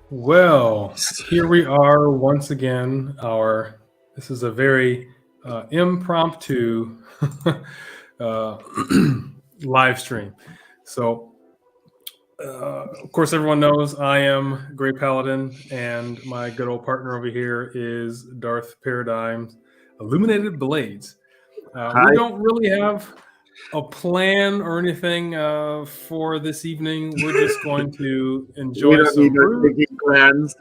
Well, here we are once again. Our This is a very impromptu uh, live stream. So, of course, everyone knows I am Gray Paladin, and my good old partner over here is Darth Paradigm's Illuminated Blades. We Hi. don't really have a plan or anything for this evening. We're just going to We enjoy don't need some no brew. drinking plans.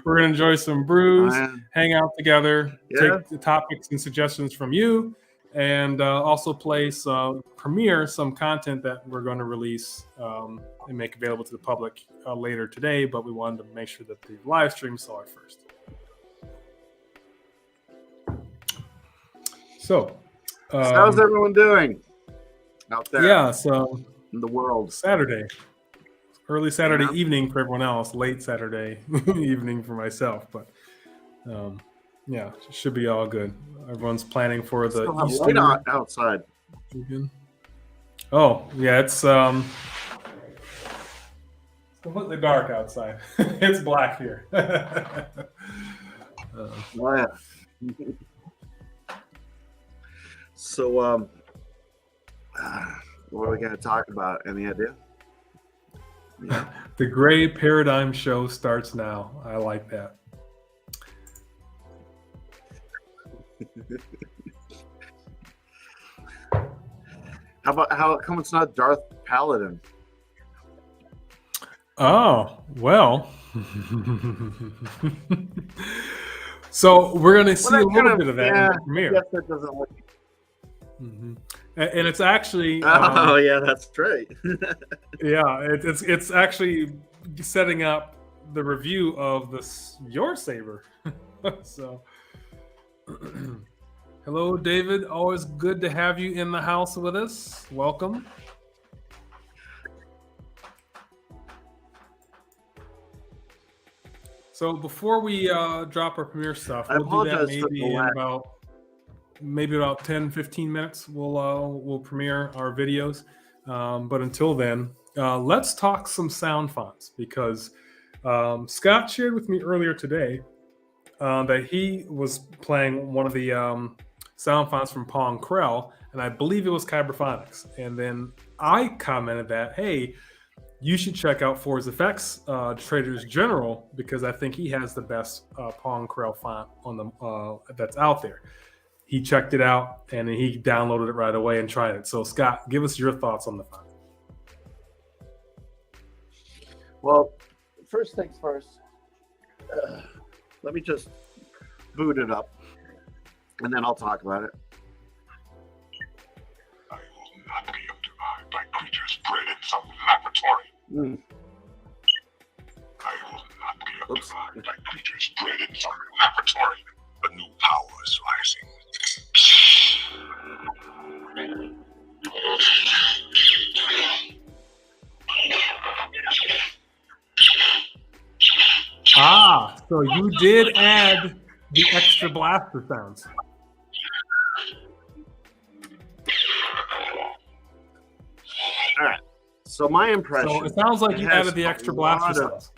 We're going to enjoy some brews, Uh, hang out together, yeah. take the topics and suggestions from you, and also premiere some content that we're going to release and make available to the public later today. But we wanted to make sure that the live stream saw it first. So, How's everyone doing out there yeah, so in the world? Saturday, early Saturday Yeah. evening for everyone else, late Saturday evening for myself. But yeah, should be all good. Everyone's planning for the Still have Easter light outside. weekend. Oh yeah, it's completely dark outside. It's black here. Oh, yeah. So, what are we going to talk about? Any idea? Yeah. The Gray Paradigm Show starts now. I like that. How come it's not Darth Paladin? Oh well. So we're gonna see a little bit of that in the premiere. Yes, that doesn't look. Mm-hmm. And it's actually Oh yeah, that's right. yeah, it's actually setting up the review of your saber. So hello David, always good to have you in the house with us. Welcome. So before we drop our premiere stuff, we'll do that maybe about 10-15 minutes. We'll premiere our videos. But until then, let's talk some sound fonts, because Scott shared with me earlier today that he was playing one of the sound fonts from Pong Krell, and I believe it was Kyberphonics. And then I commented that, hey, you should check out Force Effects Traders General, because I think he has the best Pong Krell font on the that's out there. He checked it out and he downloaded it right away and tried it. So Scott, give us your thoughts on the font. Well, first things first. Let me just boot it up, and then I'll talk about it. I will not be devoured by creatures bred in some laboratory. I will not be devoured by creatures bred in some laboratory. A new power is rising. Ah, so you did add the extra blaster sounds. All right. So my impression. So it sounds like you added the extra blaster sounds.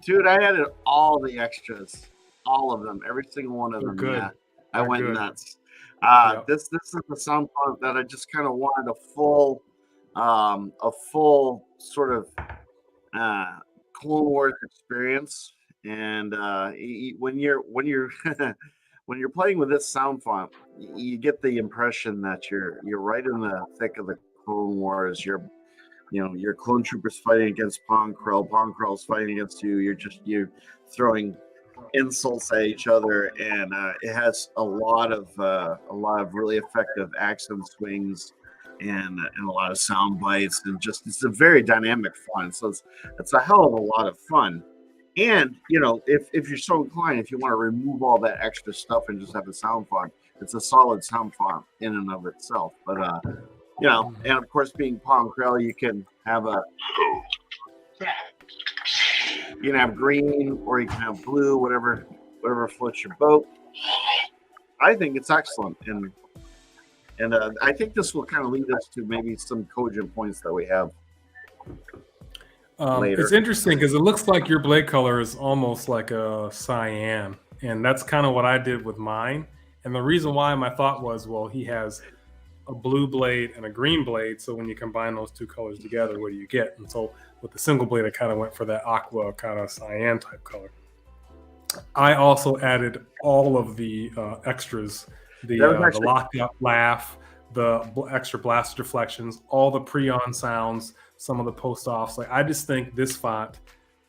Dude, I added all the extras, all of them, every single one of them. Good. Yeah, I went nuts. Yep. This is the sound font that I just kind of wanted a full sort of Clone Wars experience. And when you're when you're playing with this sound font, you get the impression that you're right in the thick of the Clone Wars. You're clone troopers fighting against Pong Krell. Pong Krell's fighting against you. You're throwing insults at each other, and it has a lot of really effective accent swings and a lot of sound bites, and just it's a very dynamic font. So it's a hell of a lot of fun. And if you're so inclined, if you want to remove all that extra stuff and just have a sound font, it's a solid sound font in and of itself. But and of course, being Pong Krell, you can have green or you can have blue, whatever floats your boat. I think it's excellent, and I think this will kind of lead us to maybe some cogent points that we have. later. It's interesting because it looks like your blade color is almost like a cyan, and that's kind of what I did with mine. And the reason why my thought was, well, he has a blue blade and a green blade, so when you combine those two colors together, what do you get? And so with the single blade, I kind of went for that aqua kind of cyan type color. I also added all of the extras, the locked up laugh, the extra blaster deflections, all the pre-on sounds, some of the post-offs. Like, I just think this font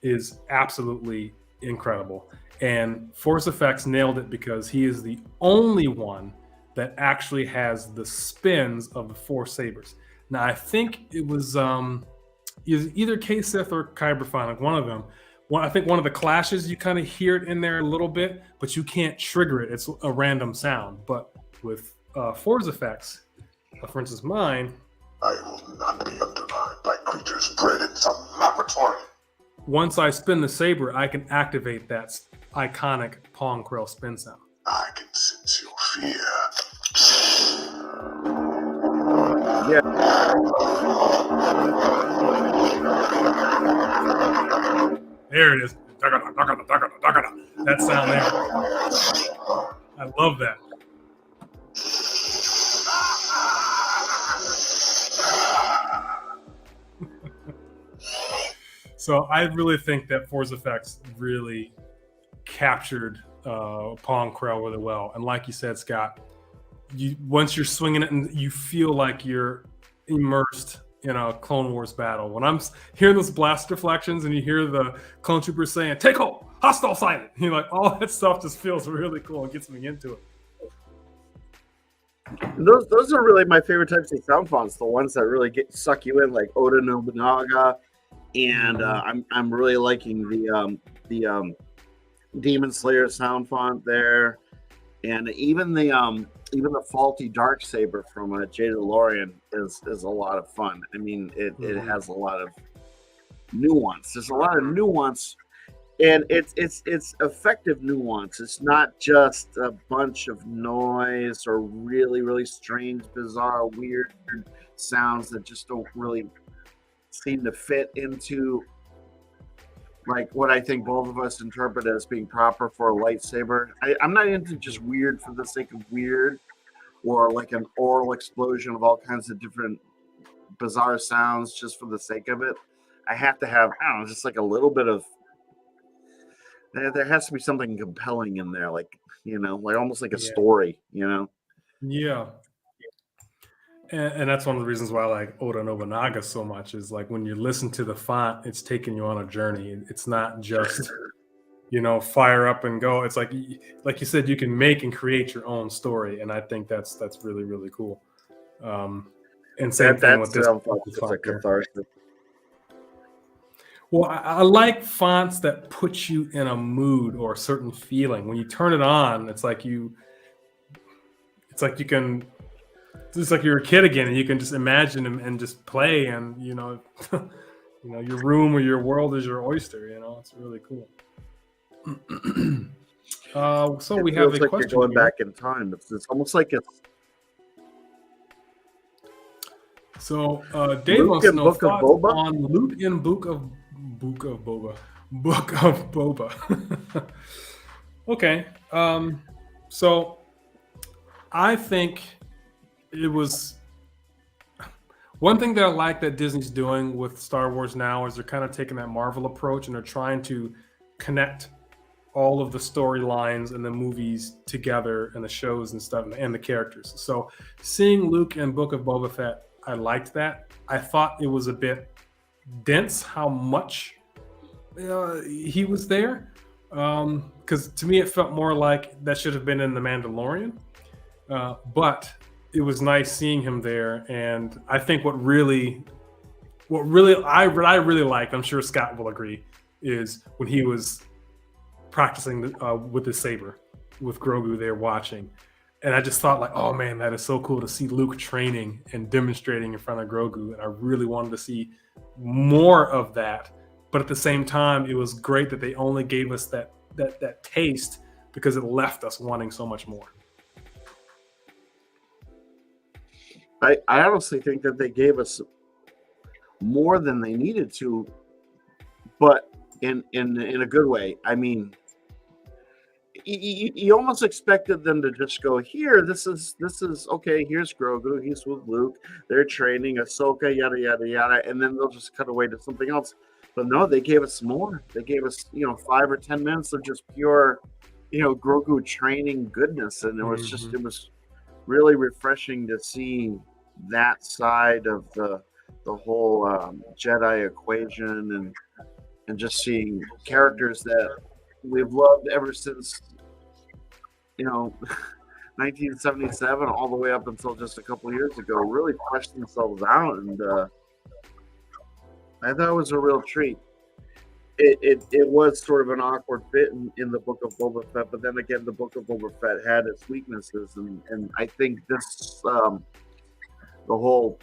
is absolutely incredible. And Force Effects nailed it because he is the only one that actually has the spins of the 4 sabers. Now, I think it was either K-Sith or Kyberphonic, one of them. I think one of the clashes, you kind of hear it in there a little bit, but you can't trigger it. It's a random sound. But with Force Effects, for instance, mine, I will not be undermined by creatures bred in some laboratory. Once I spin the saber, I can activate that iconic Pong Krill spin sound. I can sense your fear. Yeah. There it is. That sound there. I love that. So I really think that Force Effects really captured Pong Krill really well. And like you said, Scott, once you're swinging it and you feel like you're immersed in a Clone Wars battle. When I'm hearing those blast deflections and you hear the clone troopers saying, "Take hold, hostile silent," you know, like all that stuff just feels really cool and gets me into it. Those are really my favorite types of sound fonts, the ones that really suck you in, like Oda Nobunaga, and I'm really liking the Demon Slayer sound font there, and even the faulty Darksaber from Jada DeLorean is a lot of fun. I mean, it has a lot of nuance. There's a lot of nuance, and it's effective nuance. It's not just a bunch of noise or really, really strange, bizarre, weird sounds that just don't really seem to fit into like what I think both of us interpret as being proper for a lightsaber. I'm not into just weird for the sake of weird, or like an oral explosion of all kinds of different bizarre sounds just for the sake of it. I have to have, I don't know, just like a little bit of, there has to be something compelling in there, like, you know, like almost like a story, you know? Yeah. And that's one of the reasons why I like Oda Nobunaga so much, is like when you listen to the font, it's taking you on a journey. It's not just, you know, fire up and go. It's like you said, you can make and create your own story. And I think that's really, really cool. And same thing with this. Like catharsis. Well, I like fonts that put you in a mood or a certain feeling. When you turn it on, it's like you can, it's like you're a kid again, and you can just imagine and just play, and you know, your room or your world is your oyster. You know, it's really cool. So we have a like question. You're going here. back in time. It's almost like it's. So Dave wants to know thoughts on Luke and Book of Boba. Okay, so I think it was one thing that I like that Disney's doing with Star Wars now is they're kind of taking that Marvel approach, and they're trying to connect all of the storylines and the movies together and the shows and stuff and the characters. So seeing Luke and Book of Boba Fett, I liked that. I thought it was a bit dense how much he was there, because to me it felt more like that should have been in The Mandalorian, but it was nice seeing him there. And I think what really I really liked, I'm sure Scott will agree, is when he was practicing with his saber with Grogu there watching. And I just thought, like, oh man, that is so cool to see Luke training and demonstrating in front of Grogu. And I really wanted to see more of that. But at the same time, it was great that they only gave us that taste, because it left us wanting so much more. I honestly think that they gave us more than they needed to but in a good way. I mean, you almost expected them to just go, here, this is okay, here's Grogu, he's with Luke, they're training, Ahsoka, yada yada yada, and then they'll just cut away to something else. But no, they gave us more. They gave us 5 or 10 minutes of just pure Grogu training goodness, and it was just, it was really refreshing to see that side of the whole Jedi equation, and just seeing characters that we've loved ever since 1977 all the way up until just a couple of years ago really fleshed themselves out, and I thought it was a real treat. It was sort of an awkward fit in the Book of Boba Fett, but then again, the Book of Boba Fett had its weaknesses, and I think this the whole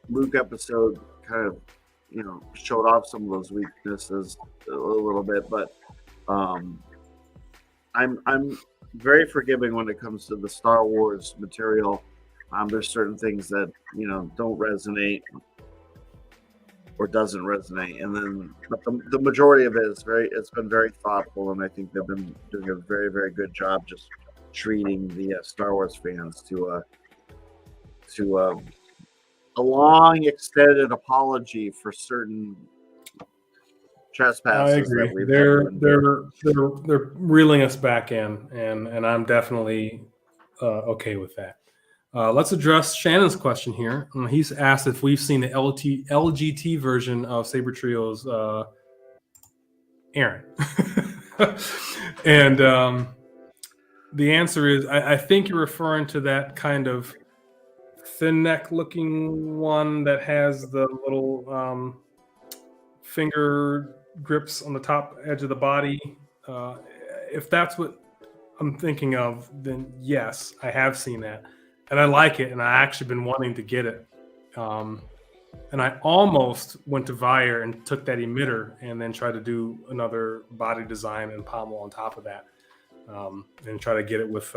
Luke episode kind of showed off some of those weaknesses a little bit, but I'm very forgiving when it comes to the Star Wars material. There's certain things that don't resonate or doesn't resonate, and then but the majority of it is it's been very thoughtful, and I think they've been doing a very, very good job just treating the Star Wars fans to a long extended apology for certain trespasses. I agree. That we've They're reeling us back in, and I'm definitely okay with that. Let's address Shannon's question here. He's asked if we've seen the LGT version of Saber Trio's Aaron, and the answer is I think you're referring to that kind of thin neck looking one that has the little finger grips on the top edge of the body. If that's what I'm thinking of, then yes, I have seen that, and I like it, and I actually been wanting to get it. And I almost went to Vire and took that emitter and then tried to do another body design and pommel on top of that, and try to get it with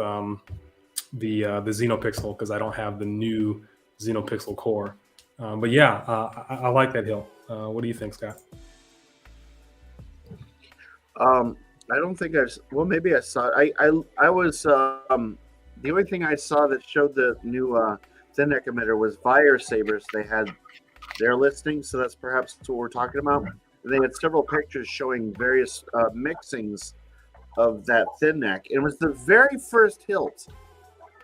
the Xenopixel, because I don't have the new Xenopixel core. But yeah, I like that hilt. What do you think, Scott? I don't think maybe I saw it. I was the only thing I saw that showed the new thin neck emitter was Vire Sabers. They had their listing, so that's perhaps what we're talking about. They had several pictures showing various mixings of that thin neck. It was the very first hilt,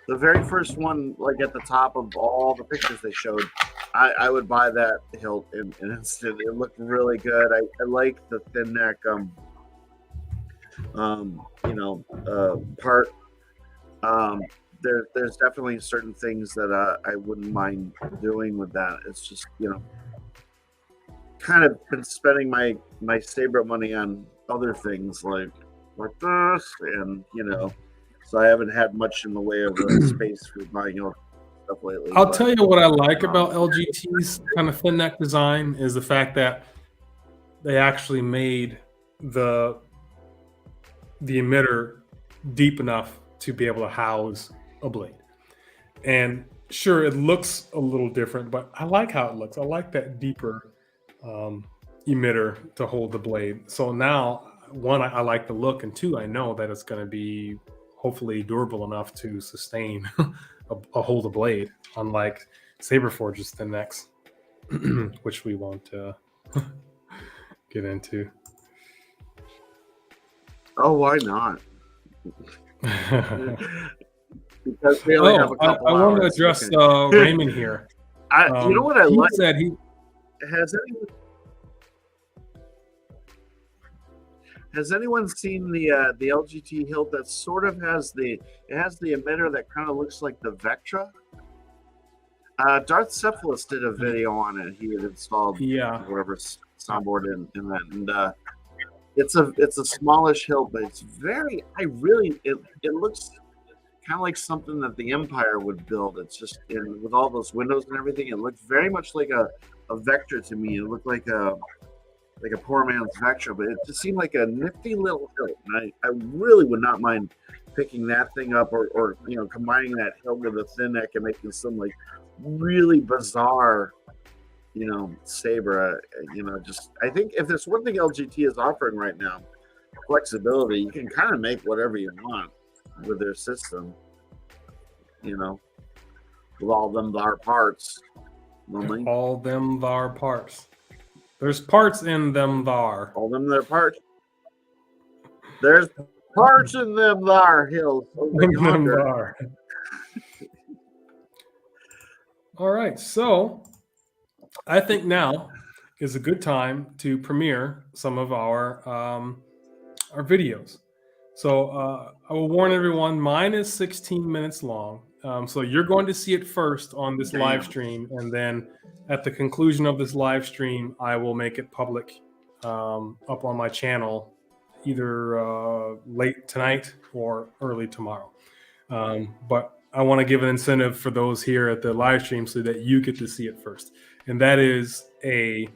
the very first one, like at the top of all the pictures they showed. I would buy that hilt in an instant. It looked really good. I like the thin neck part. There's definitely certain things that I wouldn't mind doing with that. It's just kind of been spending my Saber money on other things like this, and so I haven't had much in the way of space for buying stuff lately. I'll tell you what I like about LGT's kind of thin neck design is the fact that they actually made the emitter deep enough to be able to house a blade. And sure, it looks a little different, but I like how it looks. I like that deeper emitter to hold the blade. So now, one, I like the look, and two, I know that it's going to be hopefully durable enough to sustain a hold a blade, unlike Saberforge's thin necks, which we won't get into. Oh, why not? Because we only have a couple I want to address Raymond here. You know what I like? Said has anyone seen the LGT hilt that sort of has the emitter that kind of looks like the Vectra? Darth Cephalus did a video on it. He had installed whatever soundboard in that, and it's a smallish hilt, but it's very. It looks kind of like something that the Empire would build. It's just with all those windows and everything. It looked very much like a Vectra to me. It looked like a poor man's Vectra, but it just seemed like a nifty little hilt. And I really would not mind picking that thing up, or combining that hilt with a thin neck and making some like really bizarre saber. Just I think if there's one thing LGT is offering right now, flexibility. You can kind of make whatever you want with their system. With all them bar parts. All them thar parts. There's parts in them thar. All them their parts. There's parts in them thar hills. In them thar. All right, so I think now is a good time to premiere some of our videos. So I will warn everyone, mine is 16 minutes long. So you're going to see it first on this live stream, and then at the conclusion of this live stream, I will make it public up on my channel, either late tonight or early tomorrow. But I want to give an incentive for those here at the live stream so that you get to see it first. And that is a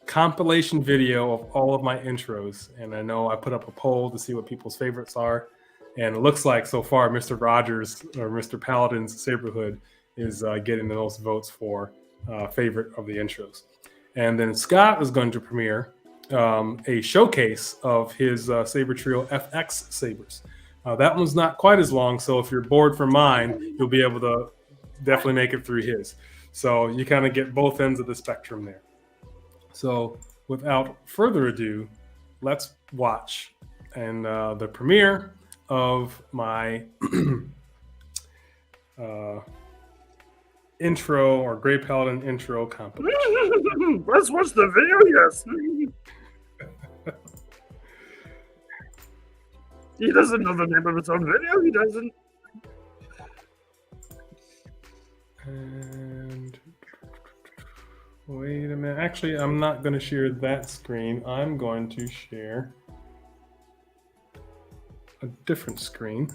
compilation video of all of my intros. And I know I put up a poll to see what people's favorites are. And it looks like so far Mr. Rogers or Mr. Paladin's Saberhood is getting the most votes for favorite of the intros. And then Scott is going to premiere a showcase of his Saber Trio FX Sabers. That one's not quite as long, so if you're bored for mine, you'll be able to definitely make it through his. So you kind of get both ends of the spectrum there. So without further ado, let's watch and the premiere of my intro or Grey Paladin intro compilation. Let's watch the video, yes. He doesn't know the name of his own video. He doesn't. And wait a minute. Actually, I'm not going to share that screen. I'm going to share a different screen.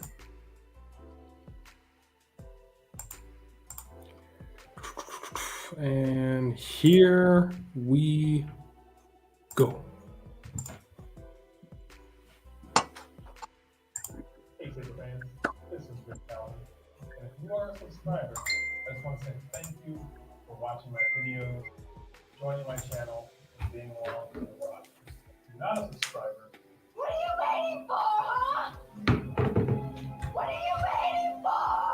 And here we go. Hey, Saber fans, this is Grey Paladin. And if you are a subscriber, I just want to say thank you for watching my videos, joining my channel, and being along for the ride. If you're not a subscriber, what are you waiting for? What are you waiting for?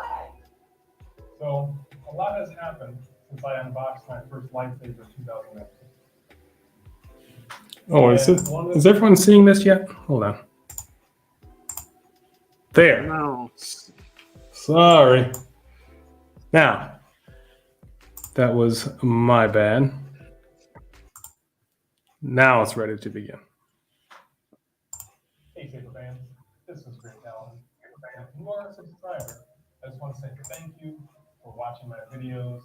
So, a lot has happened since I unboxed my first Lightsaber 2019. Oh, is everyone seeing this yet? Hold on. There. No. Sorry. Now, that was my bad. Now it's ready to begin. Hey, Saber fans. This is Grey Paladin. And if you are a subscriber, I just want to say thank you for watching my videos,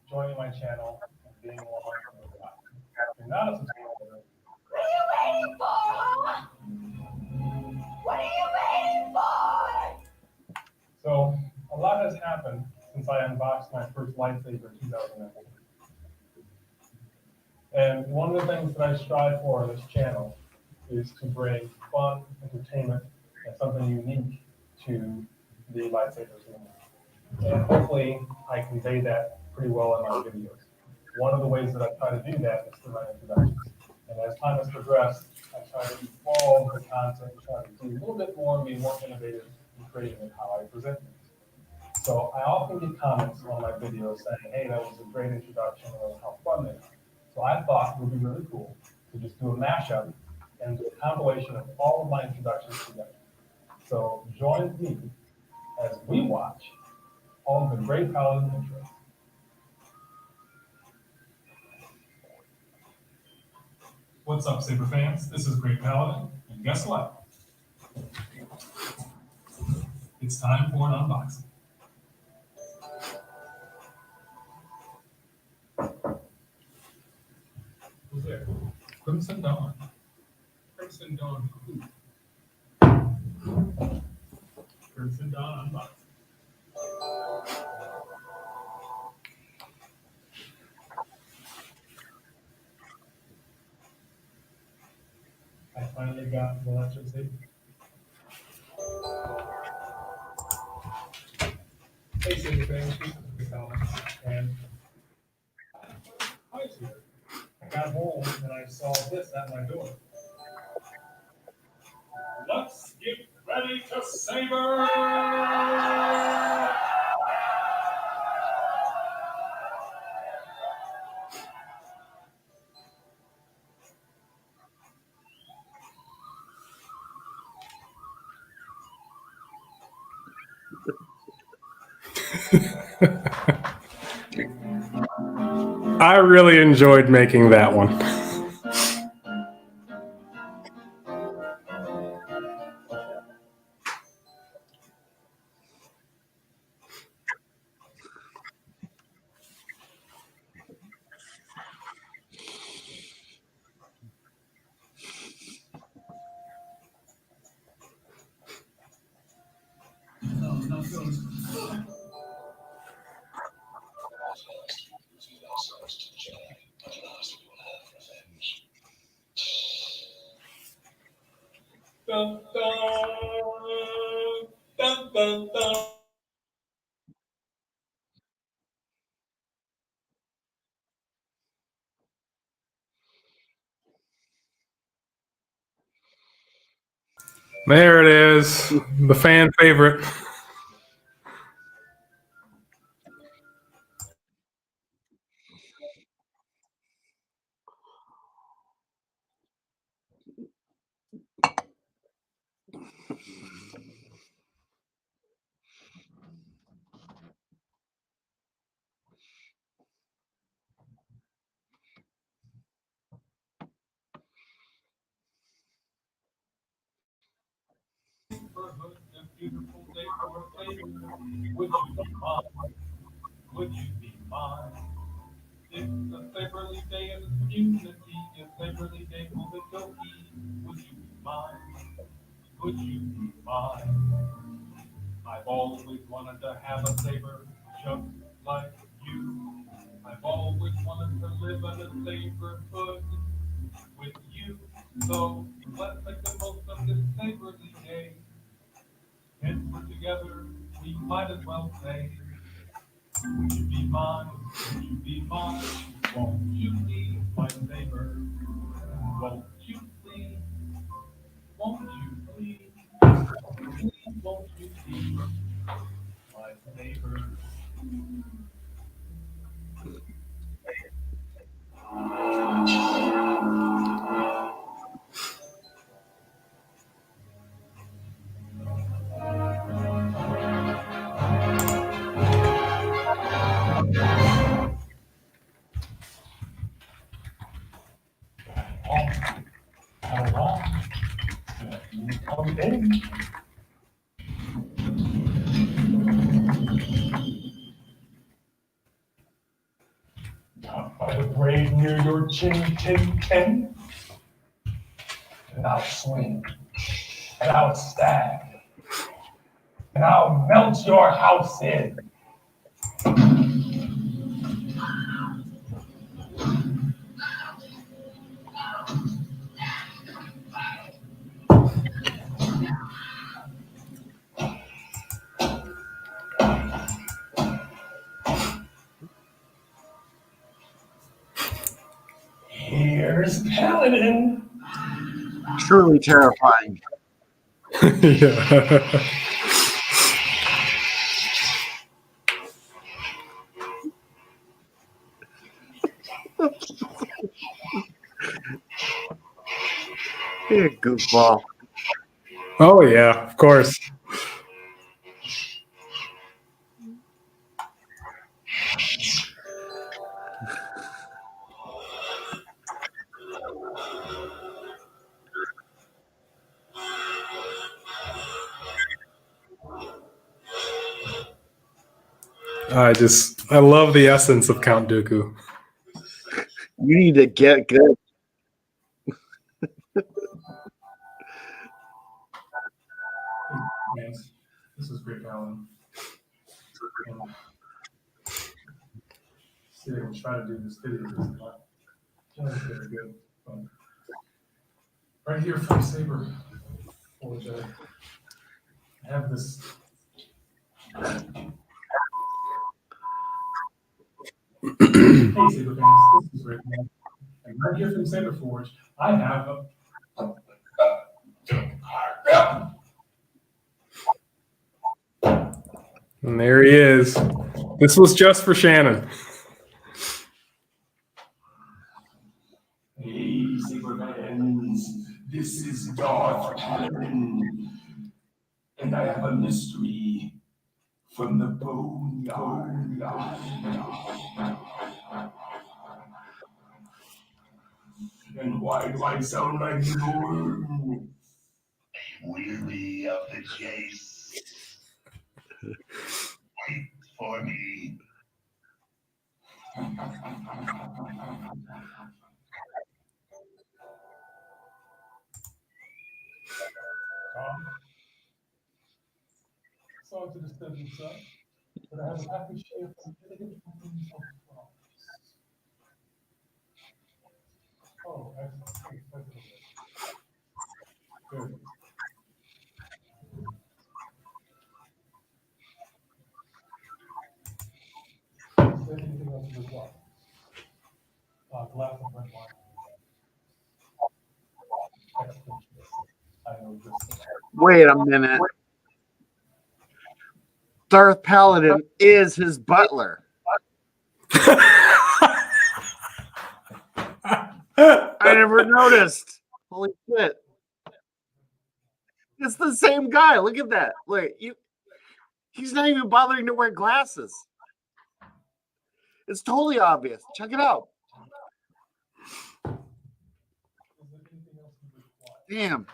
joining my channel, and being along for the ride. If you're not a subscriber, what are you waiting for? What are you waiting for? So, a lot has happened since I unboxed my first Lightsaber 2019. And one of the things that I strive for on this channel is to bring fun, entertainment, and something unique to the lightsabers community. And hopefully I convey that pretty well in my videos. One of the ways that I try to do that is through my introductions. And as time has progressed, I try to evolve the content, try to do a little bit more and be more innovative in creating and how I present things. So I often get comments on my videos saying, hey, that was a great introduction, or how fun they are. So I thought it would be really cool to just do a mashup and do a compilation of all of my introductions together. So join me as we watch all of the Grey Paladin intros. What's up, Saber fans? This is Grey Paladin, and guess what? It's time for an unboxing. Who's there? Crimson Dawn. Crimson Dawn who? Crimson Dawn unboxing. I finally got the electricity. Hey, Saber fans, and surprise here. I got home and I saw this at my door. Let's get ready to saber! I really enjoyed making that one. Dun, dun, dun, dun, dun. There it is, the fan favorite. Would you be mine? Would you be mine? It's a favorly day in the community, a favorly day for the dopey. Would you be mine? Would you be mine? I've always wanted to have a saber just like you. I've always wanted to live in a saberhood with you. So let's make the most of this saberly day. And we're together, we might as well say, would you be mine? Would you be mine? Won't you be my saber? Won't you please? Won't you please? Please won't you be my saber? How long? Come in. By the grave near your chin, tin, and I'll swing, and I'll stab, and I'll melt your house in. Here's Paladin. Truly terrifying. Yeah. You're a goofball. Oh yeah, of course. I love the essence of Count Dooku. You need to get good. Yes, this is great, Alan. See, we'll try to do this video. This is not very good. But right here from Saber, which I have this. Hey, Saber fans, this is great man. And right here from Saber Forge, I have and there he is. This was just for Shannon. Hey, Saber fans, this is Darth Paradigm, and I have a mystery from the boneyard. And why do I sound like the worm? Weary of the chase. Wait for me. Sorry to disturb you, sir, but I have a package here from Elegant Company of France. Oh, excellent. Good. Is there anything else you would like? Glass of red wine. Excellent. I know this. Wait a minute. Darth Paladin is his butler. I never noticed. Holy shit. It's the same guy. Look at that. Look, he's not even bothering to wear glasses. It's totally obvious. Check it out. Damn.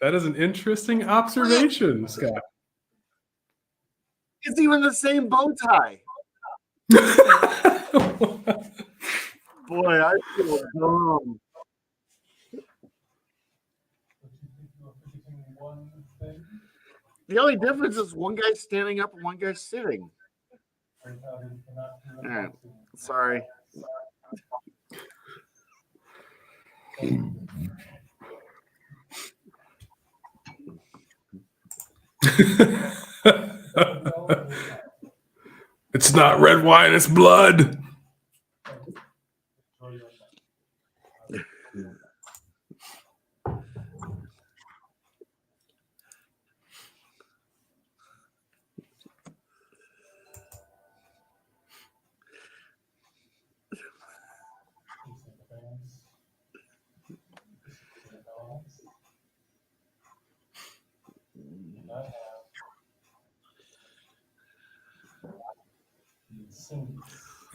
That is an interesting observation, Scott. It's even the same bow tie. Boy, I feel dumb. The only difference is one guy's standing up and one guy's sitting. All right. Sorry. It's not red wine, it's blood.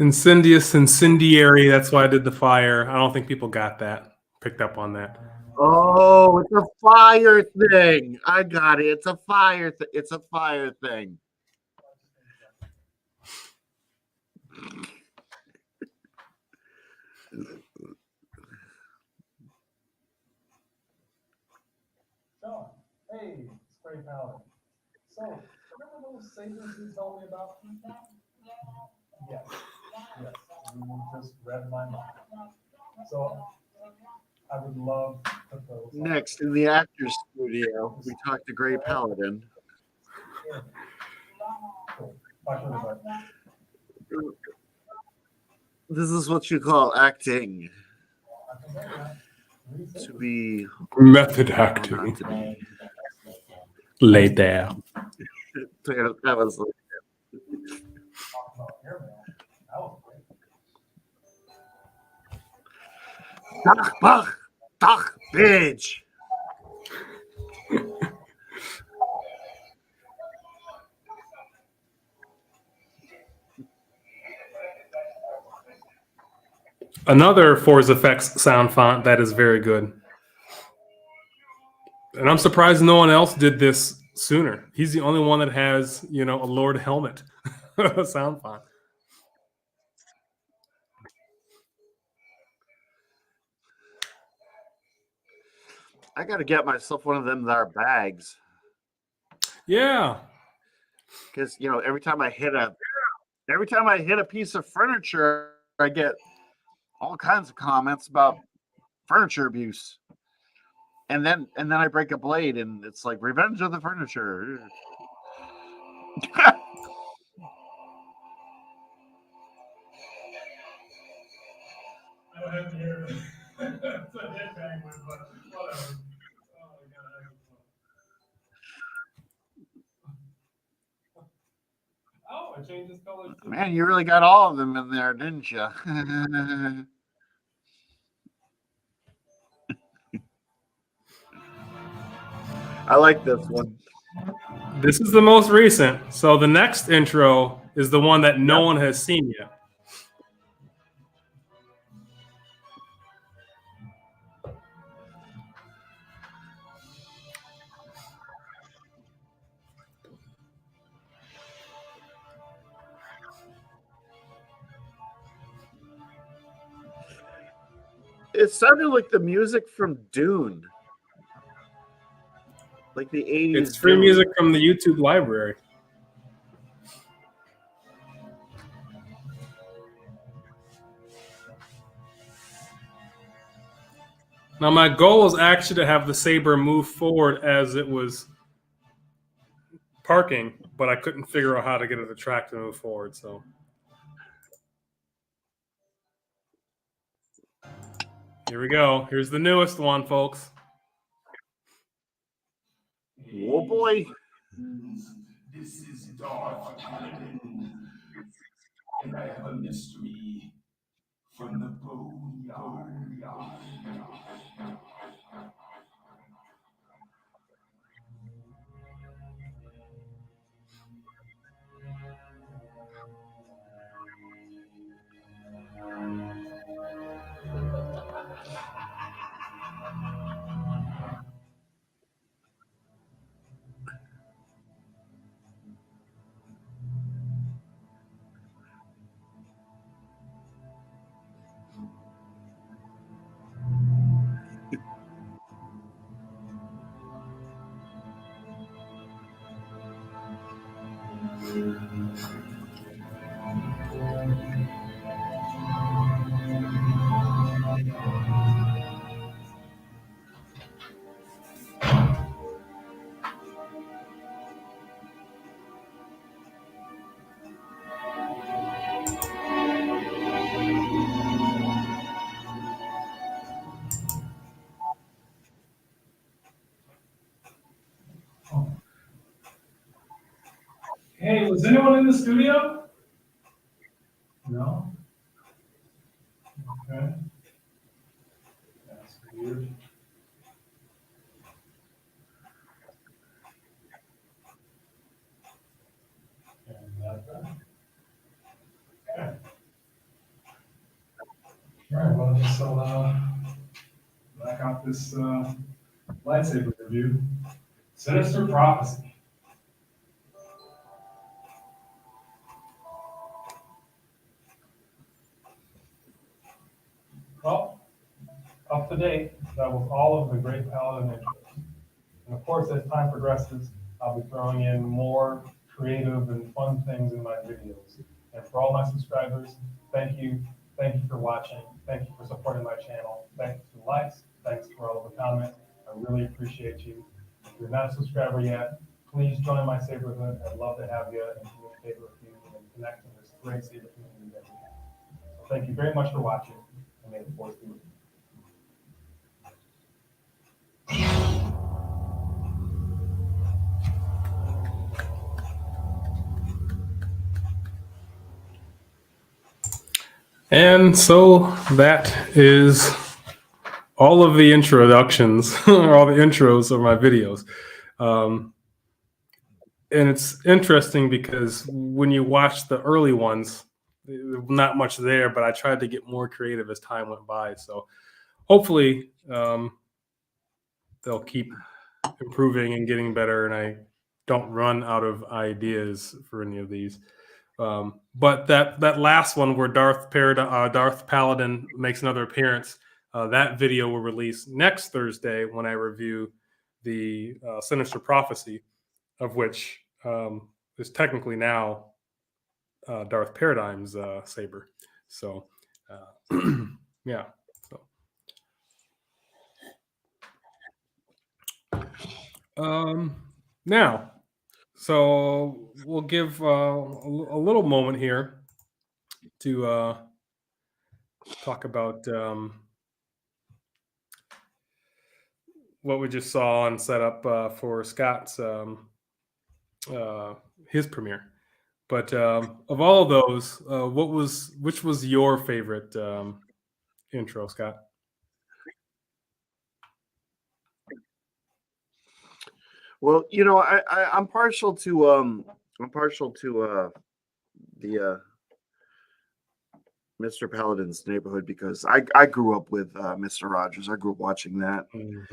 Incendious, incendiary. That's why I did the fire. I don't think people got that, picked up on that. Oh, it's a fire thing. I got it. It's a fire thing. It's a fire thing. So, hey, Spray Paladin. So, remember those sabers you told me about? Yes. Yes. You just read my mind. So, I would love to put those. Next, in the actor's studio, we talked to Gray Paladin. Cool. Talk to everybody. This is what you call acting. To be Method acting. Laid there. That was like, Dach, bitch. Another Force Effects sound font that is very good. And I'm surprised no one else did this sooner. He's the only one that has, a Lord Helmet sound font. I got to get myself one of them that are bags. Yeah. Because every time I hit a piece of furniture, I get all kinds of comments about furniture abuse. And then I break a blade and it's like revenge of the furniture. I don't have to hear it. It's a headbang one, but whatever. Oh my god, that was fun. Oh, it changes colors too. Man, you really got all of them in there, didn't you? I like this one. This is the most recent. So the next intro is the one that no one has seen yet. It sounded like the music from Dune. Like the 80s. It's free Dune. music from the YouTube library. Now, my goal was actually to have the Saber move forward as it was parking, but I couldn't figure out how to get it the track to move forward. So, here we go. Here's the newest one, folks. Oh boy. This is Darth Paradigm, and I have a mystery from the boneyard. Hey, was anyone in the studio? No? Okay. That's weird. Okay. All right, well, just back out this lightsaber review. Sinister Prophecy. Well, up to date, that was all of the Great Paladin intros. And of course, as time progresses, I'll be throwing in more creative and fun things in my videos. And for all my subscribers, thank you. Thank you for watching. Thank you for supporting my channel. Thanks for the likes. Thanks for all of the comments. I really appreciate you. If you're not a subscriber yet, please join my Saberhood. I'd love to have you and communicate with you and connect in this great Saber community that we have. So thank you very much for watching, and may the force be with you. And so that is all of the introductions, or all the intros of my videos. And it's interesting because when you watch the early ones, not much there, but I tried to get more creative as time went by. So hopefully they'll keep improving and getting better, and I don't run out of ideas for any of these. But that last one where Darth Paladin makes another appearance, that video will release next Thursday when I review the Sinister Prophecy, of which is technically now Darth Paradigm's saber. So, yeah. So, now. So we'll give a little moment here to talk about what we just saw and set up for Scott's his premiere. But of all of those, which was your favorite intro, Scott? Well, I'm partial to the Mr. Paladin's Neighborhood because I grew up with Mr. Rogers. I grew up watching that, and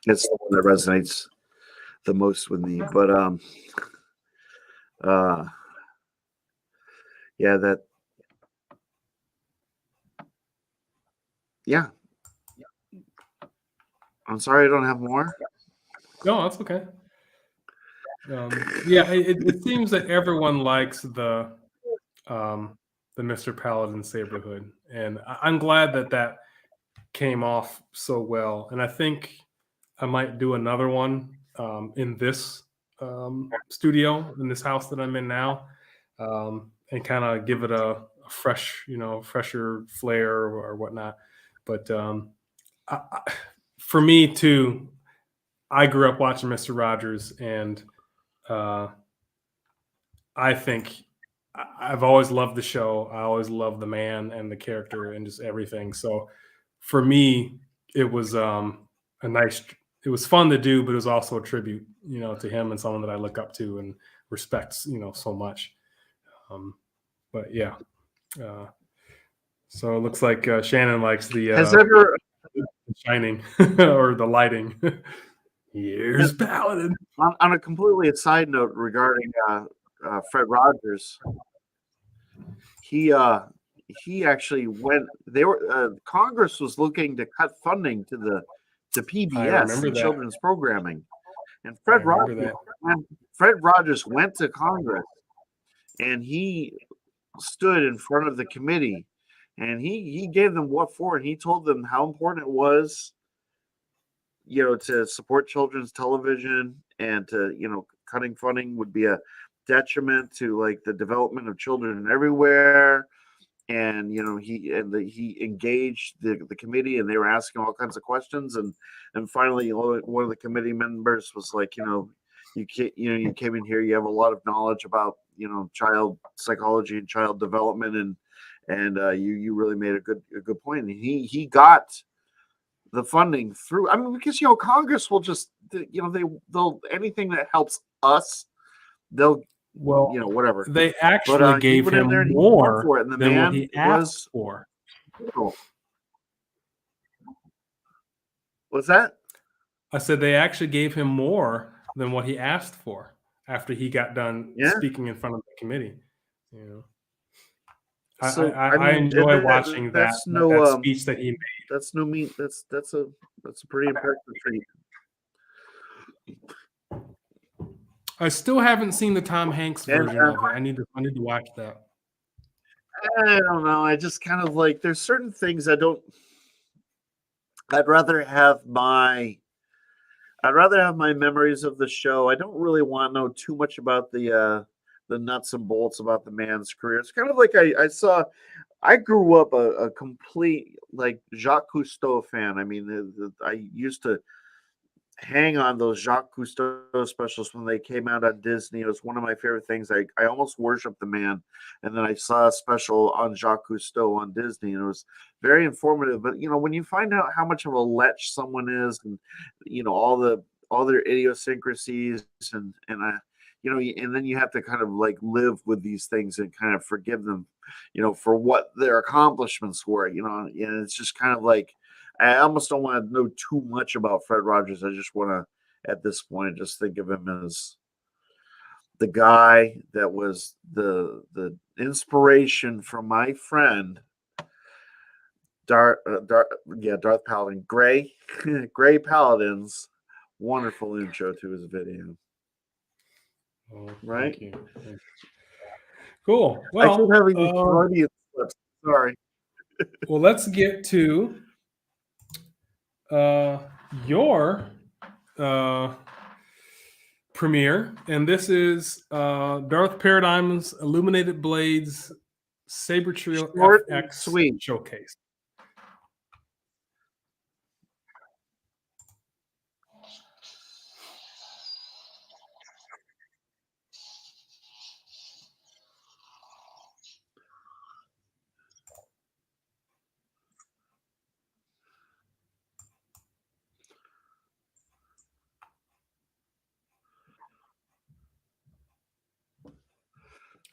it's the one that resonates the most with me. But yeah, yeah. I'm sorry, I don't have more. No, that's okay. Yeah, it seems that everyone likes the Mr. Paladin's Neighborhood, and I'm glad that came off so well. And I think I might do another one in this studio, in this house that I'm in now, and kind of give it a fresh, fresher flair or whatnot. But for me too, I grew up watching Mr. Rogers, and I think I've always loved the show. I always loved the man and the character and just everything. So for me, it was it was fun to do, but it was also a tribute, to him and someone that I look up to and respect, so much. But yeah. So it looks like Shannon likes the shining or the lighting. Here's Paladin. On a completely side note regarding Fred Rogers, he actually went. Congress was looking to cut funding to PBS and children's programming, and Fred Rogers went to Congress, and he stood in front of the committee, and he gave them what for, and he told them how important it was, to support children's television, and to, cutting funding would be a detriment to like the development of children everywhere. And he engaged the committee, and they were asking all kinds of questions, and finally one of the committee members was like, you came in here, you have a lot of knowledge about child psychology and child development, and you really made a good point. And he got the funding through. I mean, because Congress will just they'll anything that helps us, they'll whatever. They actually gave him more for it, and the than man what he asked for. What's that? I said they actually gave him more than what he asked for after he got done speaking in front of the committee. So, I enjoy watching that speech that he made. That's a pretty impressive treat. I still haven't seen the Tom Hanks version of it. I need to watch that. I don't know. I just kind of like, there's certain things I'd rather have my memories of the show. I don't really want to know too much about the nuts and bolts about the man's career. It's kind of like I grew up a complete like Jacques Cousteau fan. I mean, I used to hang on those Jacques Cousteau specials when they came out on Disney. It was one of my favorite things. I almost worshiped the man. And then I saw a special on Jacques Cousteau on Disney, and it was very informative. But when you find out how much of a lech someone is, and all their idiosyncrasies, and then you have to kind of like live with these things and kind of forgive them, for what their accomplishments were, and it's just kind of like, I almost don't want to know too much about Fred Rogers. I just want to, at this point, just think of him as the guy that was the inspiration from my friend Darth Paladin, Gray Paladin's wonderful intro to his video. Oh, right? Thank you. Cool. Well, I keep having these Freudian slips. Sorry. Well, let's get to your premiere, and this is Darth Paradigm's Illuminated Blades Saber Trio Short and FX sweet. Showcase.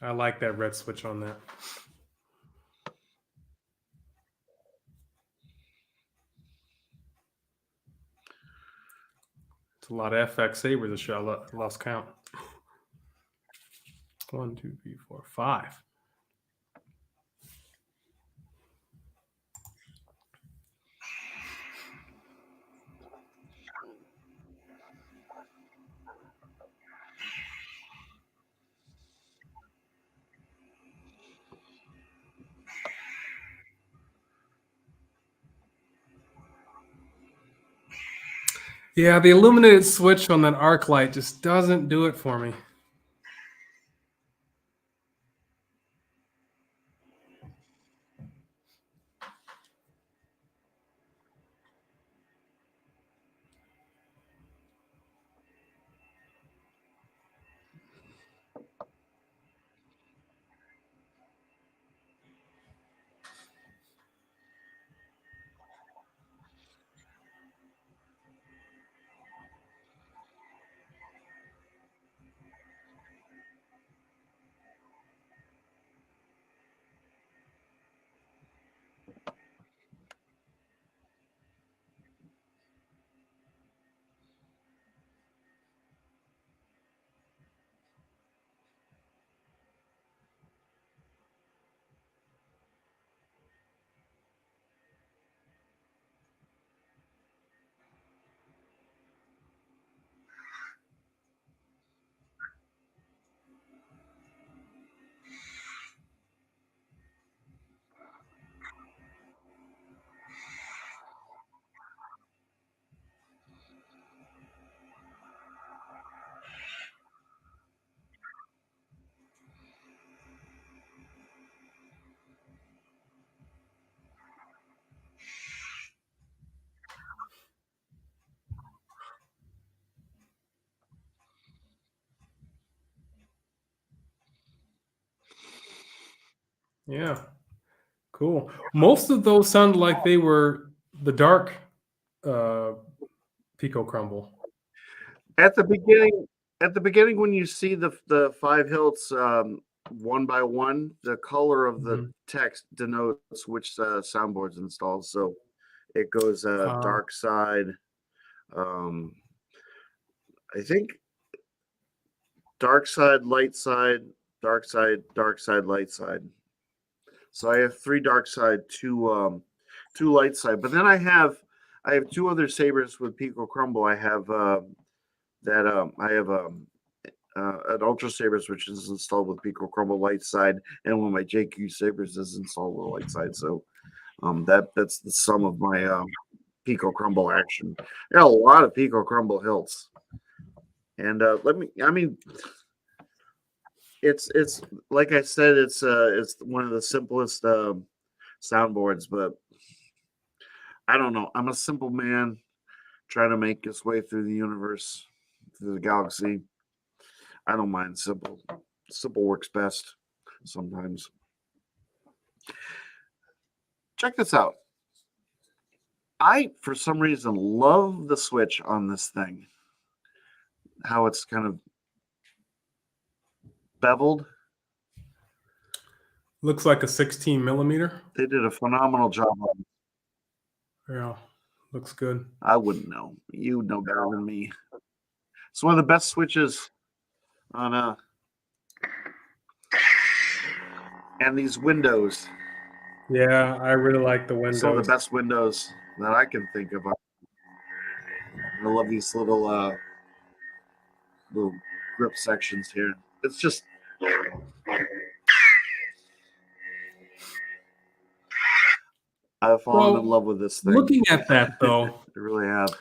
I like that red switch on that. It's a lot of FX sabers. This show. I lost count. 1, 2, 3, 4, 5. Yeah, the illuminated switch on that arc light just doesn't do it for me. Yeah, cool. Most of those sounded like they were the dark Pico Crumble. At the beginning, when you see the 5 hilts one by one, the color of the text denotes which soundboard's installed. So it goes dark side. I think dark side, light side, dark side, light side. So I have 3 dark side, 2 light side. But then I have 2 other sabers with Pico Crumble. I have an Ultra Sabers, which is installed with Pico Crumble light side, and one of my JQ Sabers is installed with light side. So that's the sum of my Pico Crumble action. There are a lot of Pico Crumble hilts, and it's like I said, it's one of the simplest soundboards, but I don't know. I'm a simple man trying to make his way through the universe, through the galaxy. I don't mind simple. Simple works best sometimes. Check this out. I, for some reason, love the switch on this thing. How it's kind of beveled. Looks like a 16 millimeter. They did a phenomenal job on it. Yeah, looks good. I wouldn't know. You know better than me. It's one of the best switches on and these windows. Yeah, I really like the windows. Some of the best windows that I can think of. I love these little grip sections here. It's just I've fallen in love with this thing. Looking at that though, I really have.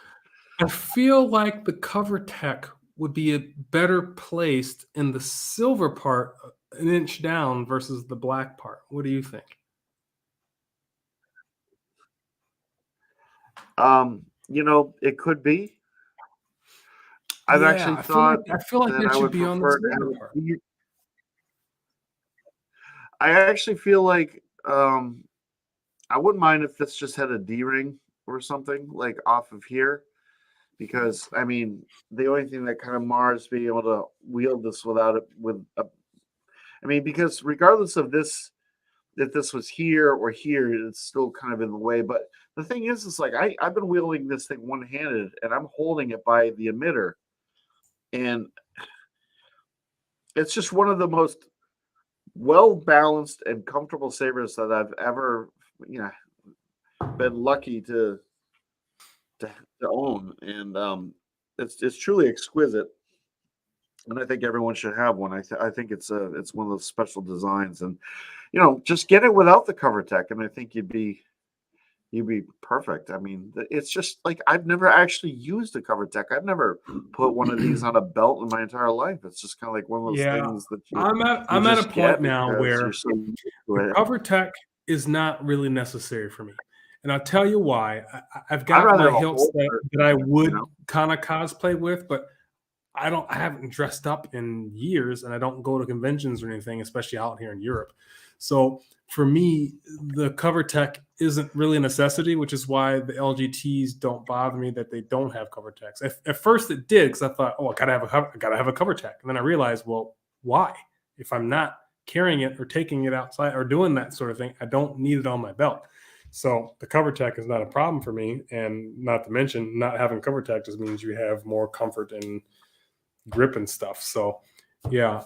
I feel like the cover tech would be better placed in the silver part an inch down versus the black part. What do you think? It could be. I've Yeah, actually thought I feel like that it I should would be on the prefer to have silver a part. I actually feel like I wouldn't mind if this just had a D-ring or something like off of here, because I mean the only thing that kind of mars being able to wield this without it with a, I mean, because regardless of this, if this was here or here, it's still kind of in the way. But the thing is like I've been wielding this thing one-handed and I'm holding it by the emitter, and it's just one of the most well balanced and comfortable sabers that I've ever, you know, been lucky to, to own, and it's truly exquisite. And I think everyone should have one. I think it's one of those special designs, and just get it without the cover tech, and I think you'd be perfect. I mean, it's just like I've never actually used a cover tech. I've never put one of these on a belt in my entire life. It's just kind of like one of those Yeah, things that you I'm at a just get point now because you're where so used to the it. cover tech is not really necessary for me, and I'll tell you why. I've I'd got rather my have a hilts holster, that I would you know. kind of cosplay with, but I haven't dressed up in years, and I don't go to conventions or anything, especially out here in Europe. So for me, the cover tech isn't really a necessity, which is why the LGTs don't bother me that they don't have cover techs. At first, it did because I thought, oh, I gotta have a cover tech, and then I realized, well, why? If I'm not carrying it or taking it outside or doing that sort of thing, I don't need it on my belt. So the cover tech is not a problem for me, and not to mention, not having cover tech just means you have more comfort and grip and stuff. So yeah,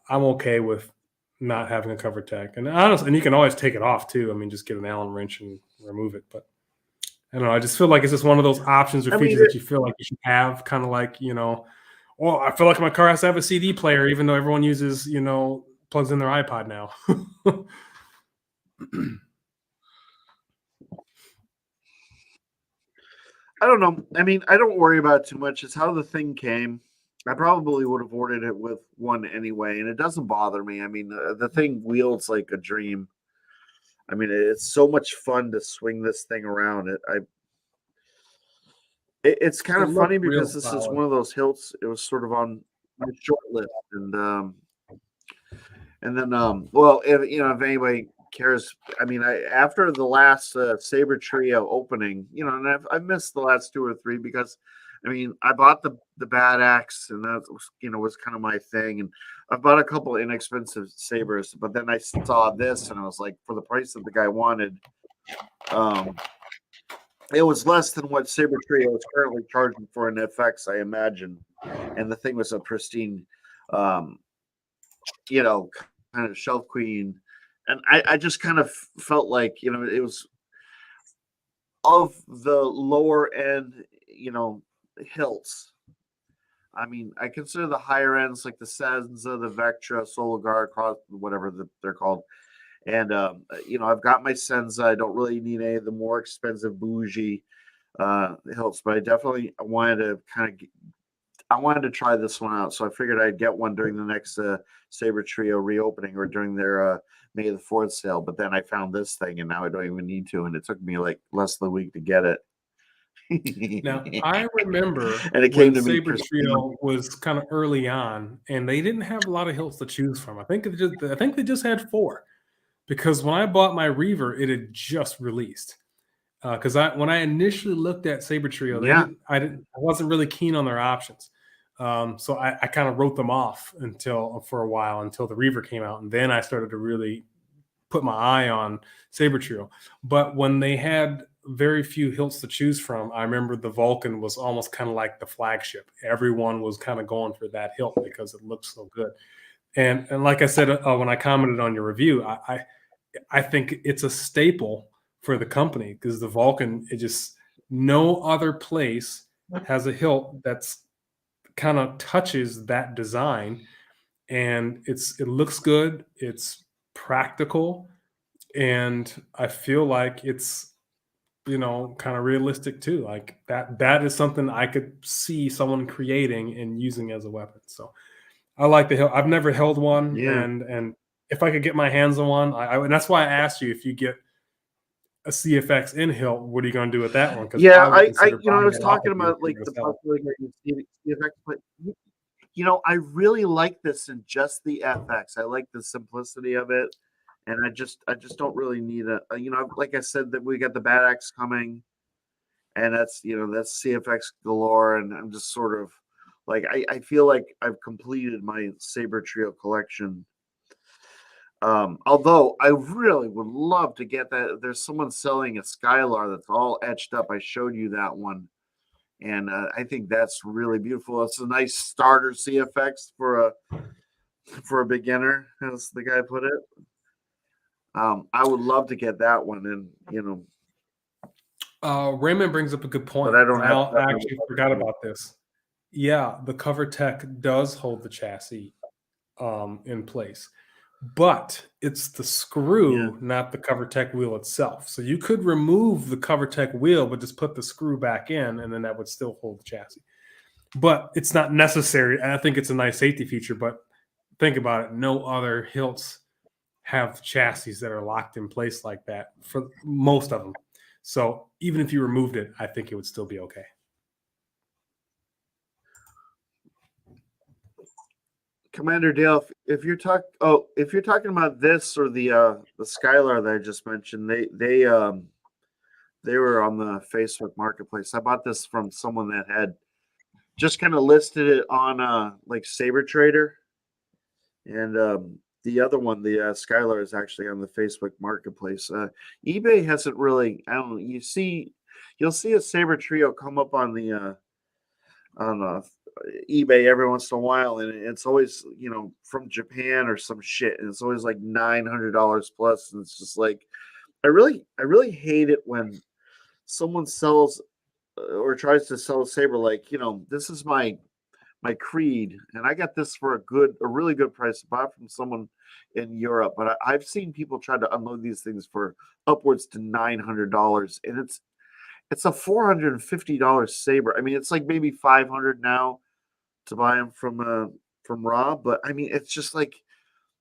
I'm okay with not having a cover tech. And honestly, and you can always take it off too. I mean, just get an Allen wrench and remove it. But I don't know. I just feel like it's just one of those options or I mean, features that you feel like you should have. Kind of like, well, I feel like my car has to have a CD player, even though everyone uses, plugs in their iPod now. I don't know. I mean, I don't worry about it too much. It's how the thing came. I probably would have ordered it with one anyway, and it doesn't bother me. I mean, the thing wields like a dream. I mean, it's so much fun to swing this thing around. It's kind It of looks funny real because this is solid. one of those hilts. It was sort of on my short list, and then well, if anybody cares, I mean, after the last Saber Trio opening, and I've missed the last two or three because, I mean, I bought the Bad Axe, and that was kind of my thing, and I bought a couple inexpensive sabers, but then I saw this, and I was like, for the price that the guy wanted, it was less than what Saber Trio is currently charging for an FX, I imagine, and the thing was a pristine, um, you know, kind of shelf queen. And I just kind of felt like, it was of the lower end, hilts. I mean, I consider the higher ends like the Senza, the Vectra, Solar Guard, whatever they're called. And, I've got my Senza. I don't really need any of the more expensive bougie hilts, but I wanted to I wanted to try this one out, so I figured I'd get one during the next Saber Trio reopening or during their May the 4th sale. But then I found this thing, and now I don't even need to, and it took me like less than a week to get it. Now, I remember And it came when to me Saber pristine. Trio was kind of early on, and they didn't have a lot of hilts to choose from. I think they just had four, because when I bought my Reaver, it had just released. Because when I initially looked at Saber Trio, Yeah. I wasn't really keen on their options. So I kind of wrote them off for a while until the Reaver came out, and then I started to really put my eye on Saber Trio. But when they had very few hilts to choose from, I remember the Vulcan was almost kind of like the flagship. Everyone was kind of going for that hilt because it looked so good. And like I said when I commented on your review, I think it's a staple for the company because the Vulcan, no other place has a hilt that's kind of touches that design, and it looks good, it's practical, and I feel like it's kind of realistic too. Like that is something I could see someone creating and using as a weapon. So I like the hilt. I've never held one, Yeah. and if I could get my hands on one, and that's why I asked you if you get a CFX in hilt, what are you going to do with that one? Because Yeah, would consider I buying was it off talking of you about if you like were the to sell it. possibility of getting CFX, but I really like this in just the FX. I like the simplicity of it, and I just don't really need like I said, that we got the Bad Axe coming, and that's that's CFX galore, and I'm just sort of like I feel like I've completed my Saber Trio collection. Although I really would love to get that. There's someone selling a Skylar that's all etched up. I showed you that one, and I think that's really beautiful. It's a nice starter CFX for a beginner, as the guy put it. I would love to get that one, and Raymond brings up a good point. but I don't and have. I actually forgot about this. Yeah, the cover tech does hold the chassis in place, but it's the screw, not the cover tech wheel itself. So you could remove the cover tech wheel, but just put the screw back in, and then that would still hold the chassis. But it's not necessary. I think it's a nice safety feature, but think about it. No other hilts have chassis that are locked in place like that for most of them. So even if you removed it, I think it would still be okay. Commander Dale, if you're talking about this or the Skylar that I just mentioned, they were on the Facebook Marketplace. I bought this from someone that had just kind of listed it on like Saber Trader, and the other one, the Skylar, is actually on the Facebook Marketplace. eBay hasn't really. I don't know. You'll see a Saber Trio come up on the eBay every once in a while, and it's always from Japan or some shit, and it's always like $900 plus, and it's just like I really hate it when someone sells or tries to sell a saber like this is my creed, and I got this for a really good price. I bought from someone in Europe, but I've seen people try to unload these things for upwards to $900, and it's a $450 saber. I mean, it's like maybe $500 now to buy them from Rob, but I mean, it's just like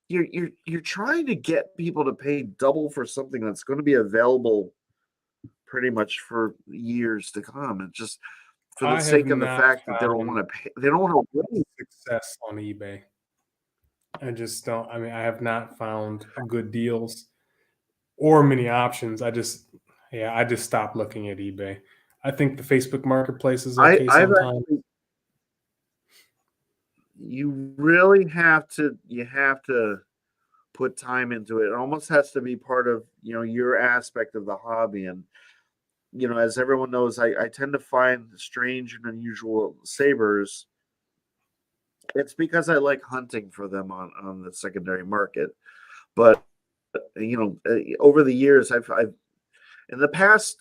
you're trying to get people to pay double for something that's going to be available pretty much for years to come. And just for the sake of the fact that they don't want to pay, they don't want to win. Success on eBay. I just don't. I mean, I have not found good deals or many options. I just stopped looking at eBay. I think the Facebook Marketplace is okay sometimes. You really have to. You have to put time into it. It almost has to be part of your aspect of the hobby. And as everyone knows, I tend to find strange and unusual sabers. It's because I like hunting for them on the secondary market. But over the years, I've in the past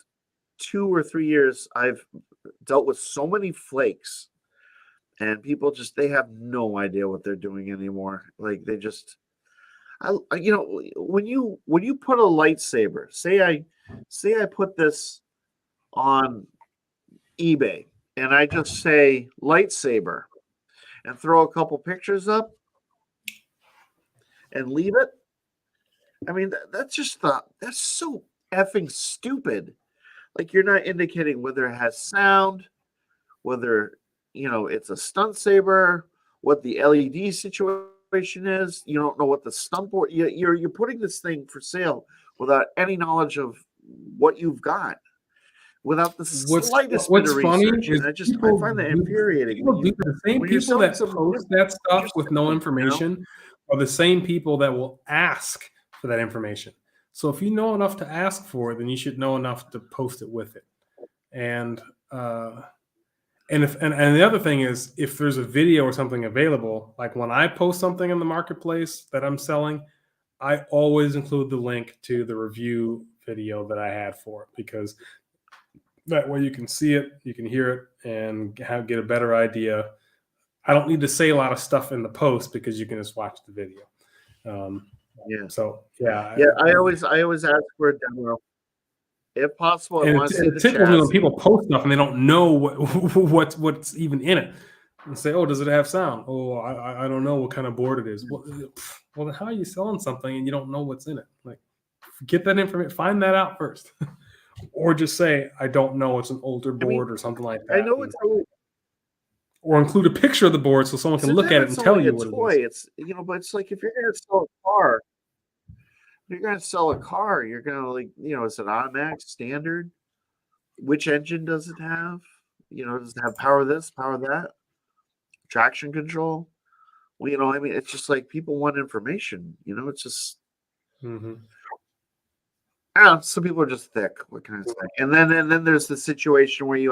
2 or 3 years, I've dealt with so many flakes, and people they have no idea what they're doing anymore. Like they just, when you put a lightsaber, say I put this on eBay and I just say lightsaber and throw a couple pictures up and leave it. I mean, that's so effing stupid. Like you're not indicating whether it has sound, whether it's a stunt saber, what the LED situation is. You don't know what the stunt board. You're putting this thing for sale without any knowledge of what you've got, without the slightest bit of research. And I find that infuriating. The same people that post that stuff with no information are the same people that will ask for that information. So if you know enough to ask for it, then you should know enough to post it with it. And the other thing is, if there's a video or something available, like when I post something in the marketplace that I'm selling, I always include the link to the review video that I had for it, because that way you can see it, you can hear it, and get a better idea. I don't need to say a lot of stuff in the post because you can just watch the video. I always ask for a demo if possible. And it tickles me when people post stuff and they don't know what's even in it. and say, "Oh, does it have sound?" "Oh, I don't know what kind of board it is." Well, then how are you selling something and you don't know what's in it? Like, get that information, find that out first, or just say, "I don't know. It's an older I mean, board or something like I that," know it's only, or include a picture of the board so someone can to look them at it and it's tell only you a what it toy. is. It's but it's like if you're gonna sell a car, you're gonna sell a car. You're gonna is it automatic, standard? Which engine does it have? Does it have power this, power that, traction control? Well, I mean, it's just like people want information. It's just Mm-hmm. I don't know. Some people are just thick. What can I say? And then there's the situation where you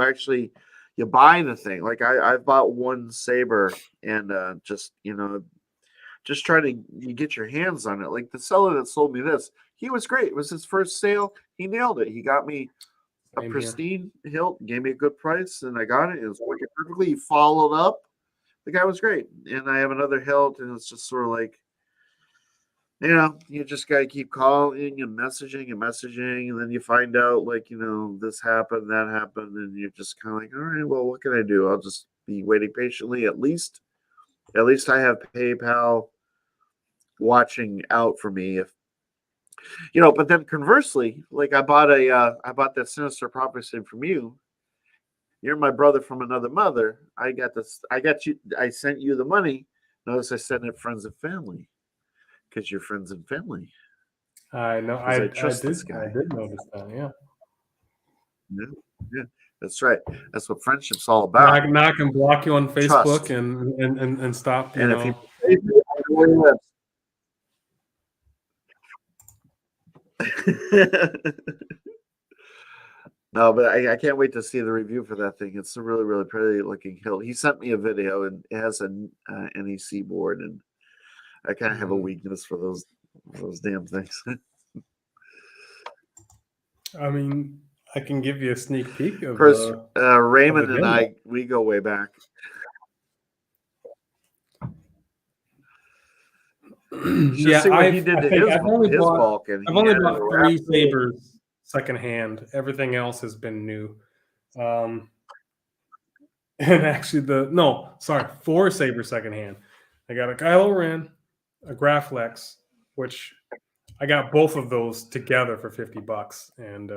buy the thing. Like I've bought one saber and just try to you get your hands on it. Like the seller that sold me this, he was great. It was his first sale. He nailed it. He got me a Same here. pristine hilt, gave me a good price, and I got it. It was working perfectly. He followed up. The guy was great. And I have another hilt, and it's just sort of like, you just got to keep calling and messaging, and then you find out, like, this happened, that happened, and you're just kind of like, all right, well, what can I do? I'll just be waiting patiently. At least I have PayPal watching out for me if but then conversely, like I bought that Sinister Prophecy from you. You're my brother from another mother. I got you. I sent you the money. Notice I sent it friends and family because you're friends and family. I know. I trust this guy. I did notice that. Yeah. Yeah, that's right. That's what friendship's all about. Now I can block you on Facebook Trust. and stop. And if he pays me, I know where he lives. No, but I can't wait to see the review for that thing. It's a really, really pretty looking hilt. He sent me a video, and it has a NEC board, and I kind of have a weakness for those damn things. I mean, I can give you a sneak peek of. Of course, Raymond the and demo. we go way back. Yeah, see what he did to his bought Vulcan. I've only bought 3 sabers secondhand. Everything else has been new. And actually, 4 sabers secondhand. I got a Kylo Ren, a Graflex, which I got both of those together for $50, and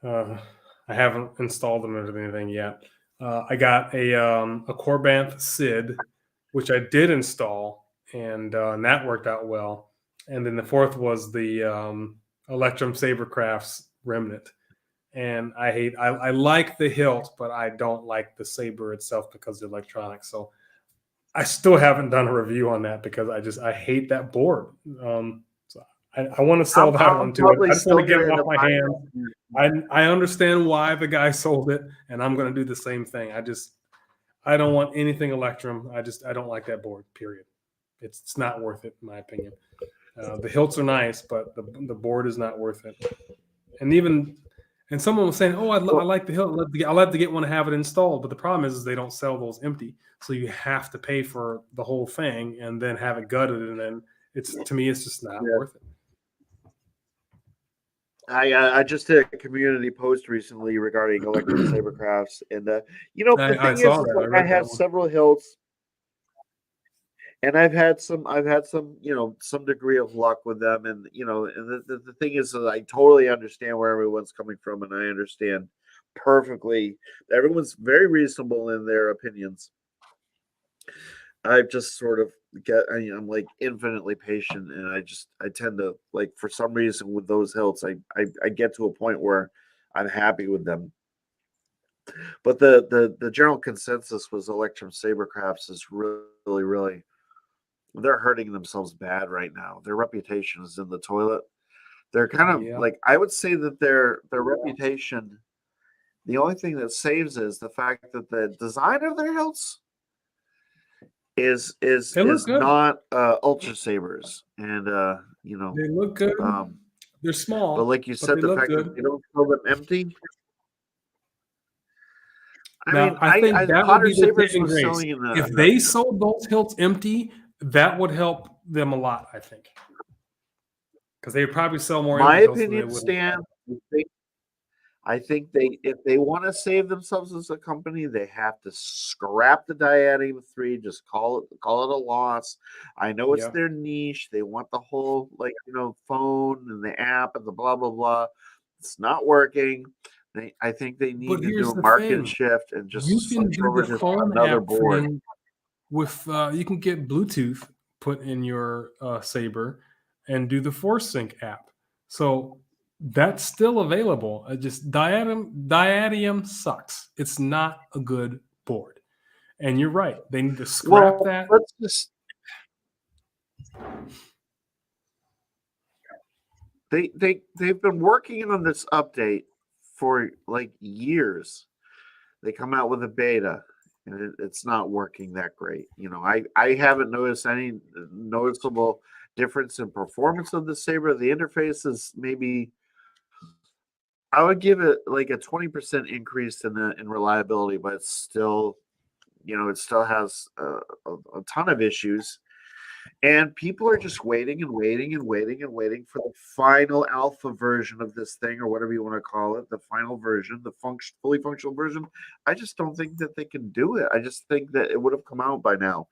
I haven't installed them or anything yet. I got a Corbanth Sid, which I did install, and that worked out well. And then the 4th was the Electrum Sabercrafts Remnant. And I like the hilt, but I don't like the saber itself because of the electronics. So I still haven't done a review on that because I hate that board. So I want to sell that one too. I just want to get it off my hands. I understand why the guy sold it, and I'm going to do the same thing. I don't want anything Electrum. I don't like that board. Period. It's not worth it, in my opinion. The hilts are nice, but the board is not worth it. And someone was saying, "Oh, I like the hilt. I'd like to get one to have it installed." But the problem is they don't sell those empty, so you have to pay for the whole thing and then have it gutted, and then to me, it's just not worth it. I just did a community post recently regarding Electrum Sabercrafts, and the thing is like I have several hilts, and I've had some some degree of luck with them, and the thing is that I totally understand where everyone's coming from, and I understand perfectly. Everyone's very reasonable in their opinions. I just sort of I'm like infinitely patient, and I tend to, like, for some reason with those hilts, I get to a point where I'm happy with them. But the general consensus was Electrum Sabercrafts is really, really, they're hurting themselves bad right now. Their reputation is in the toilet. They're kind of like, I would say that their reputation, the only thing that saves is the fact that the design of their hilts is not Ultra Sabers, and they look good. They're small, but like you said, the fact that they don't sell them empty. I think that would be the saving grace. If they sold those hilts empty, that would help them a lot, I think, because they would probably sell more. My opinion, Stan, I think if they want to save themselves as a company, they have to scrap the Diadium 3, just call it a loss. I know it's Yeah. their niche. They want the whole phone and the app and the blah blah blah. It's not working. I think they need But to do here's a the market thing: shift and just you can switch do over the to phone another app board. thing with you can get Bluetooth put in your Saber and do the Force Sync app. So that's still available. Just Diadium sucks. It's not a good board. And you're right. They need to scrap Well, that. let's just they've been working on this update for like years. They come out with a beta and it's not working that great. I haven't noticed any noticeable difference in performance of the Saber. The interface is maybe I would give it like a 20% increase in reliability, but it's still it still has a ton of issues. And people are just waiting and waiting and waiting and waiting for the final alpha version of this thing, or whatever you want to call it, the final version, the fully functional version. I just don't think that they can do it. I just think that it would have come out by now.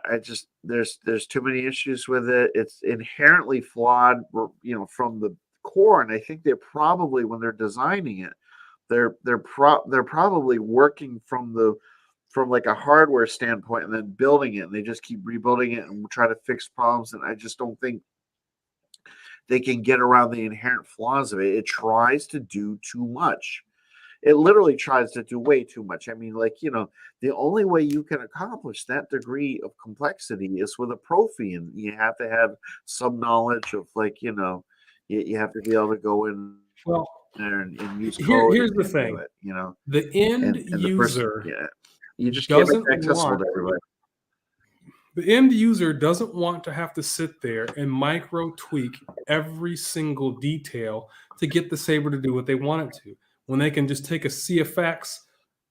I just there's too many issues with it. It's inherently flawed, from the core. And I think they're probably, when they're designing it, they're probably working from like a hardware standpoint and then building it, and they just keep rebuilding it and try to fix problems. And I just don't think they can get around the inherent flaws of it. It tries to do too much. It literally tries to do way too much. I mean, the only way you can accomplish that degree of complexity is with a profi, and you have to have some knowledge of you have to be able to go in Well, there and use code here's the and do thing: it. the end And the person, user you just can't make doesn't that accessible want to everybody. the end user doesn't want to have to sit there and micro tweak every single detail to get the Saber to do what they want it to, when they can just take a CFX,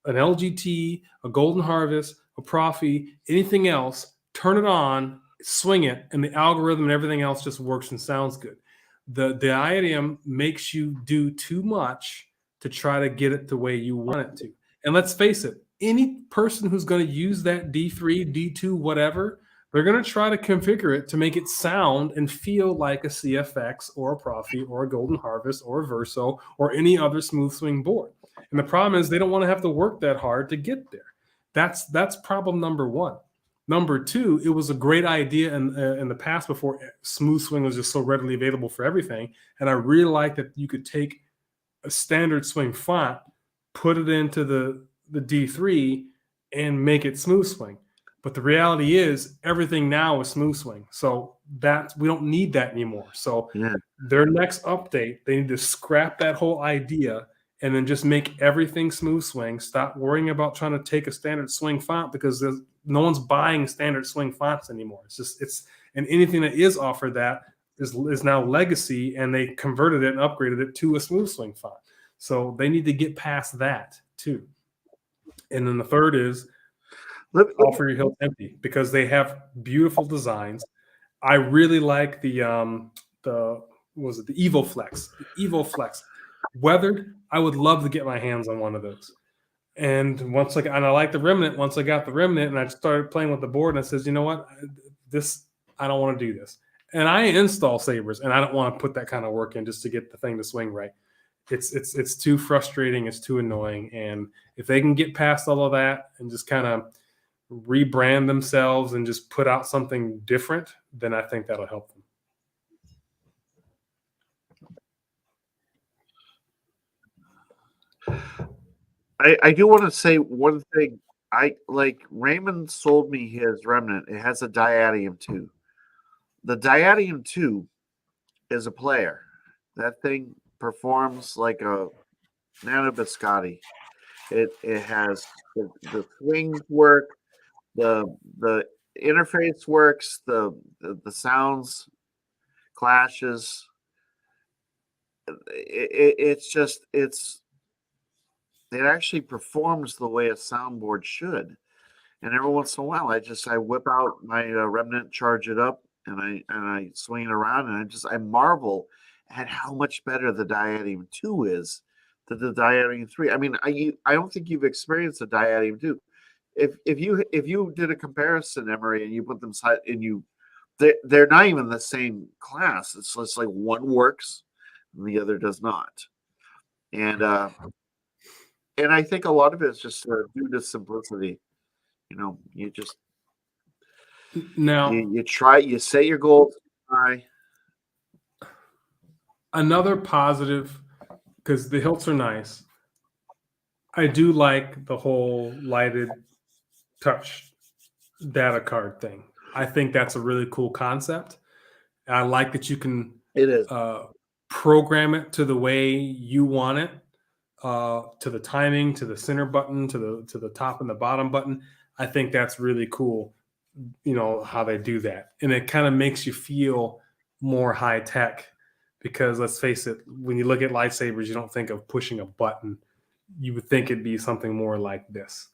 an LGT, a Golden Harvest, a Profi, anything else, turn it on, swing it, and the algorithm and everything else just works and sounds good. The Diadium makes you do too much to try to get it the way you want it to. And let's face it, any person who's going to use that D3, D2, whatever, they're going to try to configure it to make it sound and feel like a CFX or a Profi or a Golden Harvest or a Verso or any other smooth swing board. And the problem is they don't want to have to work that hard to get there. That's problem number one. Number two, it was a great idea in the past before smooth swing was just so readily available for everything. And I really like that you could take a standard swing font, put it into the D3 and make it smooth swing. But the reality is everything now is smooth swing. So we don't need that anymore. So their next update, they need to scrap that whole idea and then just make everything smooth swing. Stop worrying about trying to take a standard swing font, because no one's buying standard swing fonts anymore. And anything that is offered that is now legacy, and they converted it and upgraded it to a smooth swing font. So they need to get past that too. And then the third is offer your hilt empty, because they have beautiful designs. I really like the Evo Flex. The Evo Flex weathered. I would love to get my hands on one of those. And I like the Remnant. Once I got the Remnant and I started playing with the board, and I says, you know what, I don't want to do this. And I install Sabers, and I don't want to put that kind of work in just to get the thing to swing right. It's too frustrating. It's too annoying. And if they can get past all of that and just kind of rebrand themselves and just put out something different, then I think that'll help them. I do want to say one thing. Raymond sold me his Remnant. It has a Diadium 2. The Diadium 2 is a player. That thing performs like a Nano Biscotti. It has the swings work, the interface works, the sounds clashes. It actually performs the way a soundboard should. And every once in a while, I whip out my Remnant, charge it up, and I swing it around, and I marvel at how much better the Diadium 2 is the diadium 3. I mean, I don't think you've experienced a diadium 2. If you did a comparison, Emery, and you put them side and they're not even the same class. It's just like one works and the other does not. And I think a lot of it is just due to simplicity. You just Now, you try, you set your goals, try. another positive, because the hilts are nice. I do like the whole lighted touch data card thing. I think that's a really cool concept. I like that you can It is. program it to the way you want it, to the timing, to the center button, to the top and the bottom button. I think that's really cool. How they do that, and it kind of makes you feel more high tech. Because let's face it, when you look at lightsabers, you don't think of pushing a button. You would think it'd be something more like this.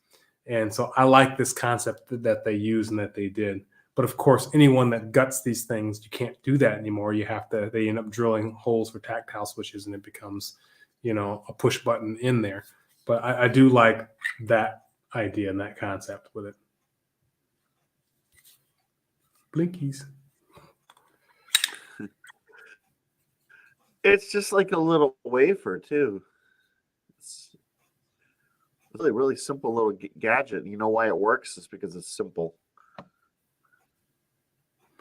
And so I like this concept that they use and that they did. But of course, anyone that guts these things, you can't do that anymore. They end up drilling holes for tactile switches, and it becomes, a push button in there. But I do like that idea and that concept with it. Blinkies. It's just like a little wafer too. It's really, really simple little gadget. You know why it works? It's because it's simple.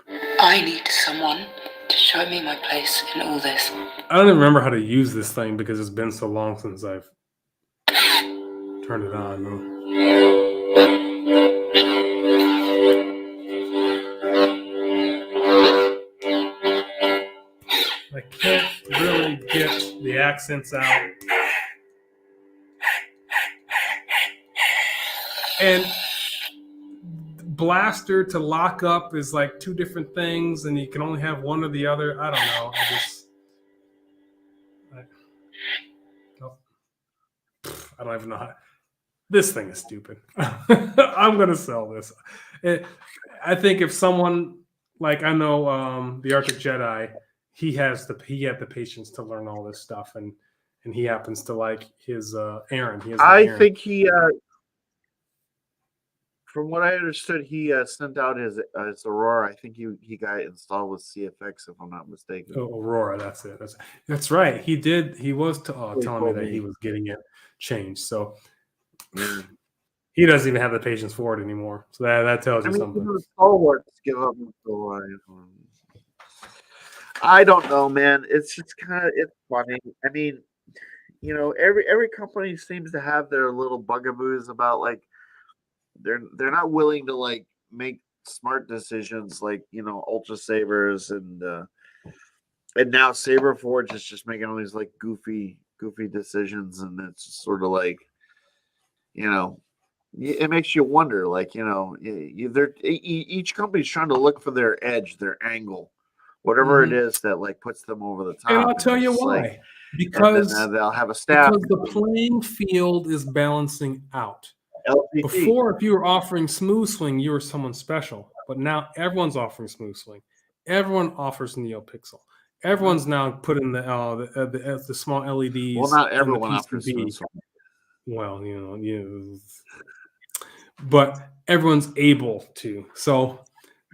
I need someone to show me my place in all this. I don't even remember how to use this thing because it's been so long since I've turned it on. I can't really get the accents out. And blaster to lock up is like two different things, and you can only have one or the other. I don't know. I don't even know how. This thing is stupid. I'm gonna sell this. I think if someone like, I know the Arctic Jedi, he had the patience to learn all this stuff, and he happens to like his Aaron. Think he, from what I understood, he sent out his Aurora. I think he got it installed with CFX, if I'm not mistaken. Oh, Aurora, that's it. That's right. He did. He was telling me that he was getting it changed. So he doesn't even have the patience for it anymore. So that tells you something. Star Wars give up so I don't know, man. It's just it's funny. I mean, every company seems to have their little bugaboos about like they're not willing to like make smart decisions like Ultra Sabers and now Saber Forge is just making all these like goofy decisions, and it's just sort of like it makes you wonder, like each company's trying to look for their edge, their angle, whatever it is that like puts them over the top. And I'll tell you why. Like, because they'll have a staff. Because the playing field is balancing out. LCD. Before, if you were offering smooth swing, you were someone special. But now everyone's offering smooth swing. Everyone offers NeoPixel. Everyone's now putting the small LEDs. Well, not everyone offers smooth swing. Well, but everyone's able to. So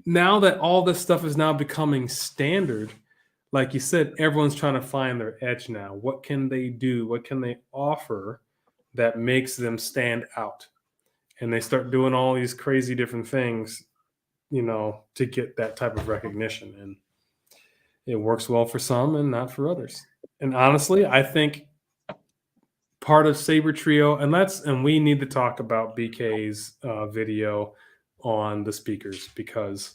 now that all this stuff is now becoming standard, like you said, everyone's trying to find their edge now. What can they do? What can they offer that makes them stand out? And they start doing all these crazy different things, to get that type of recognition. And it works well for some and not for others. And honestly, I think part of Saber Trio, and we need to talk about BK's video on the speakers, because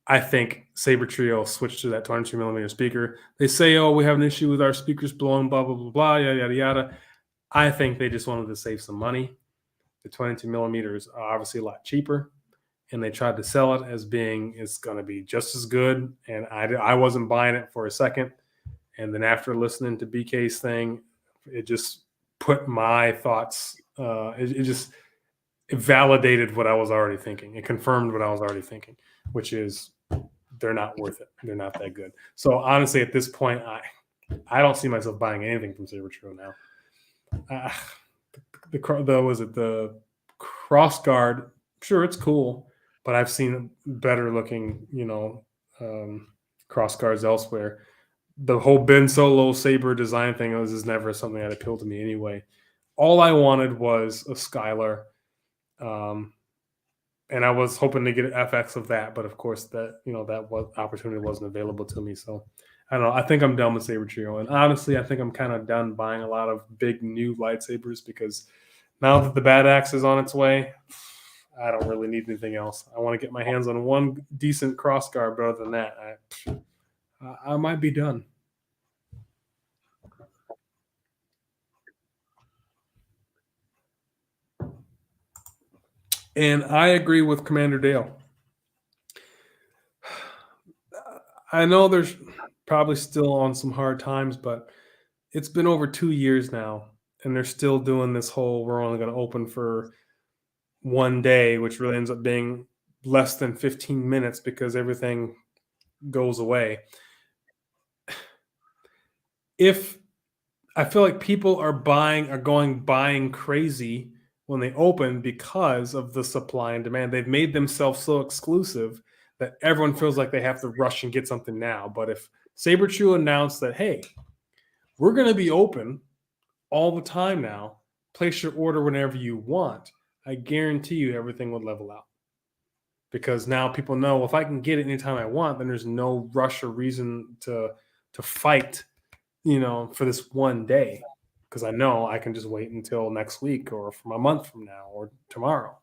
I think Saber Trio switched to that 22mm speaker. They say, oh, we have an issue with our speakers blowing, blah, blah, blah, blah, yada, yada, yada. I think they just wanted to save some money. The 22mm are obviously a lot cheaper, and they tried to sell it as being it's going to be just as good. And I wasn't buying it for a second. And then after listening to BK's thing, it just put my thoughts. It validated what I was already thinking. It confirmed what I was already thinking, which is they're not worth it. They're not that good. So honestly, at this point, I don't see myself buying anything from Saber Trio now. the cross guard? Sure, it's cool, but I've seen better looking, cross guards elsewhere. The whole Ben Solo saber design thing is never something that appealed to me anyway. All I wanted was a Skylar, um, and I was hoping to get an FX of that, but of course that opportunity wasn't available to me. So I don't know. I think I'm done with Saber Trio, and honestly, I think I'm kind of done buying a lot of big new lightsabers because now that the Bad Axe is on its way, I don't really need anything else. I want to get my hands on one decent crossguard, but other than that, I might be done. And I agree with Commander Dale. I know there's probably still on some hard times, but it's been over 2 years now, and they're still doing this whole we're only going to open for one day, which really ends up being less than 15 minutes because everything goes away. If I feel like people are buying crazy when they open because of the supply and demand. They've made themselves so exclusive that everyone feels like they have to rush and get something now. But if Saber True announced that, hey, we're going to be open all the time now, place your order whenever you want, I guarantee you everything would level out. Because now people know, well, if I can get it anytime I want, then there's no rush or reason to fight, for this one day. Because I know I can just wait until next week or from a month from now or tomorrow.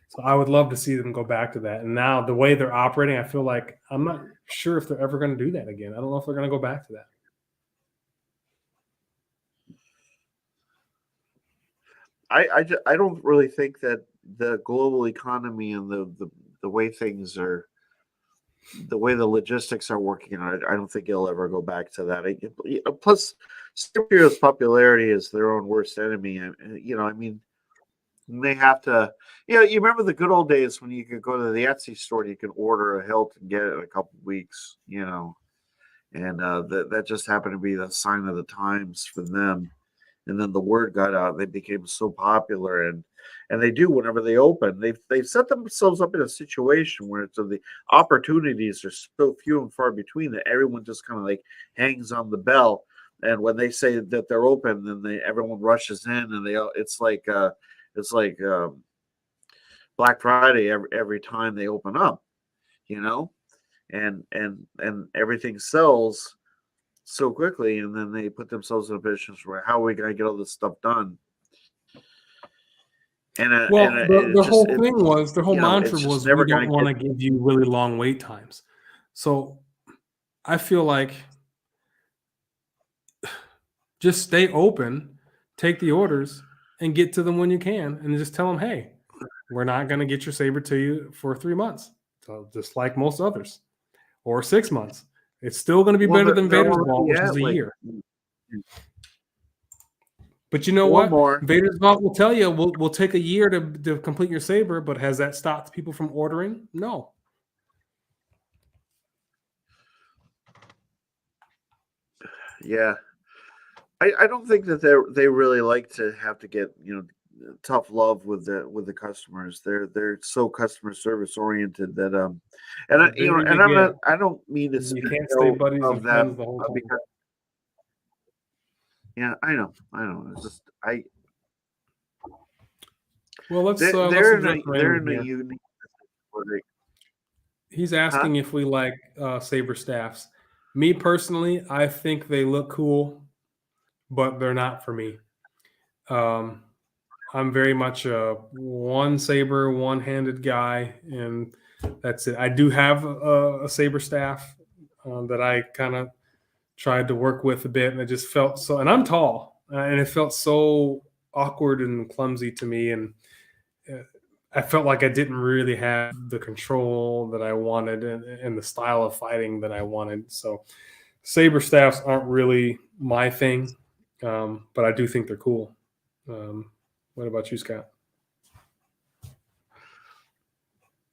So I would love to see them go back to that. And now the way they're operating, I feel like I'm not sure if they're ever going to do that again. I don't know if they're going to go back to that. I don't really think that the global economy and the way things are, the way the logistics are working, I don't think it'll ever go back to that. Plus, superheroes' popularity is their own worst enemy. I mean, they have to. You remember the good old days when you could go to the Etsy store and you could order a hilt and get it in a couple of weeks. And that just happened to be the sign of the times for them. And then the word got out; they became so popular, and they do whenever they open. They've set themselves up in a situation where the opportunities are so few and far between that everyone just kind of like hangs on the bell. And when they say that they're open, then everyone rushes in, and it's like Black Friday every time they open up, and everything sells so quickly, and then they put themselves in a position where how are we going to get all this stuff done? And the whole mantra was we don't want to give you really long wait times. So I feel like just stay open, take the orders, and get to them when you can, and just tell them, hey, we're not going to get your saber to you for 3 months, so just like most others, or 6 months. It's still going to be better than Vader's Vault, which is a year. But you know what? Vader's Vault will tell you we'll take a year to complete your saber, but has that stopped people from ordering? No. Yeah. I don't think that they really like to have to get tough love with the customers. They're so customer service oriented that I don't mean to you can't stay buddies of and them friends the whole time. because I know. It's just Well, let's they're in a unique. He's asking if we like saber staffs. Me personally, I think they look cool, but they're not for me. I'm very much a one saber, one-handed guy, and that's it. I do have a saber staff that I kind of tried to work with a bit, and it just felt so. And I'm tall, and it felt so awkward and clumsy to me, and I felt like I didn't really have the control that I wanted and the style of fighting that I wanted. So saber staffs aren't really my thing, but I do think they're cool. What about you, Scott?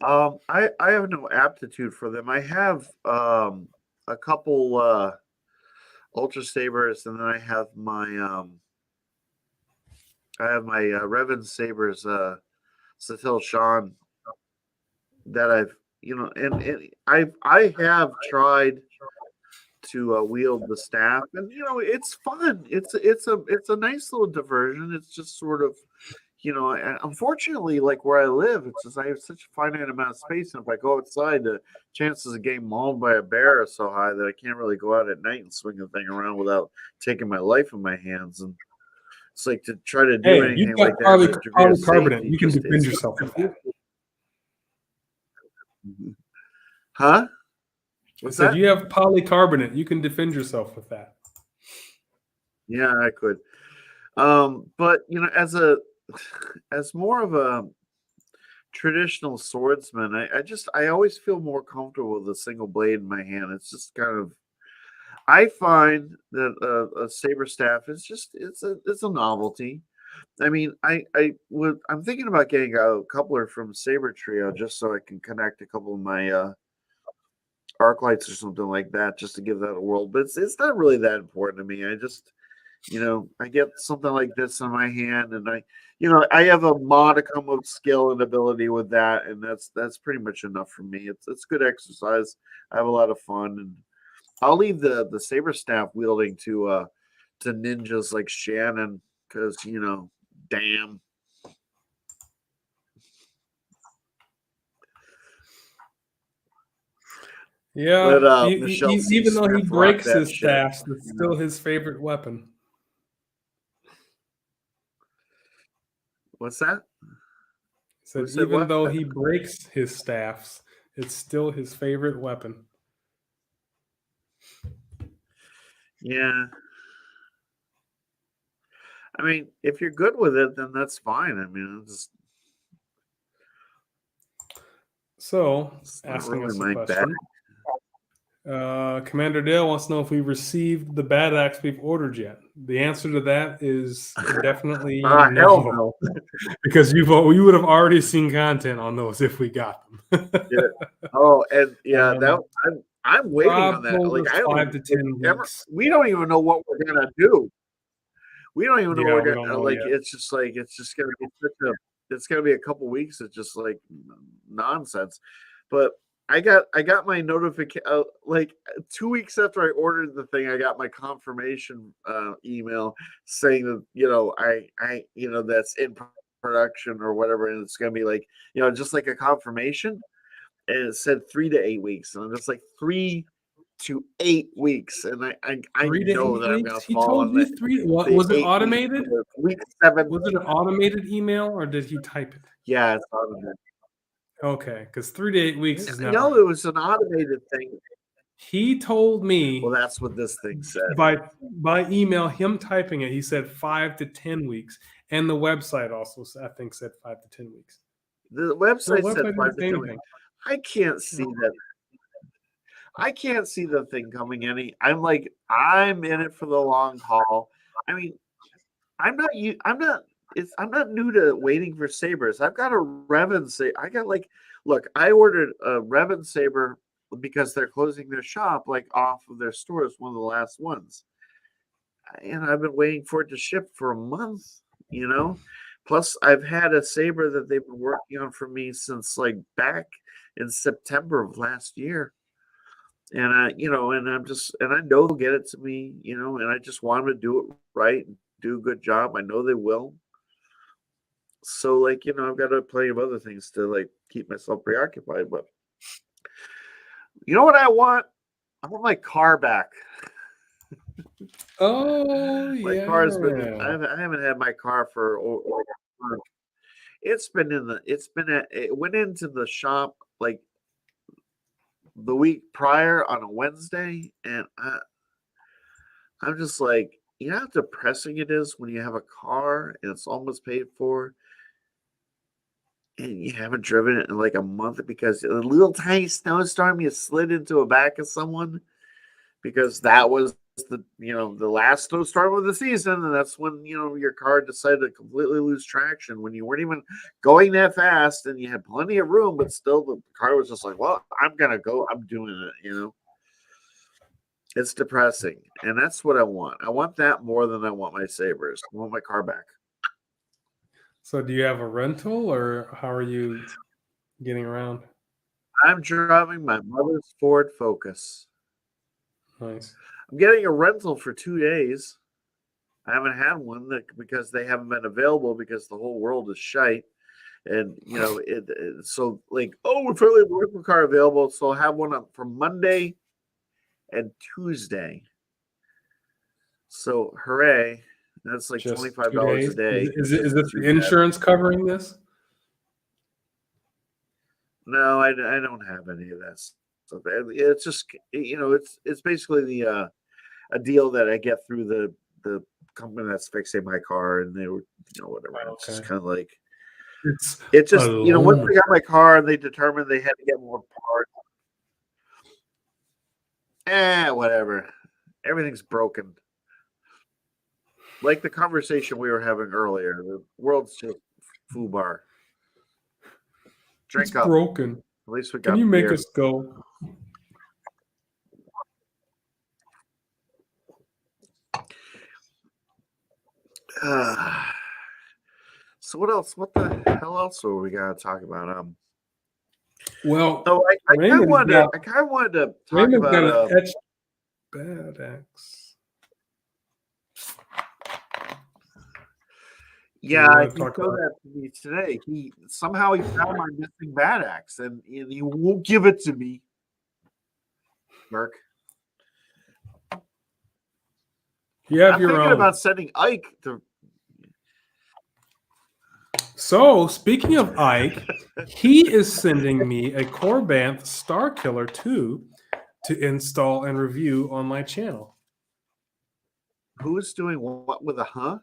I have no aptitude for them. I have a couple Ultra Sabers, and then I have my I have my Revan Sabers, Satil Sean that I've and I have tried to wield the staff, and it's fun. It's a nice little diversion. It's just sort of unfortunately, like where I live, it's just I have such a finite amount of space, and if I go outside, the chances of getting mauled by a bear are so high that I can't really go out at night and swing the thing around without taking my life in my hands. And it's like to try to do Hey, you've anything got like that in a degree of polycarbonate. safety. You can Just defend it's yourself with that. Huh? I What's said that? you have polycarbonate. You can defend yourself with that. Yeah, I could. But as more of a traditional swordsman, I always feel more comfortable with a single blade in my hand. It's just kind of I find that a saber staff is just it's a novelty. I mean, I'm thinking about getting a coupler from Saber Trio just so I can connect a couple of my arc lights or something like that, just to give that a whirl. But it's not really that important to me. I just I get something like this in my hand, and I have a modicum of skill and ability with that, and that's pretty much enough for me. It's good exercise. I have a lot of fun, and I'll leave the saber staff wielding to ninjas like Shannon, because damn. Yeah, Let Michelle C. even though he Smith rock breaks that his shit. staffs, it's still his favorite weapon. What's that? Said Who said even what? though he breaks his staffs, it's still his favorite weapon. Yeah. I mean, if you're good with it, then that's fine. I mean, So, it's not asking really us a my bag. question. Commander Dale wants to know if we received the bad axe we've ordered yet. The answer to that is definitely Hell no, no. because you would have already seen content on those if we got them. Yeah. Oh, and yeah, Um, that I'm waiting Rob on that. told Like us I don't 5 to 10 weeks. we don't even know what we're gonna do. We don't even know Yeah, what we we're don't gonna know like. yet. It's just like it's just gonna be it's gonna be a couple weeks of just like nonsense. But I got my notification like 2 weeks after I ordered the thing. I got my confirmation email saying that I that's in production or whatever, and it's gonna be like just like a confirmation, and it said 3 to 8 weeks, and I'm just like 3 to 8 weeks, and I 3 to know 8 that I'm gonna weeks? He fall told on you 3. What the was it 8 weeks. automated? Week 7. Was it an automated email or did he type it? Yeah, it's automated. Okay, because 3 to 8 weeks is not No, right. it was an automated thing. He told me Well, that's what this thing said. by email, him typing it, he said 5 to 10 weeks. And the website also, I think, said 5 to 10 weeks. The website No, said website 5 didn't to say 10 anything. weeks. I can't see that. I can't see the thing coming any. I'm in it for the long haul. I mean, I'm not new to waiting for sabers. I've got a Revan saber. Look, I ordered a Revan saber because they're closing their shop off of their stores, one of the last ones. And I've been waiting for it to ship for a month. Plus I've had a saber that they've been working on for me since back in September of last year. And I know they'll get it to me, and I just want them to do it right and do a good job. I know they will. So I've got plenty of other things to keep myself preoccupied. But you know what I want? I want my car back. Oh, My yeah. car's been. I haven't had my car for. It's been it went into the shop the week prior on a Wednesday, and I'm just like, you know how depressing it is when you have a car and it's almost paid for, and you haven't driven it in a month because a little tiny snowstorm you slid into a back of someone, because that was the last snowstorm of the season, and that's when your car decided to completely lose traction when you weren't even going that fast and you had plenty of room, but still the car was just like, well, I'm gonna go, I'm doing it. It's depressing, and that's what I want. I want that more than I want my sabers. I want my car back. So do you have a rental, or how are you getting around? I'm driving my mother's Ford Focus. Nice. I'm getting a rental for 2 days. I haven't had one because they haven't been available because the whole world is shite. And so like, oh, we finally have a rental car available, so I'll have one up for Monday and Tuesday. So hooray! That's like Just $25 2 a days. day. Is it Isn't too the bad. insurance covering this? No, I don't have any of that stuff. It's just it's basically the a deal that I get through the company that's fixing my car, and they were whatever. It's just Okay. kind of like It's it just once alone. they got my car, they determined they had to get more parts. Whatever. Everything's broken. Like the conversation we were having earlier, the world's just foobar. It's Drink up. broken. At least we Can got you make beer. us go? So what else? What the hell else are we gotta talk about? Well, So I kind of wanted to talk Raymond's got about an etched bad axe. yeah, wanna he talk showed about- that to me today. He found my missing bad axe, and he won't give it to me. Mark, You have I'm your thinking own. about sending Ike to. So, speaking of Ike, he is sending me a Corbanth Star Killer 2 to install and review on my channel. Who's doing what with a huh?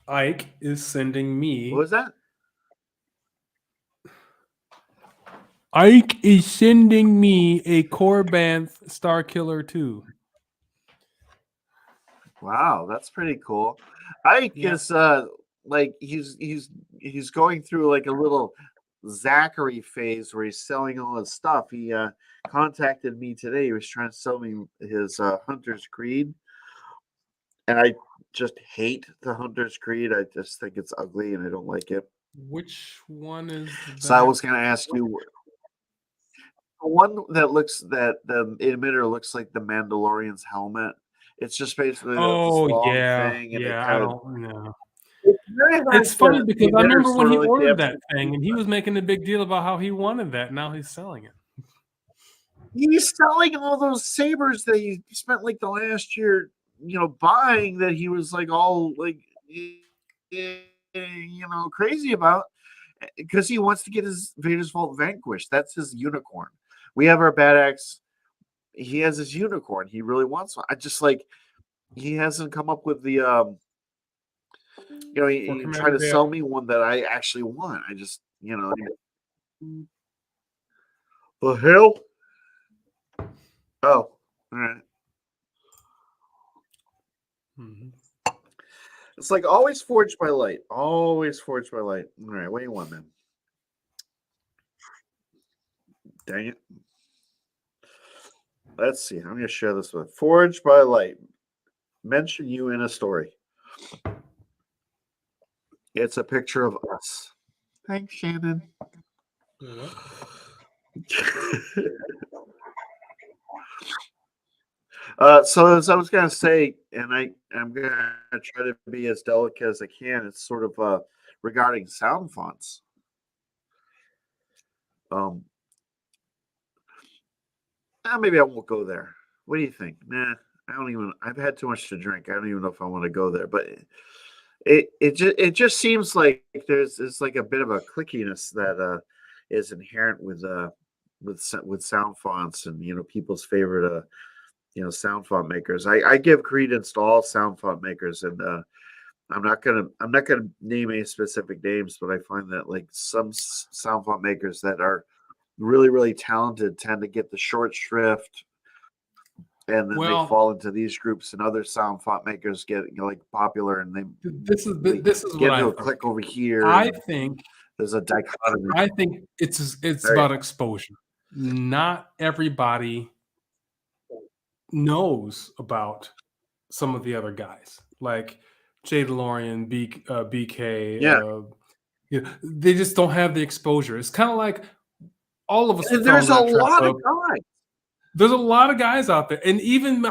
Ike is sending me. What was that? Ike is sending me a Corbanth Star Killer 2. Wow, that's pretty cool. Ike Yeah. is like he's going through like a little Zachary phase where he's selling all his stuff. He contacted me today. He was trying to sell me his Hunter's Creed, and I just hate the Hunter's Creed. I just think it's ugly and I don't like it. Which one is So I that? was going to ask you the one that the emitter looks like the Mandalorian's helmet. It's just basically this long thing, and yeah. it I kind of. don't know. It's very hard It's funny to- because the I emitter's remember when sort he of like the ordered that absolute- thing and he was making a big deal about how he wanted that. Now he's selling it. He's selling all those sabers that he spent like the last year, buying that he was like all like, crazy about because he wants to get his Vader's Vault vanquished. That's his unicorn. We have our bad axe. He has his unicorn. He really wants one. I just like he hasn't come up with the he tried to sell me one that I actually want. I just the hell. Oh, all right. Mhm. It's like always forged by light. Always forged by light. All right, what do you want, man? Dang it. Let's see. I'm going to share this with Forged by Light. Mention you in a story. It's a picture of us. Thanks, Shannon. What? So as I was going to say, and I'm going to try to be as delicate as I can. It's sort of regarding sound fonts. Maybe I won't go there. What do you think? Nah, I don't even. I've had too much to drink. I don't even know if I want to go there. But it just seems like there's like a bit of a clickiness that is inherent with sound fonts and people's favorite sound font makers. I give credence to all sound font makers, and I'm not gonna name any specific names, but I find that like some sound font makers that are really, really talented tend to get the short shrift, and then they fall into these groups, and other sound font makers get like popular, and This is get what into I a click over here. I think there's a dichotomy. I think it's about exposure. Not everybody knows about some of the other guys. Like Jay DeLorean, BK. Yeah. They just don't have the exposure. It's kind of like all of us And fell there's in a that trap lot of of. guys. There's a lot of guys out there, and even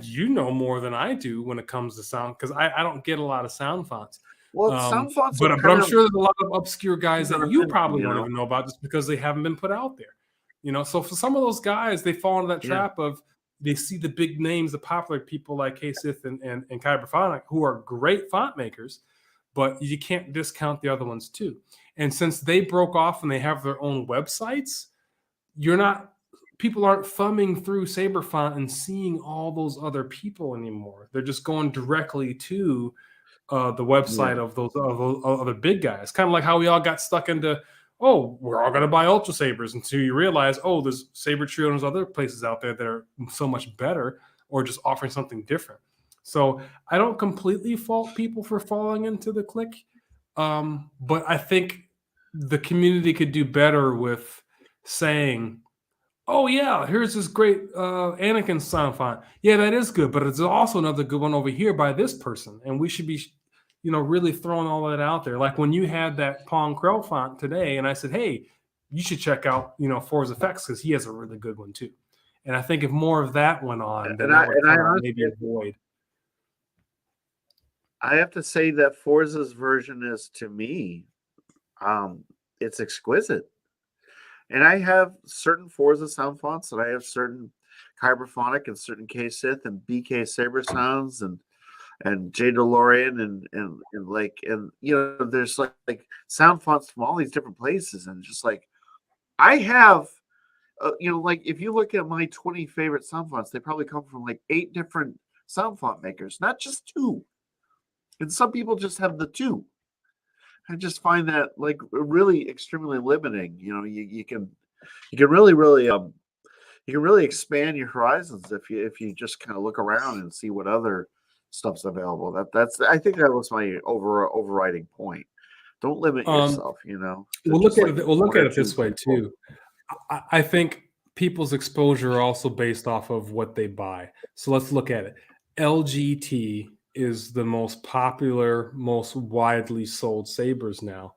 you know more than I do when it comes to sound, because I don't get a lot of sound fonts. Well, sound fonts But are I'm kind sure there's a lot of obscure guys kind that of you thing, probably you don't know? even know about just because they haven't been put out there. So for some of those guys, they fall into that Yeah. trap of they see the big names, the popular people like K-Sith and Kyberphonic, who are great font makers, but you can't discount the other ones too. And since they broke off and they have their own websites, people aren't thumbing through Saberfont and seeing all those other people anymore. They're just going directly to the website Yeah. of those other big guys. Kind of like how we all got stuck into, oh, we're all going to buy Ultra Sabers until you realize, oh, there's Saber Trio and there's other places out there that are so much better or just offering something different. So I don't completely fault people for falling into the clique, but I think the community could do better with saying, oh yeah, here's this great Anakin sound font. Yeah, that is good, but it's also another good one over here by this person, and we should be, really throwing all that out there. Like when you had that Pong Krell font today, and I said, hey, you should check out, For's Effects because he has a really good one too. And I think if more of that went on, then that would fill out maybe a void. I have to say that Forza's version is, to me, it's exquisite. And I have certain Forza sound fonts, and I have certain Kyberphonic and certain K-Sith and BK Saber sounds and Jay DeLorean and there's like sound fonts from all these different places, and just like I have, like if you look at my 20 favorite sound fonts, they probably come from like 8 different sound font makers, not just 2. And some people just have the 2. I just find that like really extremely limiting. You can really expand your horizons if you just kind of look around and see what other stuff's available. I think that was my overriding point. Don't limit yourself. We'll look at it this way too. I think people's exposure are also based off of what they buy. So let's look at it. LGT is the most popular, most widely sold sabers now.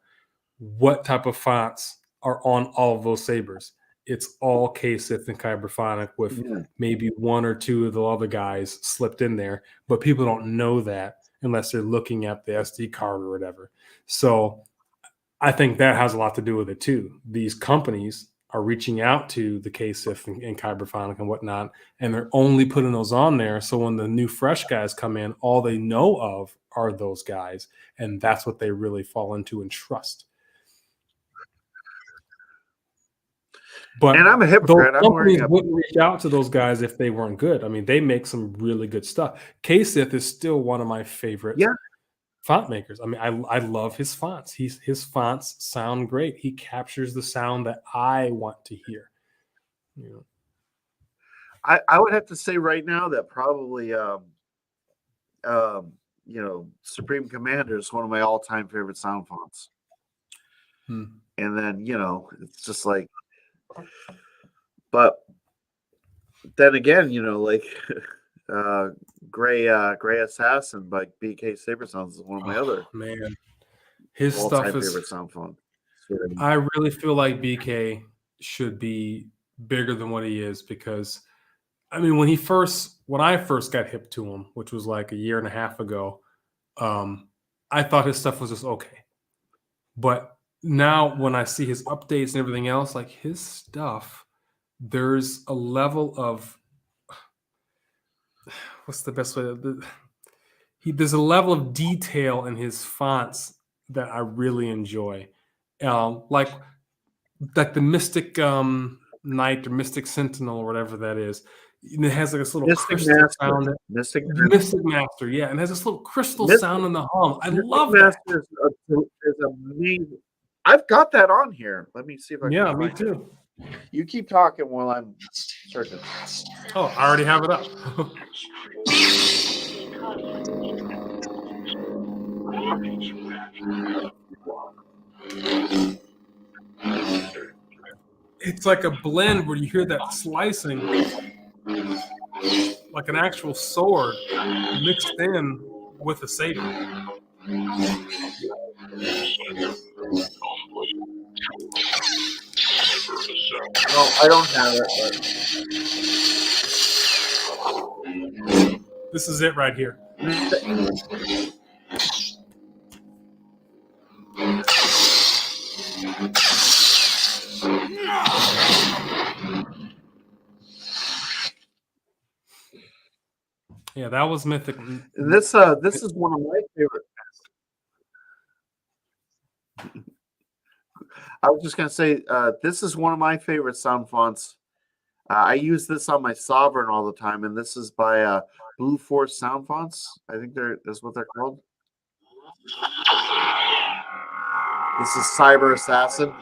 What type of fonts are on all of those sabers? It's all K-Sith and Kyberphonic with maybe 1 or 2 of the other guys slipped in there, but people don't know that unless they're looking at the SD card or whatever. So I think that has a lot to do with it too. These companies are reaching out to the K-Sith and Kyberphonic and whatnot, and they're only putting those on there. So when the new fresh guys come in, all they know of are those guys, and that's what they really fall into and trust. But and I'm a hypocrite. Those companies wouldn't reach out to those guys if they weren't good. I mean, they make some really good stuff. K-Sith is still one of my favorite font makers. I mean, I love his fonts. His fonts sound great. He captures the sound that I want to hear. I would have to say right now that probably Supreme Commander is one of my all-time favorite sound fonts. And then it's just like, but then again, like Gray Assassin by BK Saber Sounds is one of my other his stuff is favorite sound font. I really feel like BK should be bigger than what he is, because I mean when I first got hip to him, which was like a year and a half ago, I thought his stuff was just okay. But now when I see his updates and everything else, like his stuff, there's a level of what's the best way? There's a level of detail in his fonts that I really enjoy. Like the Mystic Knight or Mystic Sentinel or whatever that is. It has like this little crystal sound. Mystic Master, yeah, and it has this little crystal sound in the hum. I love that. Is amazing. I've got that on here. Let me see if I can. Yeah, me too. You keep talking while I'm searching. Oh, I already have it up. It's like a blend where you hear that slicing, like an actual sword mixed in with a saber. No, I don't have it. This is it right here. Yeah, that was mythic. This is one of my favorite. I was just gonna say this is one of my favorite sound fonts. I use this on my Sovereign all the time, and this is by Blue Force Sound Fonts. I think that's what they're called. This is Cyber Assassin.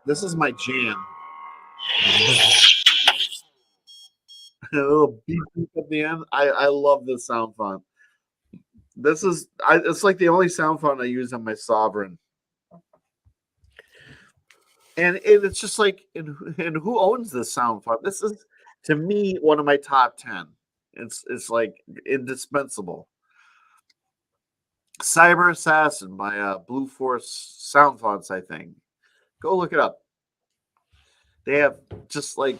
This is my jam. A little beep beep at the end. I love this sound font. It's like the only sound font I use on my Sovereign. And it's just like, and who owns this sound font? This is, to me, one of my top 10. It's like indispensable. Cyber Assassin by Blue Force Sound Fonts, I think. Go look it up. They have just like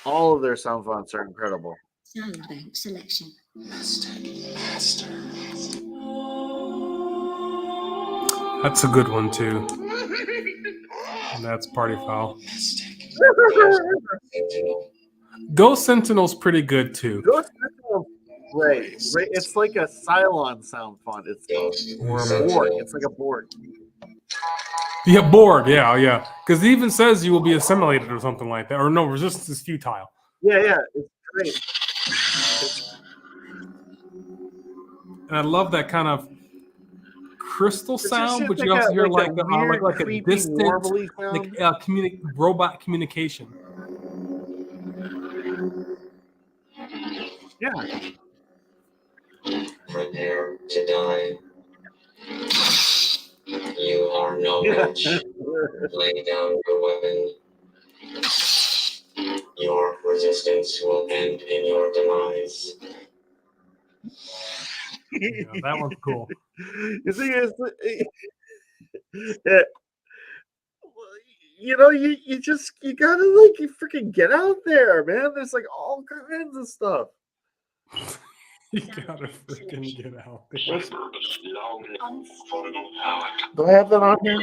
all of their sound fonts are incredible. Sound bank selection. Master. That's a good one too. And that's Party Foul. Ghost Sentinel's pretty good too. Ghost Sentinel, great. It's like a Cylon sound font. It's or a board. It's like a board. Yeah, bored. Yeah. Because it even says you will be assimilated or something like that. Or no, resistance is futile. Yeah. It's great. And I love that kind of crystal sound, but like you also hear like like a weird, a creepy, distant, warbly sound. like robot communication. Yeah. Prepare to die. You are no match. Lay down your weapon. Your resistance will end in your demise. Yeah, that one's cool. You see, you gotta like freaking get out there, man. There's like all kinds of stuff. You gotta freaking get out there. Do I have that on here?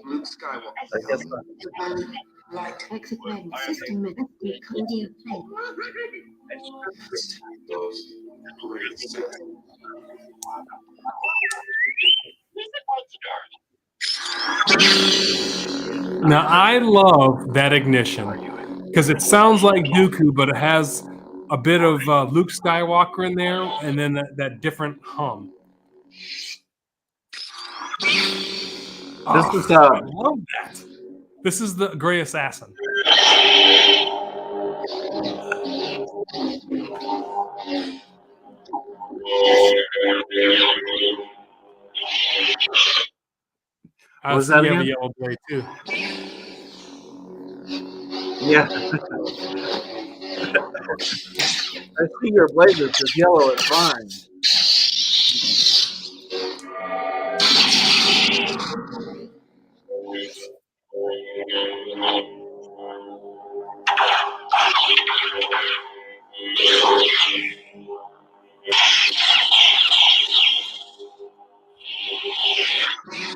Luke Skywalker. I guess not. Exit magnet system method Condia plane. Now I love that ignition because it sounds like Dooku, but it has a bit of Luke Skywalker in there, and then that different hum. I love that. This is the Gray Assassin. Was that again? The yellow gray too. Yeah. I see your blazer is yellow and fine.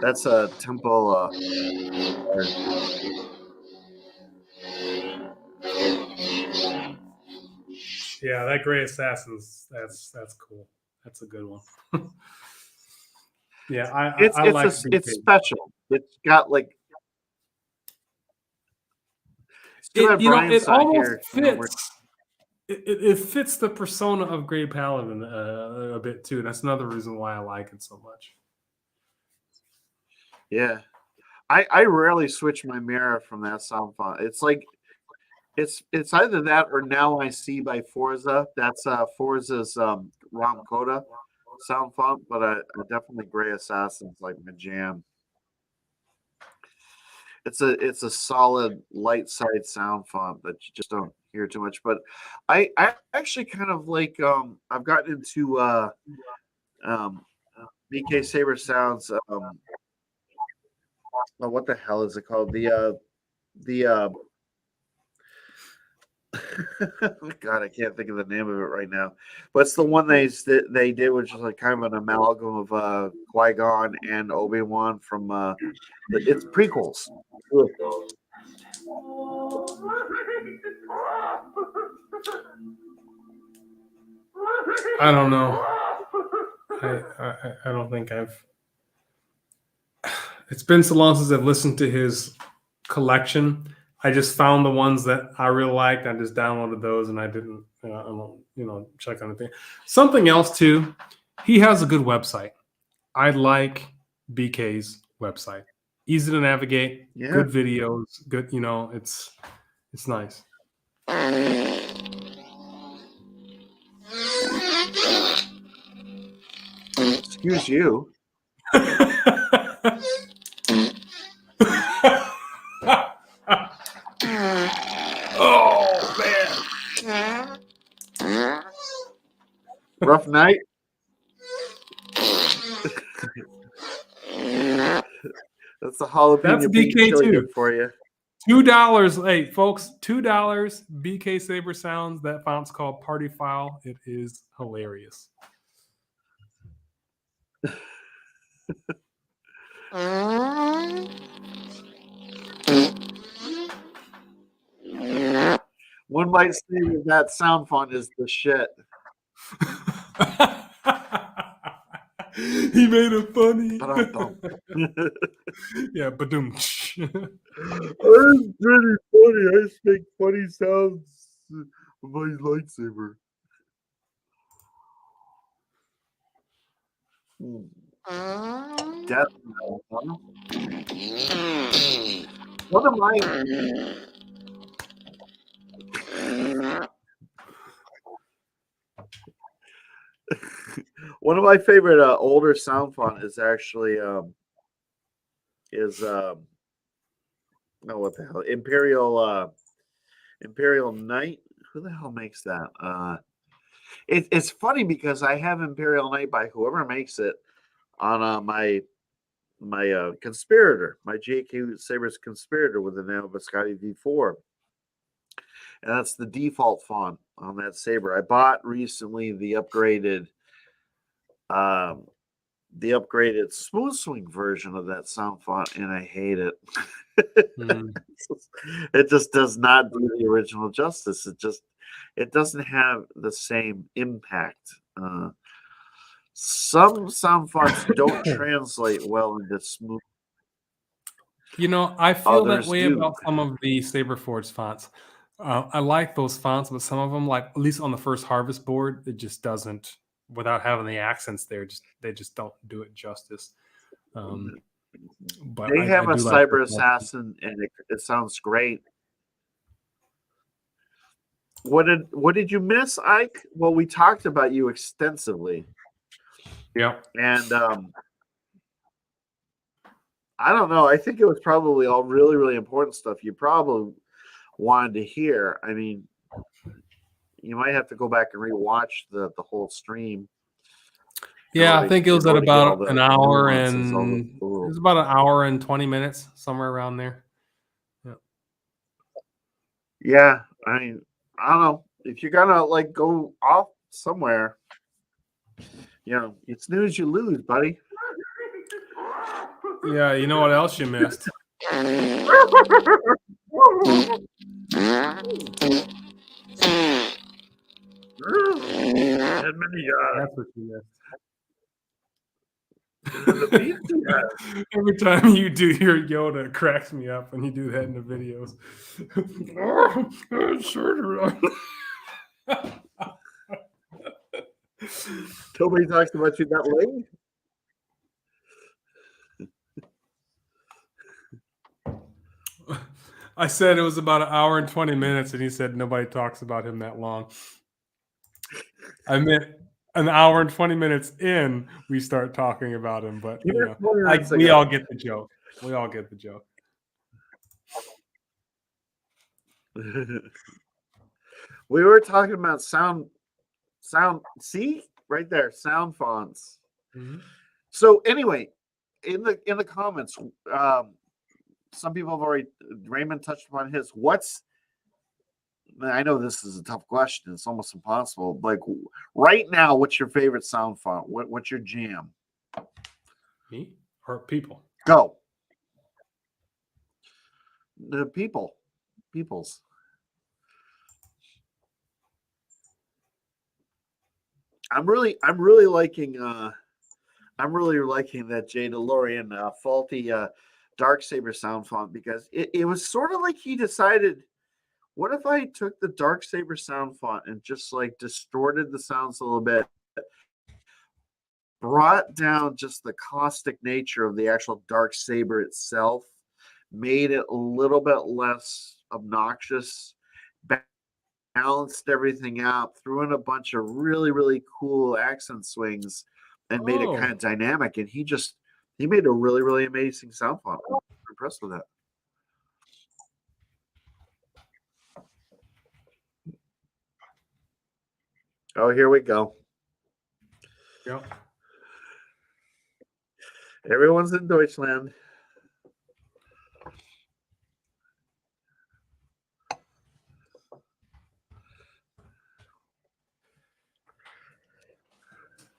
That's a temple. Yeah, that Gray Assassin's that's cool. That's a good one. Yeah, I like it's special. It's got like it almost fits. It fits the persona of Gray Paladin a bit too. That's another reason why I like it so much. Yeah. I rarely switch my mirror from that sound font. It's like it's either that or Now I See by Forza. That's Forza's Ram Coda sound font, but I definitely Gray Assassin's like my jam. It's a solid light side sound font that you just don't hear too much. But I actually kind of like I've gotten into um BK Saber Sounds what the hell is it called? The God, I can't think of the name of it right now. But it's the one they did, which is like kind of an amalgam of Qui-Gon and Obi-Wan from it's prequels. I don't know. I don't think I've. It's been so long since I've listened to his collection. I just found the ones that I really liked. I just downloaded those, and I didn't, I don't, check on anything. Something else too. He has a good website. I like BK's website. Easy to navigate. Yeah. Good videos. Good. It's nice. Excuse you. Oh man. Rough night. That's the jalapeno That's bean BK chili too. dip for you. $2. Hey, folks, $2. BK Saber Sounds. That font's called Party File. It is hilarious. One might say that sound font is the shit. He made it funny. Yeah, badoom. That's pretty funny. I just make funny sounds with my lightsaber. Death metal, huh? One of my one of my favorite older sound font is actually no, what the hell, Imperial Knight. Who the hell makes that? It's funny because I have Imperial Knight by whoever makes it on my Conspirator, my JQ Sabers Conspirator with the name of Biscotti V4. And that's the default font on that saber. I bought recently the upgraded smooth swing version of that sound font, and I hate it. It just does not do the original justice. It doesn't have the same impact. Some sound fonts don't translate well into smooth. I feel that Others way do. about some of the Saberforge fonts. I like those fonts, but some of them, like at least on the first Harvest board, it just doesn't. Without having the accents there, they just don't do it justice. But They have I a do like Cyber Assassin, and it sounds great. What did you miss, Ike? Well, we talked about you extensively. Yeah. And I don't know. I think it was probably all really, really important stuff you probably wanted to hear. I mean, you might have to go back and rewatch the whole stream. Yeah, I think it was at about an hour it was about an hour and 20 minutes, somewhere around there. Yeah, I mean, I don't know. If you're gonna like go off somewhere, you snooze, you lose, buddy. Yeah, you know what else you missed? That's what you missed. Every time you do your Yoda, it cracks me up when you do that in the videos. Nobody talks about you that way. I said it was about an hour and 20 minutes, and he said nobody talks about him that long. I meant an hour and 20 minutes in, we start talking about him, but You you were know, 20 minutes we ago. all get the joke. We all get the joke. We were talking about sound. See right there, sound fonts. Mhm. So anyway, in the comments, some people have already. Raymond touched upon his. I know this is a tough question. It's almost impossible. Like right now, what's your favorite sound font? What's your jam? Me or people? Go. The people's. I'm really liking that Jay DeLorean faulty Darksaber sound font, because it was sort of like he decided, what if I took the Darksaber sound font and just like distorted the sounds a little bit, brought down just the caustic nature of the actual Darksaber itself, made it a little bit less obnoxious, balanced everything out, threw in a bunch of really, really cool accent swings, and made it kind of dynamic. And he made a really, really amazing sound font. I'm impressed with that. Oh, here we go. Yep. Everyone's in Deutschland.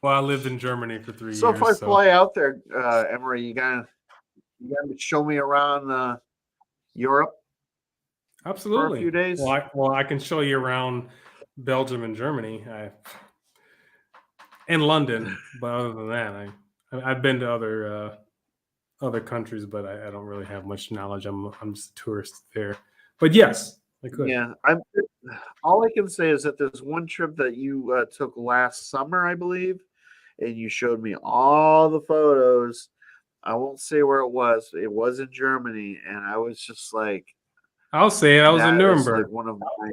Well, I lived in Germany for 3 So years. if I fly out there, Emery, you gotta show me around Europe. Absolutely. For a few days. Well, I can show you around Belgium and Germany, and London. But other than that, I've been to other countries, but I don't really have much knowledge. I'm just a tourist there. But yes, I could. Yeah, all I can say is that there's one trip that you took last summer, I believe, and you showed me all the photos. I won't say where it was. It was in Germany, and I was just like, I'll say it. I was in that is Nuremberg. like one of my.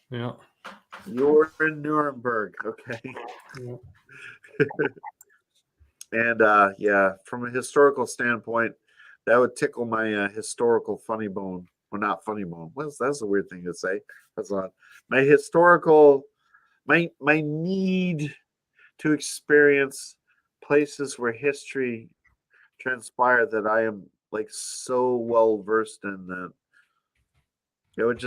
Yeah. You were in Nuremberg, okay? Yeah. And yeah, from a historical standpoint, that would tickle my historical funny bone. Well, not funny bone. That's a weird thing to say. That's odd. My historical, my need to experience places where history transpired that I am like so well versed in that it would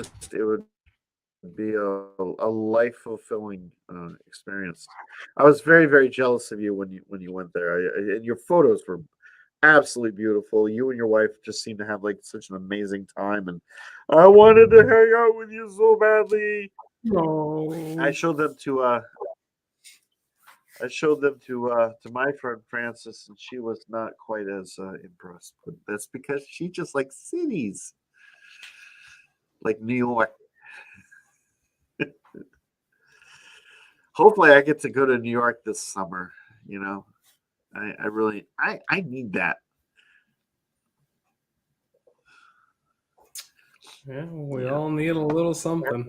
be a life fulfilling experience. I was very, very jealous of you when you went there, and your photos were absolutely beautiful. You and your wife just seemed to have like such an amazing time, and I wanted to hang out with you so badly. No. I showed them to my friend Frances, and she was not quite as impressed. But that's because she just likes cities, like New York. Hopefully, I get to go to New York this summer. You know, I really need that. Yeah, we all need a little something.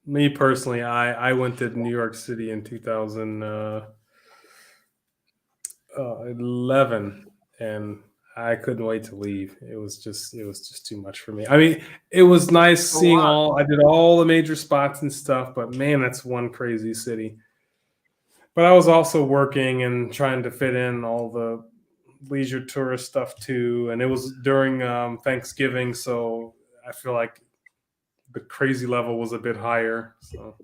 Me personally, I went to New York City in 2011, and I couldn't wait to leave. It was just too much for me. I mean, it was nice seeing I did all the major spots and stuff, but man, that's one crazy city. But I was also working and trying to fit in all the leisure tourist stuff too, and it was during Thanksgiving, so I feel like the crazy level was a bit higher. So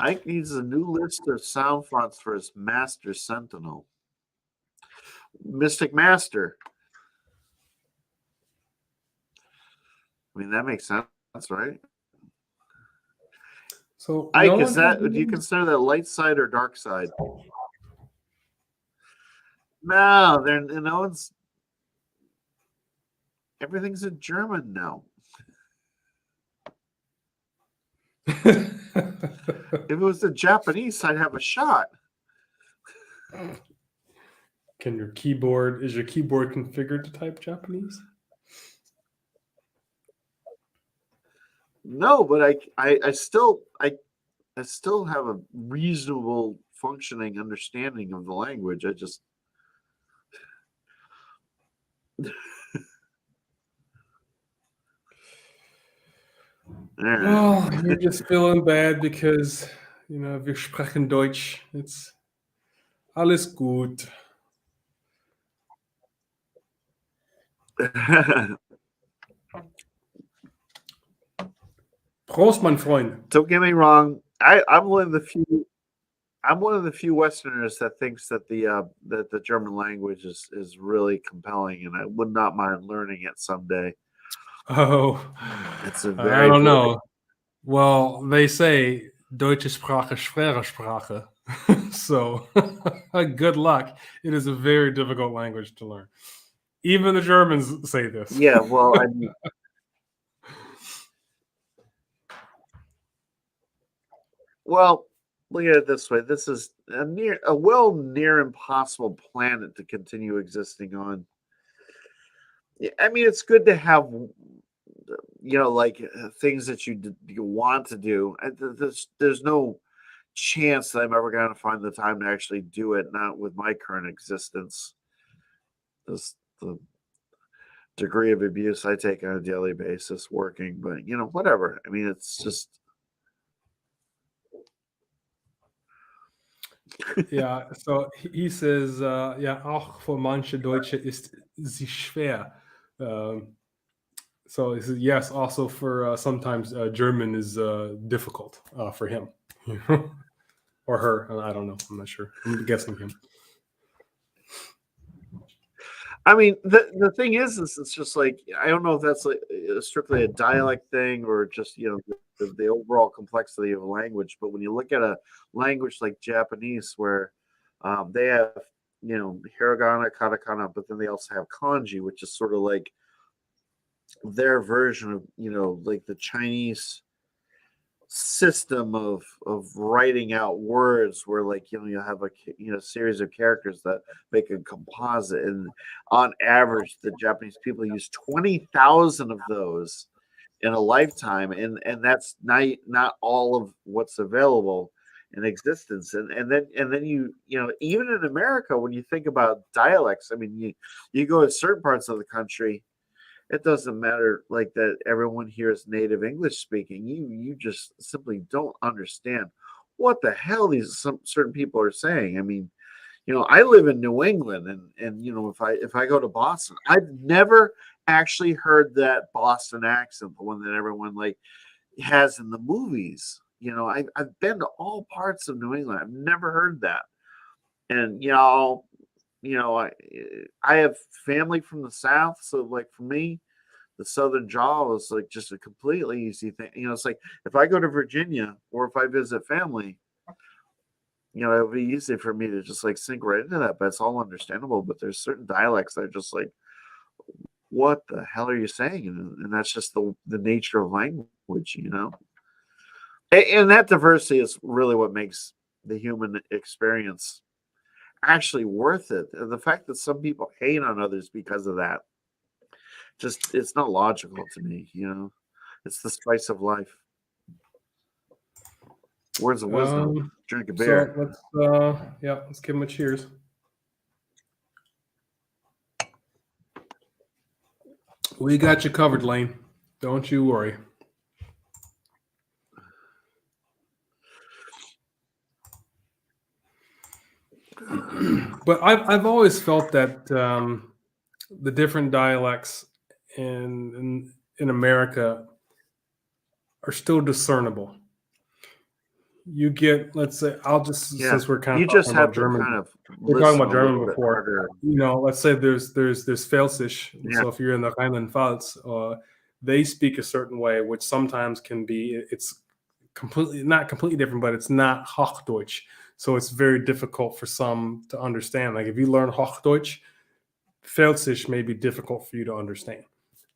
Ike needs a new list of sound fonts for his Master Sentinel. Mystic Master. I mean, that makes sense, right? So Ike, do you consider that light side or dark side? No, no one's. Everything's in German now. If it was the Japanese, I'd have a shot. Is your keyboard configured to type Japanese? No, but I still have a reasonable functioning understanding of the language. I just Well, you're just feeling bad because, wir sprechen Deutsch. It's alles gut. Prost, mein Freund. Don't get me wrong. I'm one of the few Westerners that thinks that the German language is really compelling, and I would not mind learning it someday. Oh, It's a I very don't know. Well, they say Deutsche Sprache, schwere Sprache. So, good luck. It is a very difficult language to learn. Even the Germans say this. Yeah, well, I mean, well, look at it this way. This is a near impossible planet to continue existing on. Yeah, I mean, it's good to have, like things that you want to do. There's no chance that I'm ever going to find the time to actually do it. Not with my current existence. The degree of abuse I take on a daily basis working, but whatever. I mean, it's just. Yeah, so he says, ja, auch für manche Deutsche ist sie schwer. So he says, yes, also for sometimes German is difficult for him. Or her. I don't know. I'm not sure. I'm guessing him. I mean, the thing is it's just like, I don't know if that's like strictly a dialect thing or just the overall complexity of a language. But when you look at a language like Japanese, where they have hiragana, katakana, but then they also have kanji, which is sort of like their version of like the Chinese system of writing out words, where like you have a series of characters that make a composite, and on average the Japanese people use 20,000 of those in a lifetime, and that's not all of what's available in existence. And then even in America, when you think about dialects, I mean, you go to certain parts of the country, it doesn't matter like that everyone here is native English speaking. You just simply don't understand what the hell these certain people are saying. I mean, I live in New England, and if I go to Boston, I've never actually heard that Boston accent, the one that everyone like has in the movies. I've been to all parts of New England. I've never heard that. And I have family from the South, so like for me, the Southern drawl is like just a completely easy thing. It's like if I go to Virginia or if I visit family, it'll be easy for me to just like sink right into that. But it's all understandable. But there's certain dialects that are just like, what the hell are you saying? And that's just the nature of language, And that diversity is really what makes the human experience actually worth it. And the fact that some people hate on others because of that, just it's not logical to me. It's the spice of life. Words of wisdom. Drink a beer. So let's give him a cheers. We got you covered, Lane. Don't you worry. But I've always felt that the different dialects in America are still discernible. You get, let's say, since we're kind of talking about German, we're talking about German before. Let's say there's Pfälzisch. Yeah. So if you're in the Rhineland-Pfalz, they speak a certain way, which sometimes it's not completely different, but it's not Hochdeutsch. So it's very difficult for some to understand. Like if you learn Hochdeutsch, Pfälzisch may be difficult for you to understand.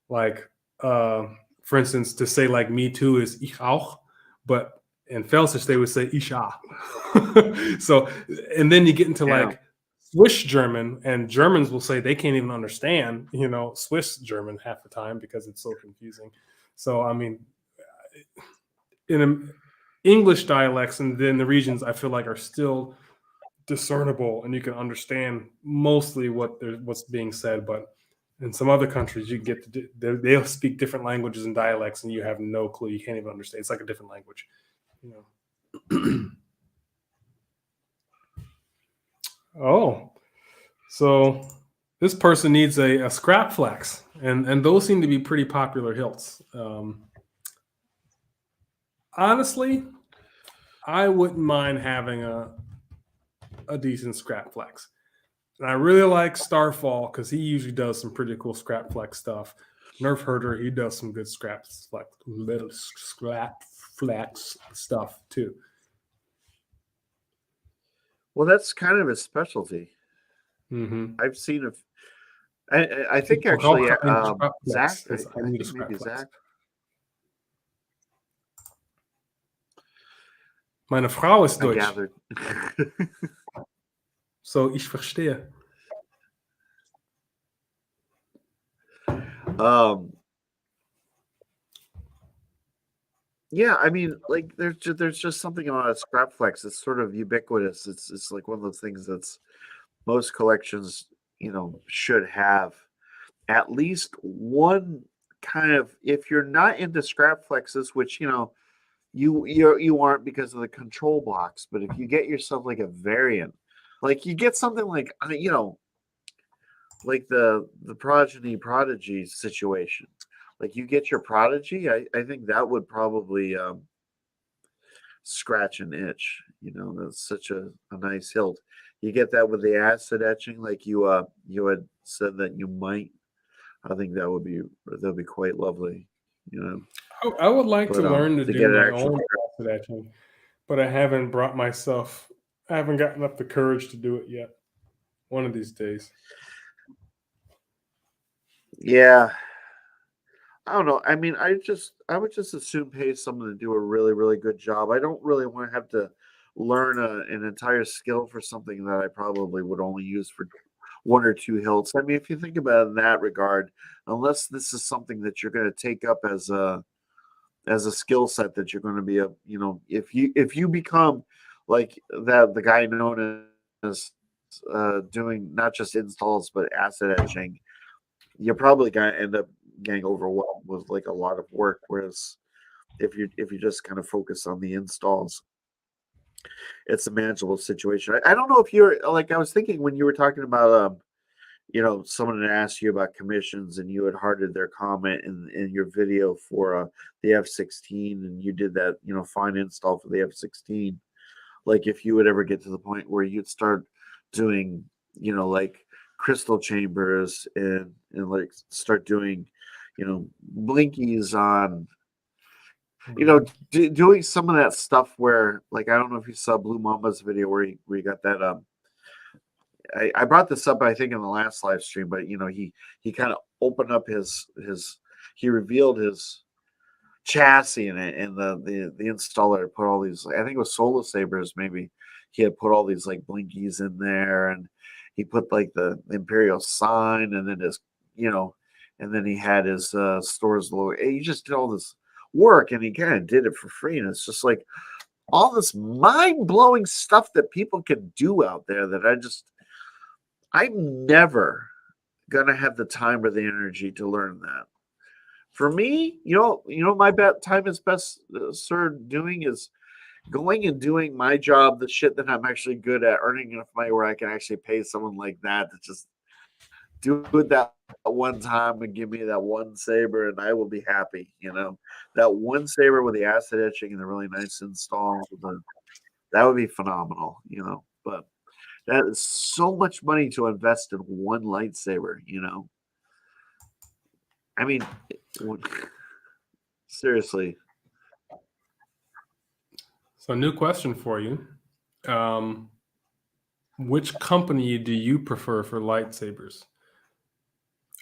Like, for instance, to say like me too is ich auch, but in Pfälzisch they would say ich auch. So, and then you get into like Swiss German, and Germans will say they can't even understand, Swiss German half the time because it's so confusing. So, I mean, English dialects and then the regions I feel like are still discernible and you can understand mostly what's being said, but in some other countries you get to they'll speak different languages and dialects and you have no clue. You can't even understand. It's like a different language. Oh, so this person needs a scrap flex, and those seem to be pretty popular hilts. Honestly, I wouldn't mind having a decent scrap flex. And I really like Starfall because he usually does some pretty cool scrap flex stuff. Nerf Herder, he does some good scrap flex stuff too. Well, that's kind of his specialty. Mm-hmm. I've seen I think actually Zach. I need a scrap Maybe flex. Zach. Meine Frau ist I Deutsch, gathered. so ich verstehe. Yeah, I mean, like there's just something about a scrap flex. It's sort of ubiquitous. It's like one of those things that's most collections, should have at least one kind of. If you're not into scrap flexes, which you aren't because of the control blocks, but if you get yourself like a variant, like you get something like like the prodigy situation. Like you get your prodigy, I think that would probably scratch an itch. That's such a nice hilt. You get that with the acid etching, like you had said that you might. I think that'd be quite lovely. I would like to learn to to do get an my actual own acid etching, but I haven't gotten up the courage to do it yet. One of these days. Yeah. I don't know. I mean, I would just assume pay someone to do a really, really good job. I don't really want to have to learn an entire skill for something that I probably would only use for one or two hilts. I mean, if you think about it in that regard, unless this is something that you're going to take up as a skill set that you're going to be if you become like the guy known as doing not just installs but acid etching, you're probably going to end up getting overwhelmed with like a lot of work. Whereas if you just kind of focus on the installs, it's a manageable situation. I don't know if you're like I was thinking when you were talking about someone had asked you about commissions and you had hearted their comment in your video for the F-16 and you did that fine install for the F-16. Like if you would ever get to the point where you'd start doing like crystal chambers and like start doing blinkies on doing some of that stuff where like I don't know if you saw Blue Mamba's video where he got that I brought this up I think in the last live stream, but he kind of opened up he revealed his chassis in it, and the installer put all these, I think it was Solar Sabers, maybe he had put all these like blinkies in there, and he put like the Imperial sign, and then and then he had his stores logo. He just did all this work, and he kind of did it for free, and it's just like all this mind-blowing stuff that people can do out there that I'm never gonna have the time or the energy to learn that. For me, my time is best served doing is going and doing my job, the shit that I'm actually good at, earning enough money where I can actually pay someone like that to just do it that one time and give me that one saber, and I will be happy. That one saber with the acid etching and the really nice install, that would be phenomenal. But that is so much money to invest in one lightsaber. I mean, seriously. So, new question for you. Which company do you prefer for lightsabers?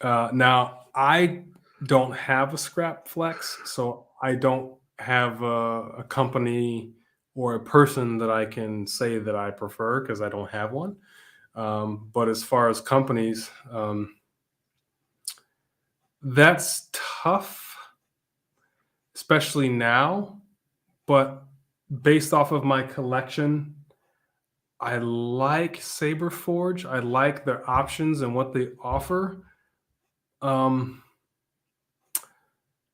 Now, I don't have a scrap flex, so I don't have a company or a person that I can say that I prefer because I don't have one. But as far as companies, that's tough, especially now. But based off of my collection, I like Saberforge. I like their options and what they offer.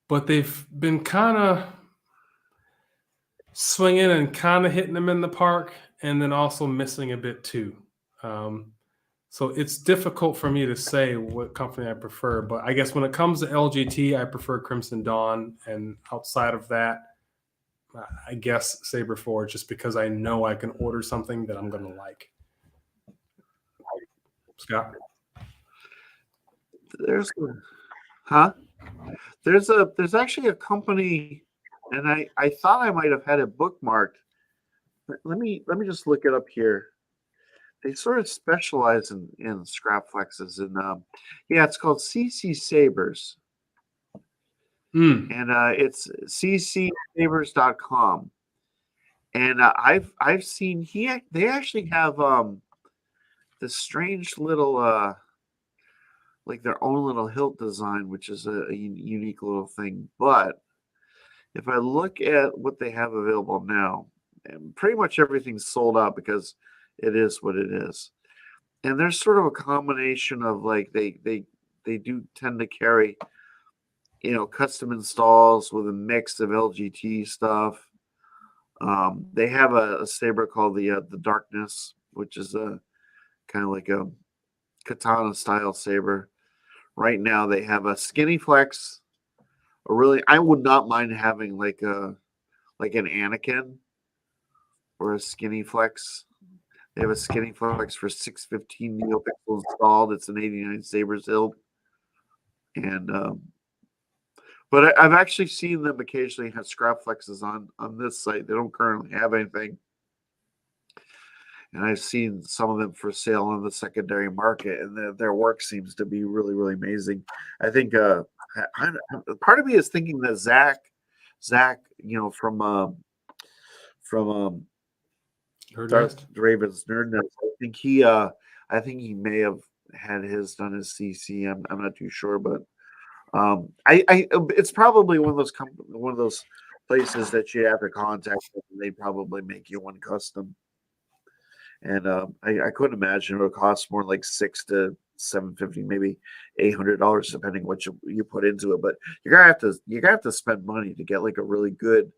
But they've been kind of swinging and kind of hitting them in the park, and then also missing a bit too. So it's difficult for me to say what company I prefer. But I guess when it comes to LGT, I prefer Crimson Dawn, and outside of that, I guess Saberforge, just because I know I can order something that I'm going to like. Scott? There's actually a company, and I thought I might have had it bookmarked. Let me just look it up here. They sort of specialize in scrap flexes, and it's called CC Sabers, and it's ccsabers.com. And I've seen they actually have this strange little like their own little hilt design, which is a unique little thing. But if I look at what they have available now, and pretty much everything's sold out because it is what it is. And there's sort of a combination of like they do tend to carry, custom installs with a mix of LGT stuff. They have a saber called the Darkness, which is a kind of like a katana style saber. Right now they have a skinny flex. I would not mind having like an Anakin or a skinny flex. They have a skinny flex for 615 neopixels installed. It's an 89 Sabers hilt. And but I've actually seen them occasionally have scrap flexes on this site. They don't currently have anything. And I've seen some of them for sale on the secondary market, and their work seems to be really, really amazing. I think part of me is thinking that Zach, from Darth Raven's Nerd Nest, I think he may have had his done as CC. I'm not too sure, but it's probably one of those places that you have to contact them, and they probably make you one custom. And I couldn't imagine it would cost more like $600 to $750, maybe $800, depending what you put into it. But you're gonna have to spend money to get like a really good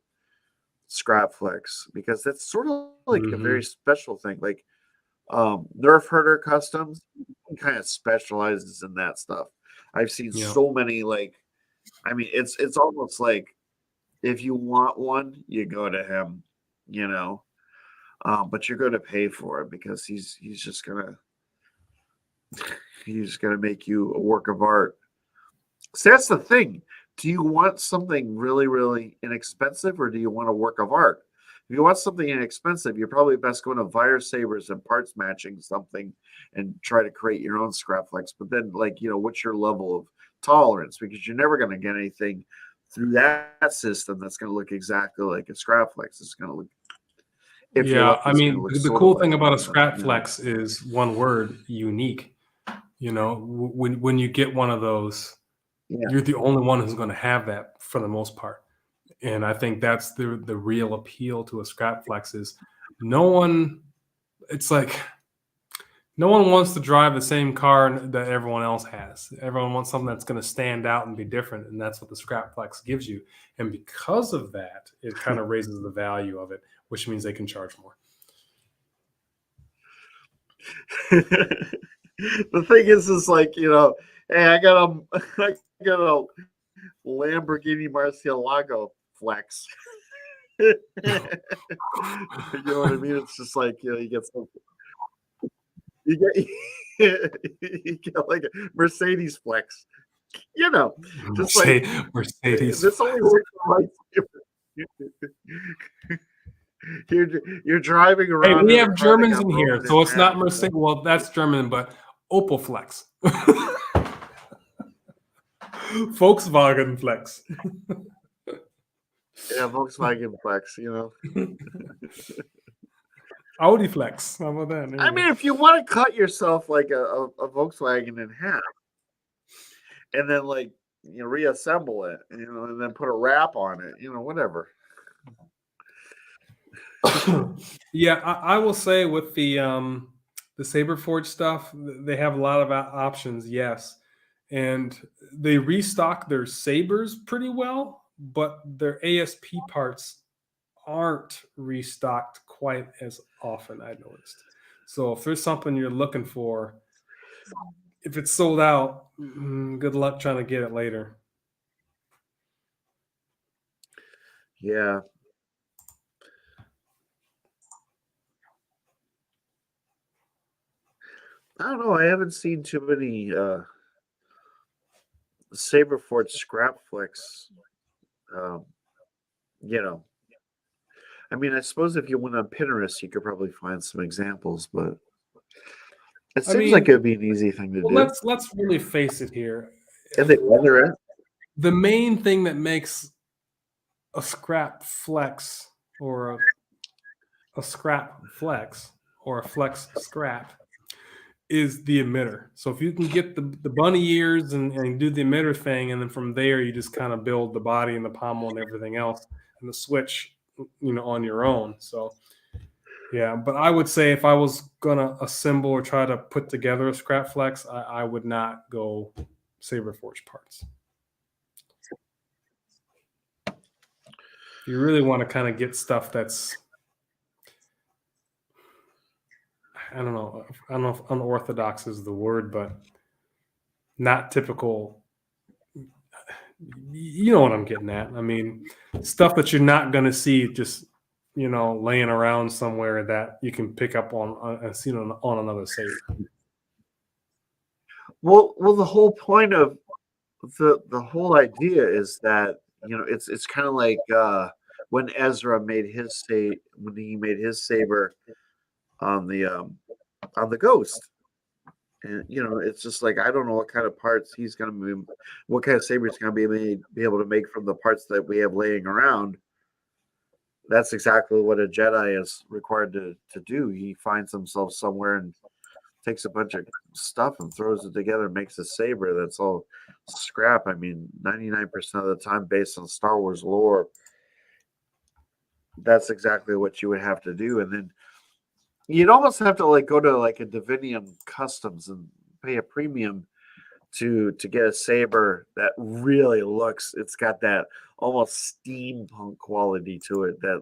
scrap flex, because that's sort of like a very special thing. Like Nerf Herder Customs kind of specializes in that stuff. I've seen so many, it's almost like if you want one, you go to him, but you're going to pay for it because he's just gonna make you a work of art. So that's the thing. Do you want something really, really inexpensive, or do you want a work of art? If you want something inexpensive, you're probably best going to Vire Sabers and parts matching something and try to create your own scrap flex. But then, what's your level of tolerance? Because you're never going to get anything through that system that's going to look exactly like a scrap flex. It's going to look. The cool thing about a scrap flex is one word: unique. When you get one of those, you're the only one who's going to have that for the most part. And I think that's the real appeal to a scrap flex is no one wants to drive the same car that everyone else has. Everyone wants something that's going to stand out and be different. And that's what the scrap flex gives you. And because of that, it kind of raises the value of it, which means they can charge more. The thing is like, hey, I got a Lamborghini Murcielago flex. You know what I mean? It's just like, you get something. You get like a Mercedes flex. Just like Mercedes. This only works for you're driving around. Hey, we have Germans in here, so it's not Mercedes. Well, that's German, but Opel Flex. Volkswagen Flex. Yeah, Volkswagen Flex, Audi Flex. How about that? There I you mean, go. if you want to cut yourself like a Volkswagen in half, and then like reassemble it, and then put a wrap on it, whatever. Yeah, I will say with the Saberforge stuff, they have a lot of options. Yes, and they restock their sabers pretty well, but their ASP parts aren't restocked quite as often. I noticed. So if there's something you're looking for, if it's sold out, good luck trying to get it later. Yeah. I don't know. I haven't seen too many Saberforge scrap flicks. Um, I mean, I suppose if you went on Pinterest, you could probably find some examples, but it I seems like mean, it would be an easy thing to do. let's really face it here. And they weather it. The main thing that makes a scrap flex or a scrap flex or a flex scrap is the emitter. So if you can get the bunny ears and do the emitter thing, and then from there you just kind of build the body and the pommel and everything else and the switch, on your own. So yeah, but I would say if I was gonna assemble or try to put together a scrap flex, I would not go Saberforge parts. If you really want to kind of get stuff that's, I don't know if unorthodox is the word, but not typical. You know what I'm getting at. I mean, stuff that you're not going to see just, laying around somewhere that you can pick up on and see on another saber. Well, the whole point of the whole idea is that it's kind of like when Ezra made his when he made his saber on the Ghost. And it's just like I don't know what kind of parts he's gonna be, what kind of saber he's gonna be able to make from the parts that we have laying around. That's exactly what a Jedi is required to do. He finds himself somewhere and takes a bunch of stuff and throws it together and makes a saber that's all scrap. I mean, 99% of the time, based on Star Wars lore, that's exactly what you would have to do. And then you'd almost have to go to a Divinium Customs and pay a premium to get a saber that really it's got that almost steampunk quality to it, that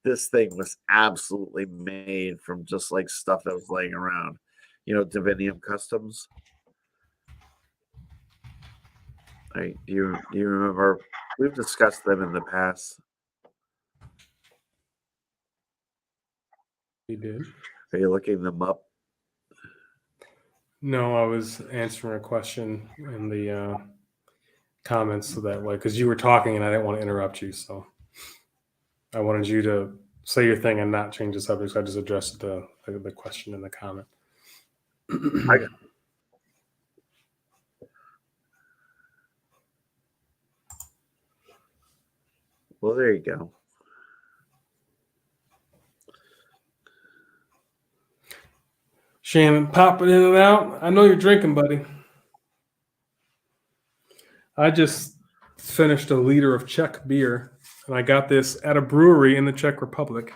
this thing was absolutely made from just stuff that was laying around. Divinium Customs. Do you remember? We've discussed them in the past. We did. Are you looking them up? No, I was answering a question in the comments so that way, because you were talking and I didn't want to interrupt you. So I wanted you to say your thing and not change the subject. So I just addressed the question in the comment. Well, there you go. Shannon, popping in and out. I know you're drinking, buddy. I just finished a liter of Czech beer, and I got this at a brewery in the Czech Republic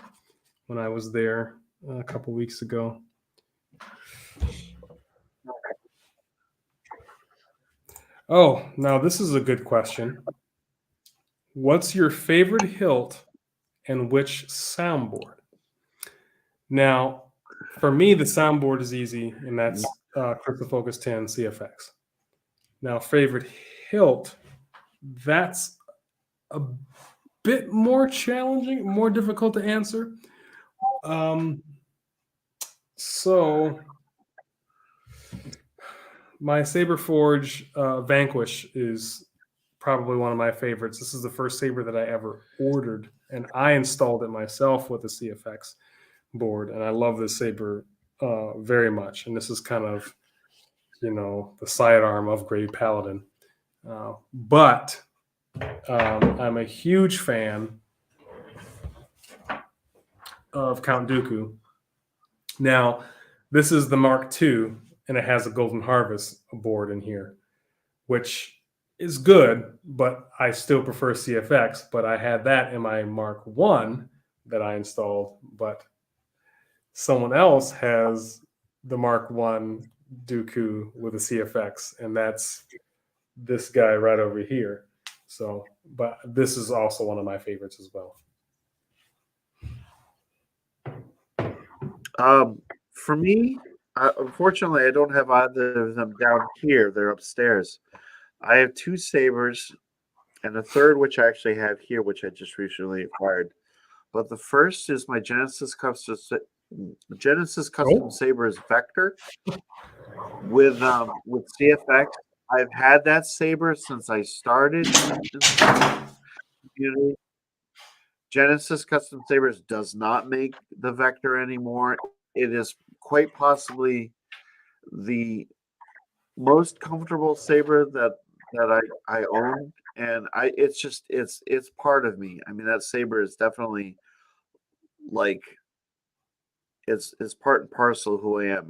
when I was there a couple weeks ago. Oh, now this is a good question. What's your favorite hilt and which soundboard? Now, for me, the soundboard is easy, and that's Crystal Focus 10 CFX. Now, favorite hilt, that's a bit more challenging, more difficult to answer. So my Saberforge Vanquish is probably one of my favorites. This is the first saber that I ever ordered, and I installed it myself with the CFX board, and I love this saber very much. And this is kind of, the sidearm of Grey Paladin. But I'm a huge fan of Count Dooku, Now, this is the Mark II, and it has a Golden Harvest board in here, which is good, but I still prefer CFX. But I had that in my Mark I that I installed, but someone else has the Mark I Dooku with a CFX, and that's this guy right over here. So, but this is also one of my favorites as well. For me, unfortunately, I don't have either of them down here. They're upstairs. I have two sabers and a third, which I actually have here, which I just recently acquired. But the first is my Genesis Custom Sabers Vector with CFX. I've had that saber since I started in the community. Genesis Custom Sabers does not make the Vector anymore. It is quite possibly the most comfortable saber that I own, and it's part of me. I mean, that saber is definitely like it's part and parcel of who I am.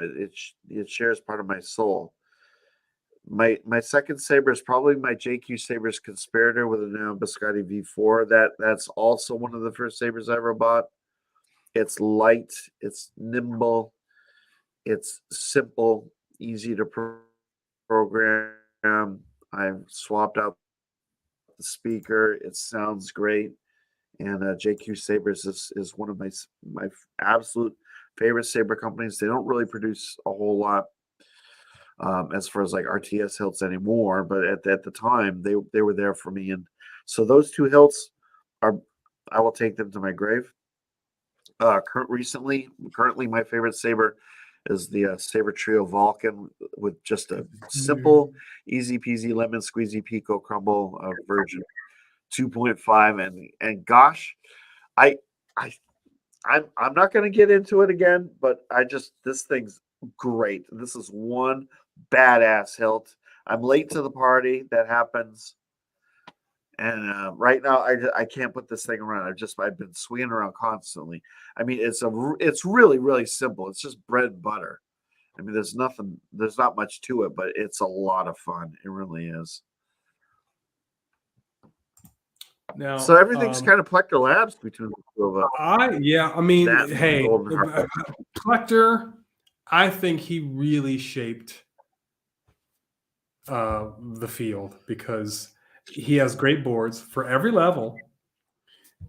It shares part of my soul. My second saber is probably my JQ Sabers Conspirator with a Neo Biscotti V4. That's also one of the first sabers I ever bought. It's light, it's nimble, it's simple, easy to program. I've swapped out the speaker. It sounds great. And JQ Sabers is one of my absolute favorite saber companies. They don't really produce a whole lot as far as like RTS hilts anymore, but at the time they were there for me. And so those two hilts I will take them to my grave. Currently my favorite saber is the Saber Trio Vulcan with just a simple, easy peasy lemon squeezy pico crumble version 2.5. And gosh, I'm not going to get into it again, but this thing's great. This is one badass hilt. I'm late to the party. That happens. And right now, I can't put this thing around. I've been swinging around constantly. I mean, it's really, really simple. It's just bread and butter. I mean, there's not much to it, but it's a lot of fun. It really is. Now, so everything's kind of Plector Labs between the two of us. I mean, hey, Golden Harvest. Plector, I think he really shaped the field because he has great boards for every level,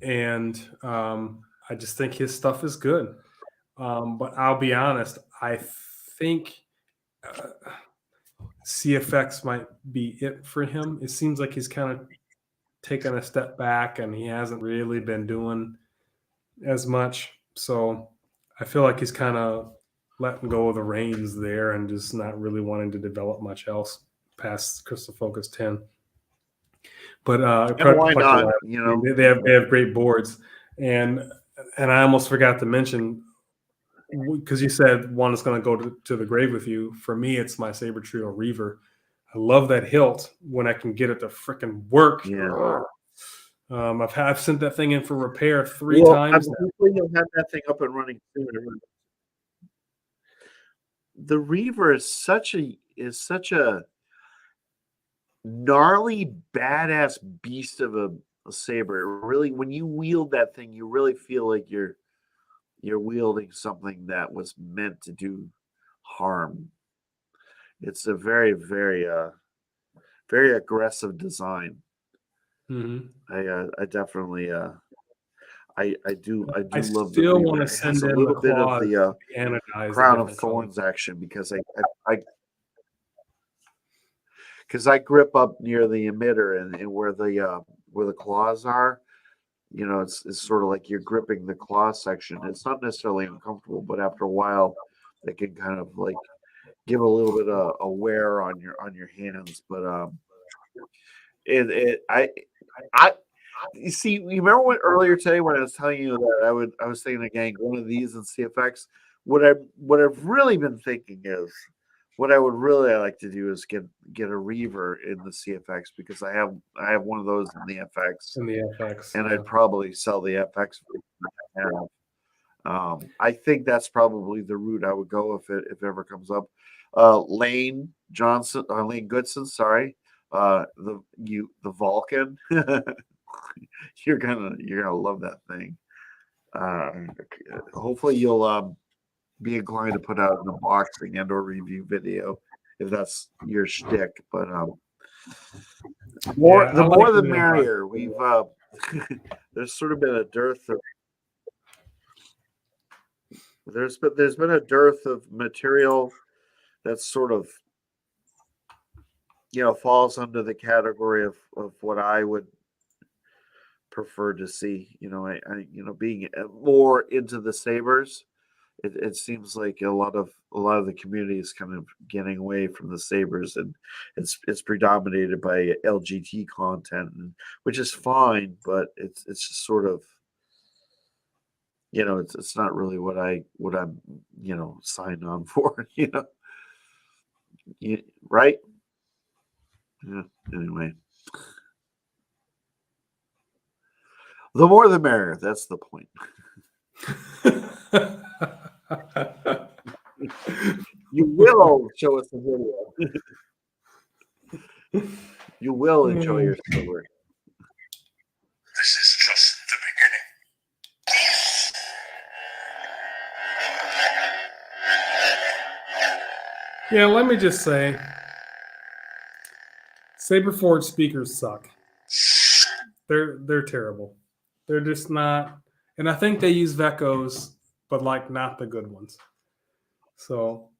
and I just think his stuff is good. But I'll be honest, I think CFX might be it for him. It seems like he's kind of taken a step back, and he hasn't really been doing as much. So I feel like he's kind of letting go of the reins there and just not really wanting to develop much else past Crystal Focus 10. But why not? They have great boards, and I almost forgot to mention, because you said one is going to go to the grave with you. For me, it's my Saber Trio Reaver. I love that hilt when I can get it to freaking work. Yeah. I've sent that thing in for repair 3 times. Hopefully you'll have that thing up and running soon. The Reaver is such a gnarly, badass beast of a saber. Really, when you wield that thing, you really feel like you're wielding something that was meant to do harm. It's a very, very, very aggressive design. Mm-hmm. I definitely, I do I love. still the want to Reaver. send It has in a little bit of the anodized Crown of Thorns action because I grip up near the emitter and where the claws are. It's sort of like you're gripping the claw section. It's not necessarily uncomfortable, but after a while, it can kind of like give a little bit of a wear on your hands. But you see, you remember earlier today when I was telling you that I was thinking again one of these in CFX. What I've really been thinking is what I would really like to do is get a Reaver in the CFX because I have one of those in the FX. In the FX, and I'd probably sell the FX. I think that's probably the route I would go if it ever comes up. Lane Goodson, sorry. The Vulcan. You're gonna love that thing. Hopefully you'll be inclined to put out an unboxing and or review video if that's your shtick. But the more the merrier. We've there's sort of been a dearth of there's been a dearth of material that's sort of falls under the category of what I would prefer to see. I being more into the sabers. It seems like a lot of the community is kind of getting away from the sabers, and it's predominated by LGT content, which is fine, but it's just sort of it's not really what I'm signed on for. Right? Yeah. Anyway, the more the merrier. That's the point. You will show us the video. You will enjoy your silver. This is just the beginning. Yeah, let me just say, Saberforge speakers suck. They're terrible. They're just not, and I think they use Vecos, but like not the good ones. So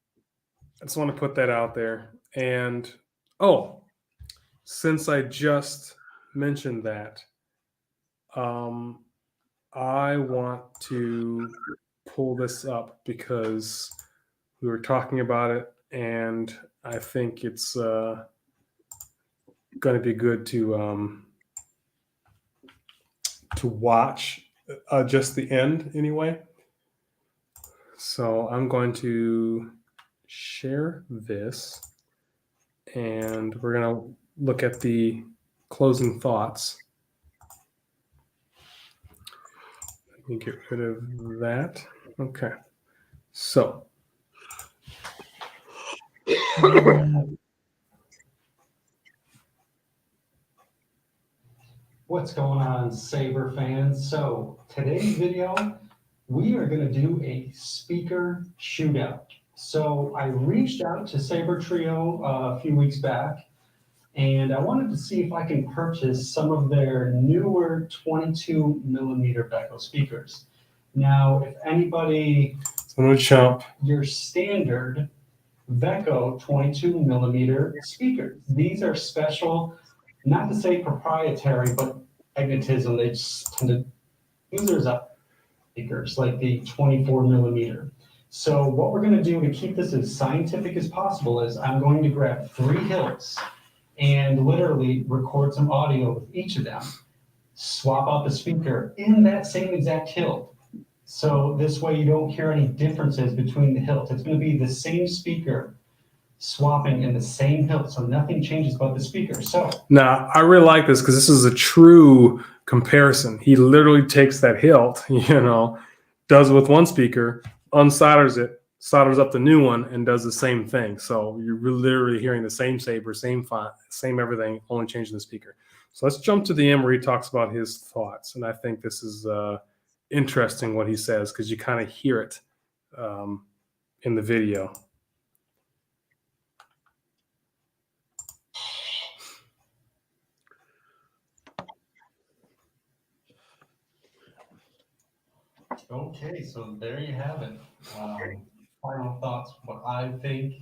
I just want to put that out there. And since I just mentioned that, I want to pull this up because we were talking about it, and I think it's going to be good to watch just the end anyway. So I'm going to share this, and we're going to look at the closing thoughts. Let me get rid of that. Okay. So what's going on, Saber fans? So today's video, we are going to do a speaker shootout. So I reached out to Saber Trio a few weeks back, and I wanted to see if I can purchase some of their newer 22 millimeter Becko speakers. Now, if anybody, I'm going to chomp your standard Becko 22 millimeter speakers. These are special, not to say proprietary, but magnetism. They just tend to use theirs up speakers like the 24 millimeter. So what we're going to do to keep this as scientific as possible is I'm going to grab 3 hilts and literally record some audio with each of them, swap out the speaker in that same exact hilt. So this way you don't hear any differences between the hilts. It's going to be the same speaker swapping in the same hilt, so nothing changes about the speaker. So now I really like this because this is a true comparison. He literally takes that hilt, does it with one speaker, unsolders it, solders up the new one, and does the same thing. So you're literally hearing the same saber, same font, same everything, only changing the speaker. So let's jump to the end where he talks about his thoughts. And I think this is interesting what he says because you kind of hear it in the video. okay, so there you have it. Final thoughts, what I think.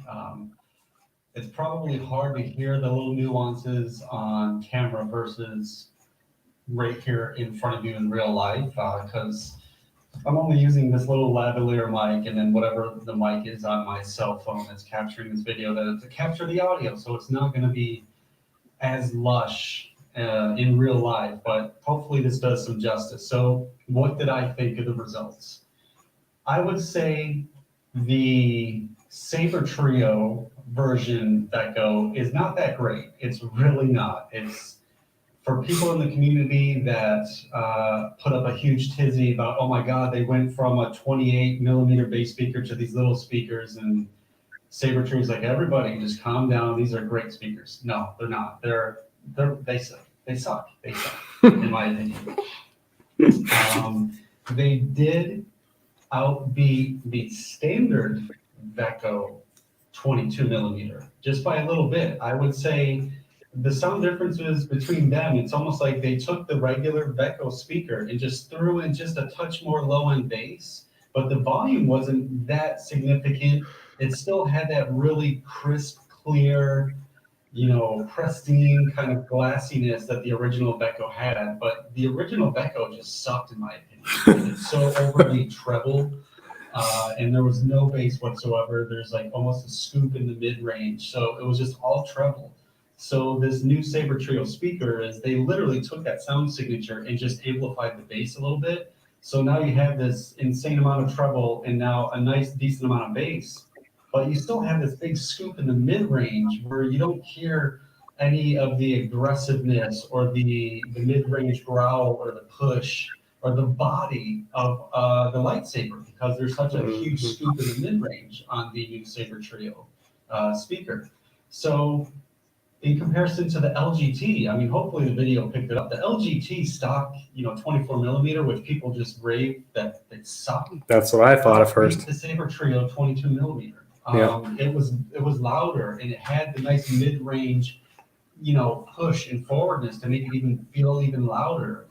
It's probably hard to hear the little nuances on camera versus right here in front of you in real life, because I'm only using this little lavalier mic and then whatever the mic is on my cell phone that's capturing this video to capture the audio. So it's not going to be as lush in real life, but hopefully this does some justice. So what did I think of the results? I would say the Saber Trio version Becko is not that great. It's really not. It's for people in the community that put up a huge tizzy about, oh my God, they went from a 28 millimeter bass speaker to these little speakers, and Saber Tree's like, everybody just calm down. These are great speakers. No, they're not. They suck. They suck. They suck, in my opinion. They did outbeat the standard Vecco 22 millimeter just by a little bit. I would say the sound differences between them, it's almost like they took the regular Vecco speaker and just threw in just a touch more low end bass, but the volume wasn't that significant. It still had that really crisp, clear, pristine kind of glassiness that the original Vecco had, but the original Vecco just sucked in my opinion. It's so overly treble, and there was no bass whatsoever. There's like almost a scoop in the mid-range, so it was just all treble. So this new Saber Trio speaker they literally took that sound signature and just amplified the bass a little bit. So now you have this insane amount of treble and now a nice decent amount of bass, but you still have this big scoop in the mid-range where you don't hear any of the aggressiveness or the mid-range growl or the push or the body of the lightsaber, because there's such a huge scoop in the mid-range on the new Saber Trio speaker. So in comparison to the LGT, I mean, hopefully the video picked it up. The LGT stock, 24 millimeter, which people just rave that it sucked. That's what I thought at first. The Saber Trio 22 millimeter. Yeah. It was louder, and it had the nice mid-range, push and forwardness to make it even feel even louder.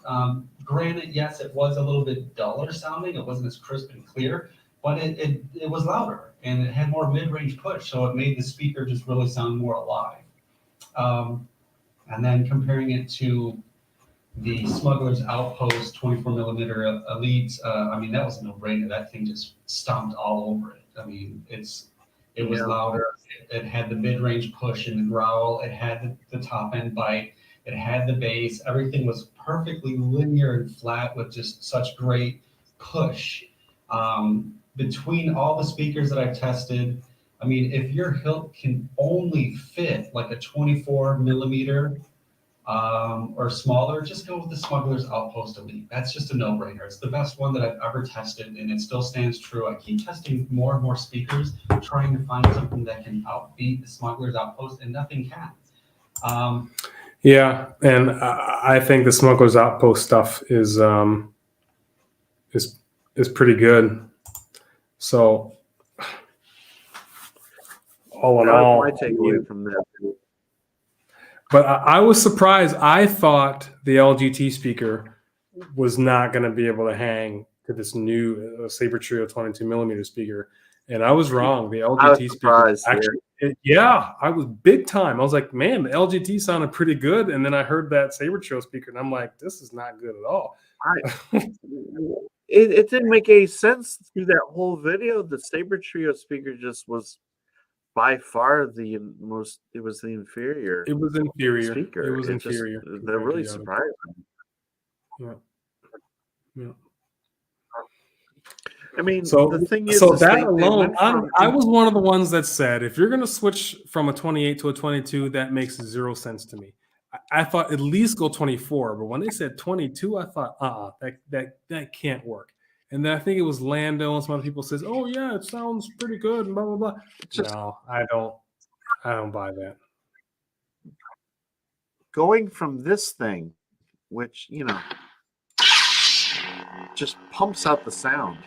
Granted, yes, it was a little bit duller sounding. It wasn't as crisp and clear, but it was louder, and it had more mid-range push, so it made the speaker just really sound more alive. And then comparing it to the Smuggler's Outpost 24 millimeter Elite, I mean, that was a no-brainer. That thing just stomped all over it. I mean, it was louder. It had the mid-range push and the growl. It had the top-end bite. It had the bass. Everything was perfectly linear and flat with just such great push. Between all the speakers that I've tested, I mean, if your hilt can only fit like a 24 millimeter or smaller, just go with the Smuggler's Outpost Elite. That's just a no-brainer. It's the best one that I've ever tested, and it still stands true. I keep testing more and more speakers, trying to find something that can outbeat the Smuggler's Outpost, and nothing can. Yeah, and I think the Smuggler's Outpost stuff is pretty good. So all in all, my takeaway from that. But I was surprised. I thought the LGT speaker was not going to be able to hang to this new Saber Trio 22 millimeter speaker, and I was wrong. The LGT speaker actually, I was big time. I was like, man, the LGT sounded pretty good, and then I heard that Saber Trio speaker, and I'm like, this is not good at all. It didn't make any sense through that whole video. The Saber Trio speaker just was by far the most. It was the inferior. It was inferior. Speaker. It was inferior. They're really surprising. Yeah. Yeah. I mean, so the thing is, that alone, I was one of the ones that said, if you're going to switch from a 28 to a 22, that makes zero sense to me. I thought at least go 24, but when they said 22, I thought, that can't work. And then I think it was Lando and some other people says, oh yeah, it sounds pretty good and blah blah blah. No, I don't buy that. Going from this thing, which just pumps out the sound.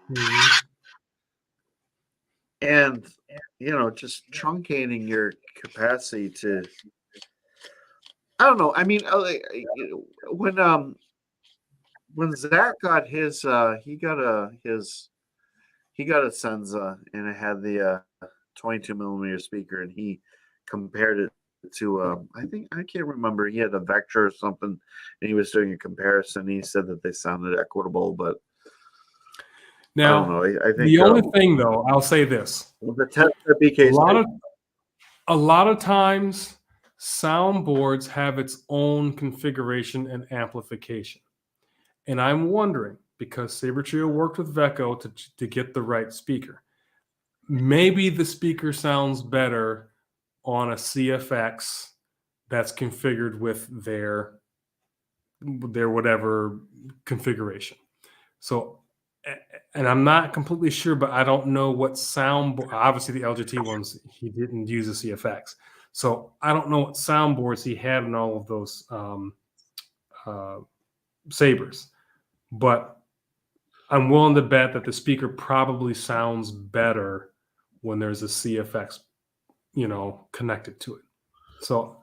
Mm-hmm. And just truncating your capacity to, I don't know. I mean, when Zach got his, he got a Senza, and it had the 22 millimeter speaker, and he compared it to I can't remember. He had a Vector or something, and he was doing a comparison. He said that they sounded equitable, but now, I don't know. I think the only thing, though, I'll say this: the test that BK a lot of times, soundboards have its own configuration and amplification, and I'm wondering, because Saber Trio worked with Vecco to get the right speaker, maybe the speaker sounds better on a CFX that's configured with their whatever configuration. So, and I'm not completely sure, but I don't know what soundboard. Obviously, the LGT ones, he didn't use the CFX. So I don't know what soundboards he had in all of those sabers. But I'm willing to bet that the speaker probably sounds better when there's a CFX, connected to it. So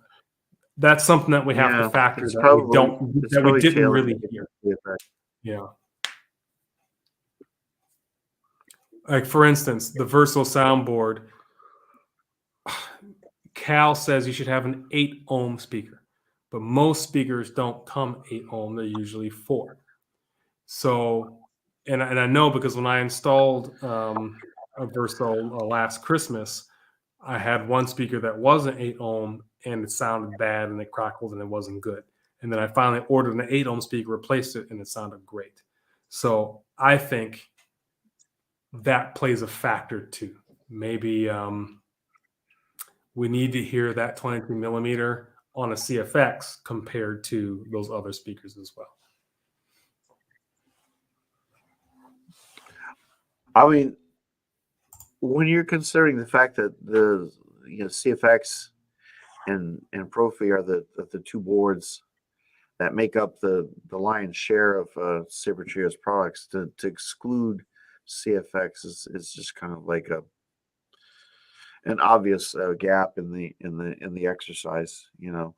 that's something that we have to factor it's that probably- we didn't tailored really to hear. the effect. Yeah. Like, for instance, the Versal soundboard, Cal says you should have an 8 ohm speaker, but most speakers don't come 8 ohm. They're usually 4. So, and I know because when I installed a Versal last Christmas, I had one speaker that wasn't 8 ohm and it sounded bad and it crackled and it wasn't good. And then I finally ordered an 8 ohm speaker, replaced it, and it sounded great. So I think that plays a factor too. Maybe we need to hear that 22 millimeter on a CFX compared to those other speakers as well. I mean, when you're considering the fact that the CFX and Profi are the 2 boards that make up the lion's share of Saber Trio's products, to exclude CFX is just kind of like an obvious gap in the exercise. Yeah.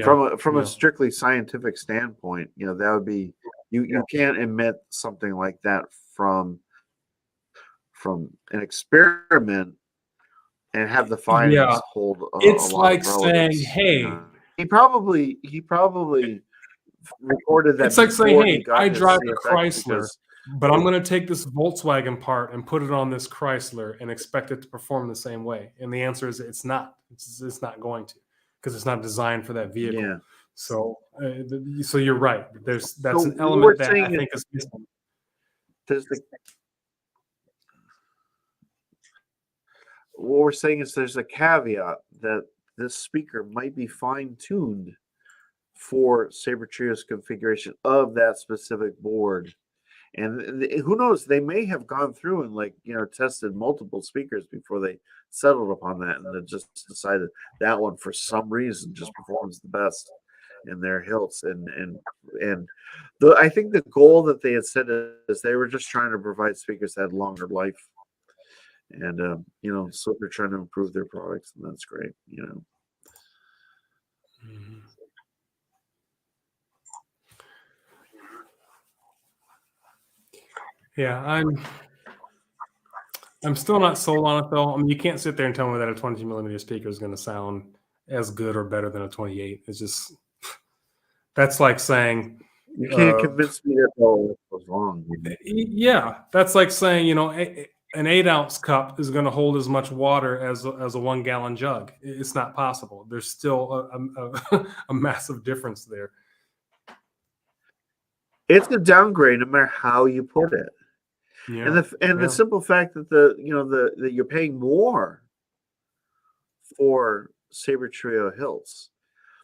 From a strictly scientific standpoint, that would be you can't emit something like that from an experiment and have the findings hold. It's a lot like of saying, relevance, "Hey." He probably recorded that. It's like saying, before he "Hey, got I his drive a CFX Chrysler, because- but I'm going to take this Volkswagen part and put it on this Chrysler and expect it to perform the same way." And the answer is it's not. It's not going to, because it's not designed for that vehicle. Yeah. So, so you're right. That's So an what element we're that saying I think is missing. What we're saying is there's a caveat that this speaker might be fine-tuned for Saber Trio's configuration of that specific board. And who knows, they may have gone through and tested multiple speakers before they settled upon that, and then just decided that one for some reason just performs the best in their hilts. And I think the goal that they had set is they were just trying to provide speakers that had longer life. And so they're trying to improve their products, and that's great. Mhm. Yeah, I'm still not sold on it though. I mean, you can't sit there and tell me that a 22 millimeter speaker is going to sound as good or better than a 28. It's just, that's like saying You can't convince me that all was wrong. Yeah, that's like saying an 8-ounce cup is going to hold as much water as a 1-gallon jug. It's not possible. There's still a massive difference there. It's a downgrade no matter how you put it. Yeah. And the simple fact that that you're paying more for Saber Trio hilts.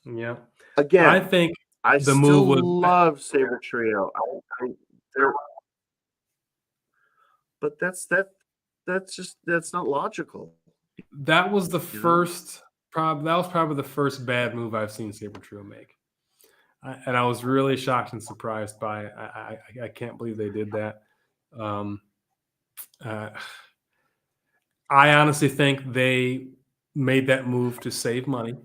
Yeah. Again, I think I the still move was love Saber Trio. But that's not logical. that was the first that was probably the first bad move I've seen Saber Trio make. And I was really shocked and surprised by it. I can't believe they did that. I honestly think they made that move to save money,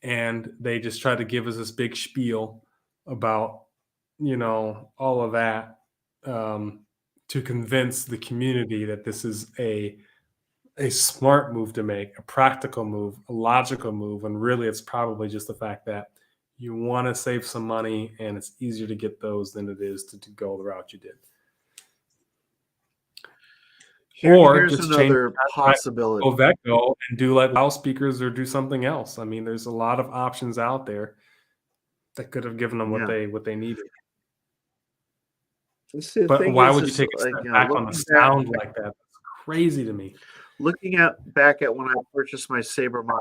and they just tried to give us this big spiel about all of that to convince the community that this is a smart move to make, a practical move, a logical move, and really it's probably just the fact that you want to save some money and it's easier to get those than it is to go the route you did. Here's just another possibility. Vecco and do like loudspeakers or do something else. I mean, there's a lot of options out there that could have given them what they needed. But why would you take a step back on the sound like that? That's crazy to me. Looking back at when I purchased my Saber Mod.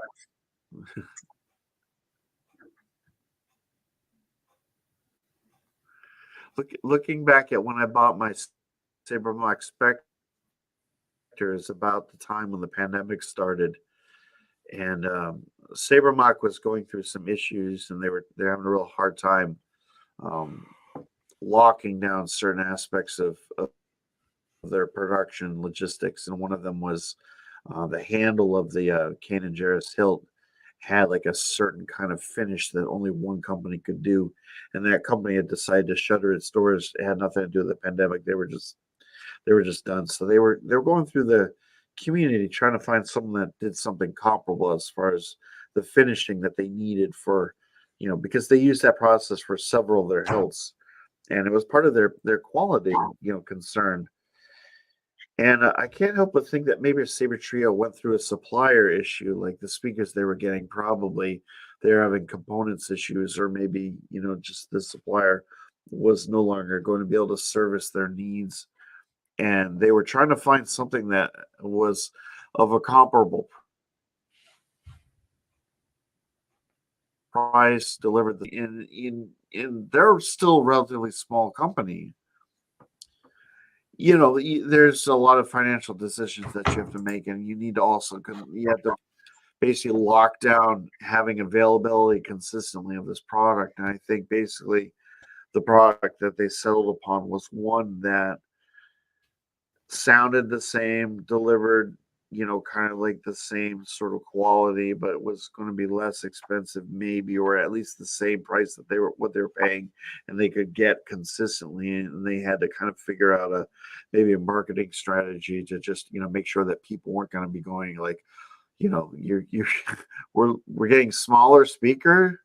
looking back at when I bought my Sabermock Spectres about the time when the pandemic started, and Sabermock was going through some issues, and they're having a real hard time um, locking down certain aspects of their production logistics, and one of them was the handle of the Kanan Jarrus hilt had like a certain kind of finish that only one company could do, and that company had decided to shutter its doors. It had nothing to do with the pandemic. They were just done. So they were going through the community trying to find someone that did something comparable as far as the finishing that they needed for, because they used that process for several of their hilts, and it was part of their quality, concern. And I can't help but think that maybe Saber Trio went through a supplier issue, like the speakers they were getting, probably they're having components issues, or maybe, just the supplier was no longer going to be able to service their needs. And they were trying to find something that was of a comparable price, delivered in they're still a relatively small company. There's a lot of financial decisions that you have to make, and you need to also you have to basically lock down having availability consistently of this product. And I think basically the product that they settled upon was one that sounded the same, delivered, kind of like the same sort of quality, but it was going to be less expensive, maybe, or at least the same price that what they were paying, and they could get consistently. And they had to kind of figure out maybe a marketing strategy to just, make sure that people weren't going to be going like, you're we're getting smaller speaker.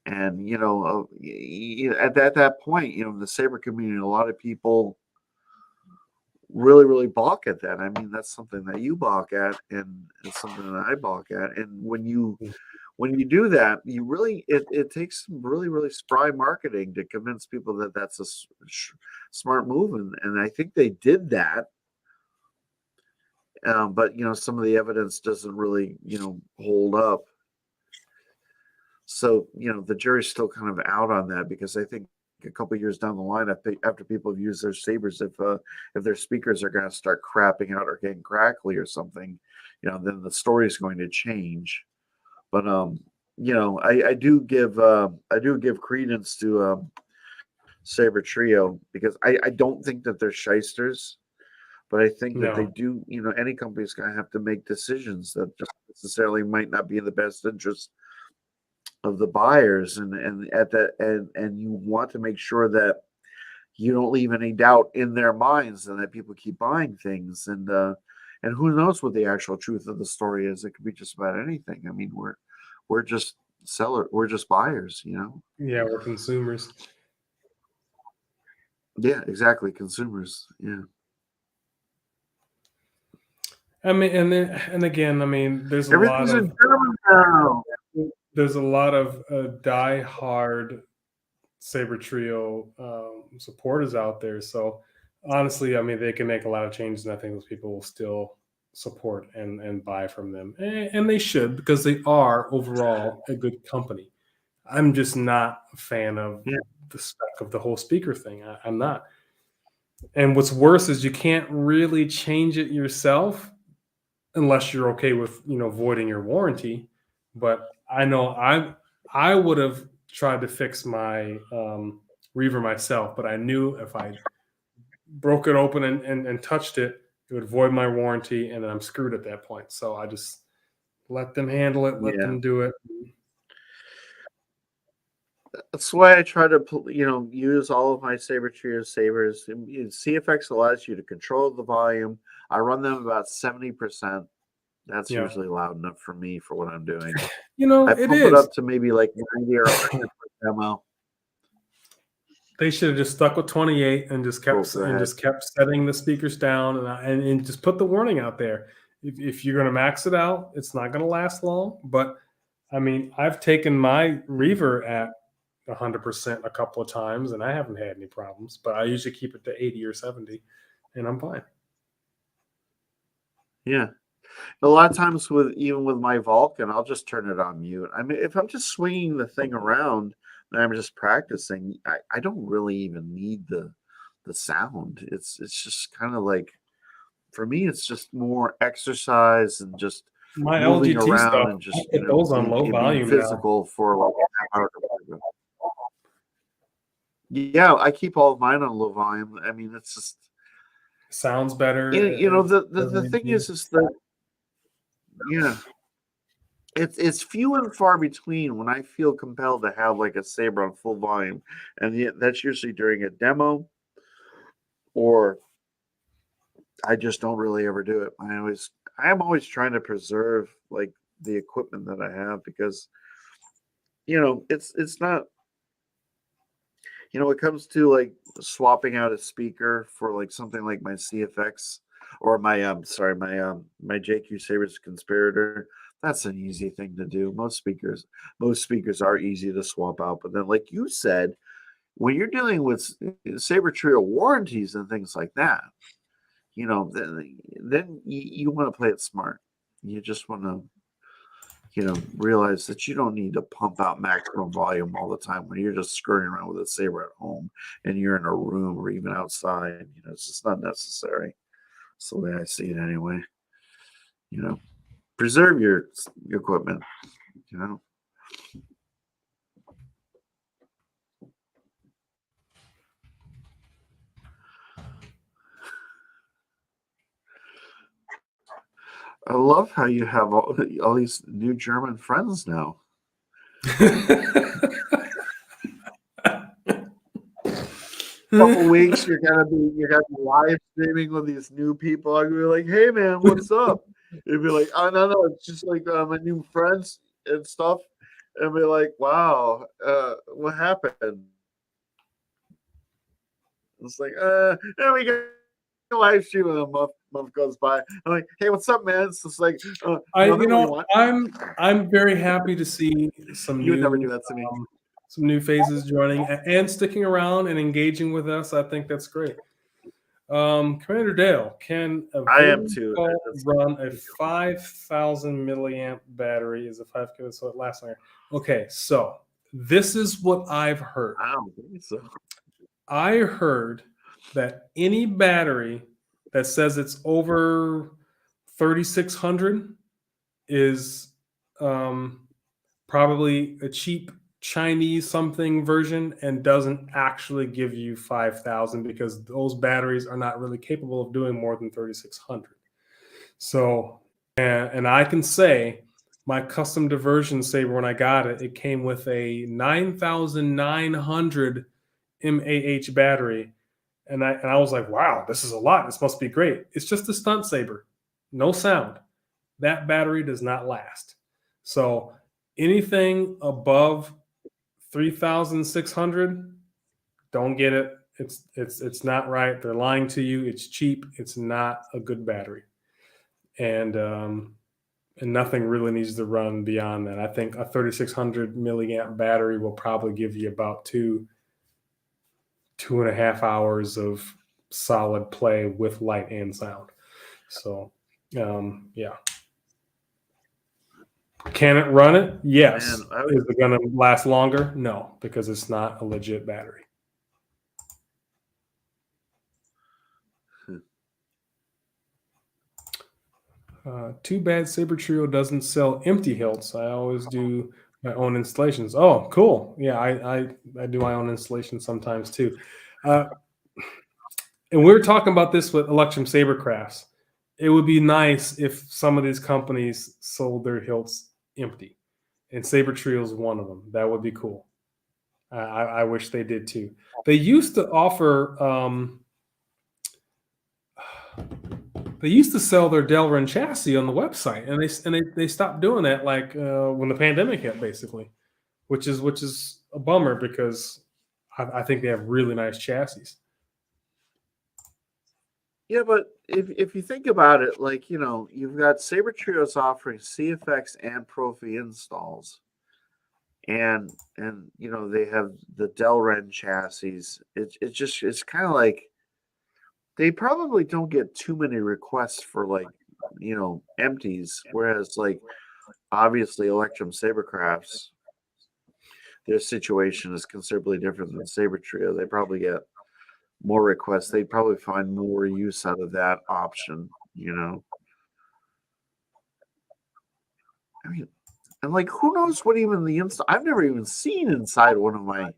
And, at that point, the Saber community, a lot of people really, really balk at that. I mean, that's something that you balk at, and it's something that I balk at. And when you do that, you really it takes some really, really spry marketing to convince people that that's a smart move, and I think they did that. But some of the evidence doesn't really hold up. So the jury's still kind of out on that, because I think a couple of years down the line, after people have used their sabers, if their speakers are going to start crapping out or getting crackly or something, then the story is going to change. But I do give credence to Saber Trio, because I don't think that they're shysters, but I think that they do. Any company's going to have to make decisions that just necessarily might not be in the best interest of the buyers, and you want to make sure that you don't leave any doubt in their minds, and that people keep buying things, and who knows what the actual truth of the story is. It could be just about anything. I mean, we're just we're just buyers, Yeah, we're consumers. Yeah, exactly, consumers. Yeah. I mean, and again, I mean, there's a Everything's lot in of German now. there's a lot of die-hard Saber Trio supporters out there. So honestly, I mean, they can make a lot of changes, and I think those people will still support and buy from them, and they should, because they are overall a good company. I'm just not a fan of the spec of the whole speaker thing. I'm not. And what's worse is you can't really change it yourself unless you're okay with voiding your warranty. But I know I would have tried to fix my Reaver myself, but I knew if I broke it open and touched it, it would void my warranty, and then I'm screwed at that point. So I just let them handle it, let them do it. That's why I try to, use all of my Saber Trio sabers. CFX allows you to control the volume. I run them about 70%. That's usually loud enough for me for what I'm doing. I pump it up to maybe like 90 or 100 demo. They should have just stuck with 28 and just kept setting the speakers down, and just put the warning out there. If you're going to max it out, it's not going to last long. But I mean, I've taken my Reaver at 100% a couple of times, and I haven't had any problems. But I usually keep it to 80 or 70, and I'm fine. Yeah. A lot of times even with my Vulcan, I'll just turn it on mute. I mean, if I'm just swinging the thing around, and I'm just practicing, I don't really even need the sound. It's just kind of like, for me, it's just more exercise and just My moving LGT around stuff, and I just put those on low being volume now. physical for like a half hour. Yeah, I keep all of mine on low volume. I mean, it's just Sounds better. the thing is that yeah, it's few and far between when I feel compelled to have like a saber on full volume, and yet that's usually during a demo, or I just don't really ever do it. I am always trying to preserve like the equipment that I have, because it's not, it comes to like swapping out a speaker for like something like my CFX, or my JQ Sabres Conspirator. That's an easy thing to do. Most speakers are easy to swap out, but then like you said, when you're dealing with Saber Trio warranties and things like that, then you want to play it smart. You just want to realize that you don't need to pump out maximum volume all the time when you're just screwing around with a saber at home and you're in a room or even outside. It's just not necessary. That's the way I see it anyway. Preserve your equipment. I love how you have all these new German friends now. Couple weeks, you're gonna be live streaming with these new people. I'm gonna be like, "Hey, man, what's up?" You'd be like, "Oh no, it's just like my new friends and stuff," and be like, "Wow, what happened?" It's like, there we go. Live stream, and a month goes by. I'm like, "Hey, what's up, man?" It's just like, I'm very happy to see some you would never do new that to me. some new faces joining and sticking around and engaging with us. I think that's great. Commander Dale, can a I am too. run a 5,000 milliamp battery? Is a 5K, so it lasts longer. Okay, so this is what I've heard. I don't think so. I heard that any battery that says it's over 3,600 is probably a cheap Chinese something version and doesn't actually give you 5,000, because those batteries are not really capable of doing more than 3,600. So, and I can say my custom diversion saber, when I got it, it came with a 9,900 mAh battery. And I was like, wow, this is a lot. This must be great. It's just a stunt saber, no sound. That battery does not last. So anything above 3,600, don't get it. It's not right. They're lying to you. It's cheap. It's not a good battery, and nothing really needs to run beyond that. I think a 3,600 milliamp battery will probably give you about 2.5 hours of solid play with light and sound. So, yeah. Can it run it? Yes. Man, Is it going to last longer? No, because it's not a legit battery. Too bad Saber Trio doesn't sell empty hilts. I always do my own installations. Oh, cool. Yeah, I do my own installations sometimes too. And we were talking about this with Electrum Sabercrafts. It would be nice if some of these companies sold their hilts empty, and Saber Trio is one of them. That would be cool. I wish they did too. They used to offer. They used to sell their Delrin chassis on the website, and they stopped doing that like when the pandemic hit, basically, which is a bummer, because I think they have really nice chassis. Yeah, but if you think about it, like, you've got Saber Trios offering CFX and Profi installs, and they have the Delrin chassis. It's kind of like they probably don't get too many requests for like empties, whereas like obviously Electrum Sabercrafts, their situation is considerably different than Saber Trio. They probably get more requests. They'd probably find more use out of that option, you know. I mean, and like, who knows what even the install? I've never even seen inside one of my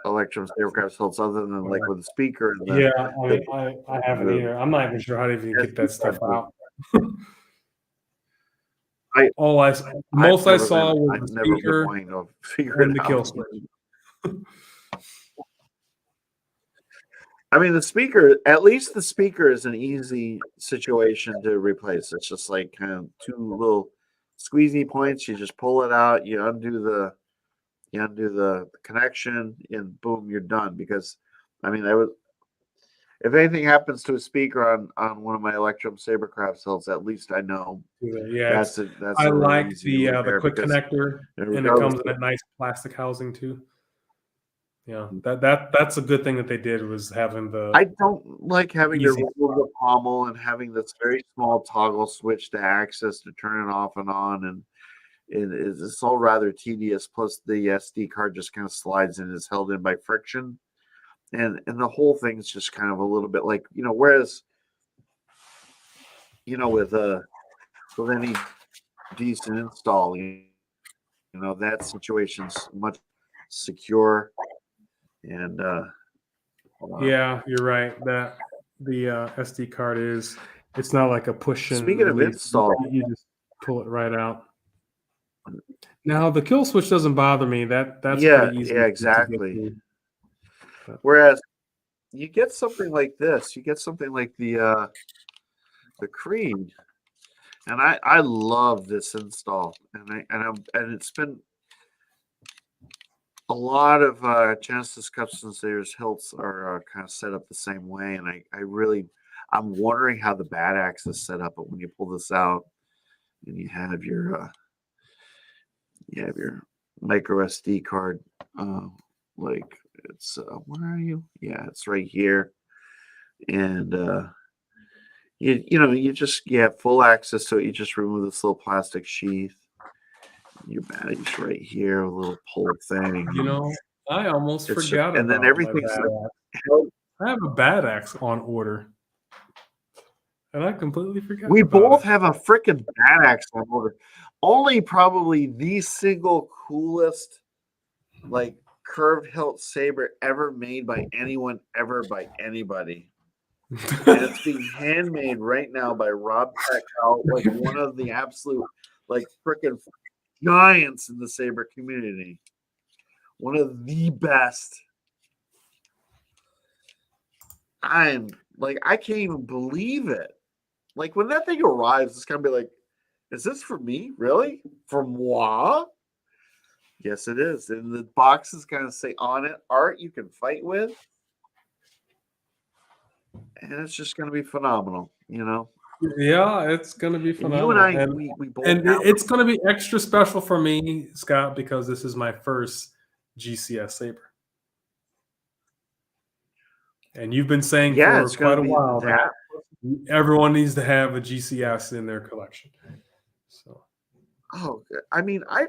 Electrum Sabercraft hilts other than like with the speaker and the, Yeah, I mean, I haven't either. I'm not even sure how to even get that stuff out. Most I saw was the speaker and the kill switch. I mean, the speaker, at least the speaker is an easy situation to replace. It's just like kind of two little squeezy points. You just pull it out, you undo the connection, and boom, you're done. Because, I mean, if anything happens to a speaker on one of my Electrum Sabercraft cells, at least I know. Yeah, I like the quick connector, and it comes in that nice plastic housing too. Yeah, that's a good thing that they did, was having the. I don't like having to remove the pommel and having this very small toggle switch to access to turn it off and on, and it's all rather tedious. Plus, the SD card just kind of slides in, is held in by friction, and the whole thing's just kind of a little bit like, you know. Whereas, you know, with any decent install, you know, that situation's much secure. And yeah, you're right. That the SD card it's not like a push and speaking of install, you just pull it right out. Now the kill switch doesn't bother me. That's pretty easy. Yeah, exactly. Whereas you get something like this, you get something like the Creed, and I love this install, and it's been a lot of Genesis Custom Savers hilts are kind of set up the same way, and I'm wondering how the bad axe is set up. But when you pull this out, and you have your micro SD card, like it's where are you? Yeah, it's right here, and you just have full access to it. You just remove this little plastic sheath. Your battery's right here, a little pull thing. You know, I almost forgot and about then everything's I have a bad axe on order. And I completely forgot. We both have a freaking bad axe on order. Only probably the single coolest, like, curved hilt saber ever made by anyone, ever by anybody. And it's being handmade right now by Rob Peckhout, like one of the absolute, like, freaking giants in the saber community. One of the best. I can't even believe it. Like, when that thing arrives, it's gonna be like, is this for me? Really? For moi? Yes, it is. And the box is gonna say on it, art you can fight with. And it's just gonna be phenomenal, you know? Yeah, it's gonna be phenomenal. And you and I, we both. And it's gonna be extra special for me, Scott, because this is my first GCS saber. And you've been saying for quite a while that everyone needs to have a GCS in their collection. So, I mean, I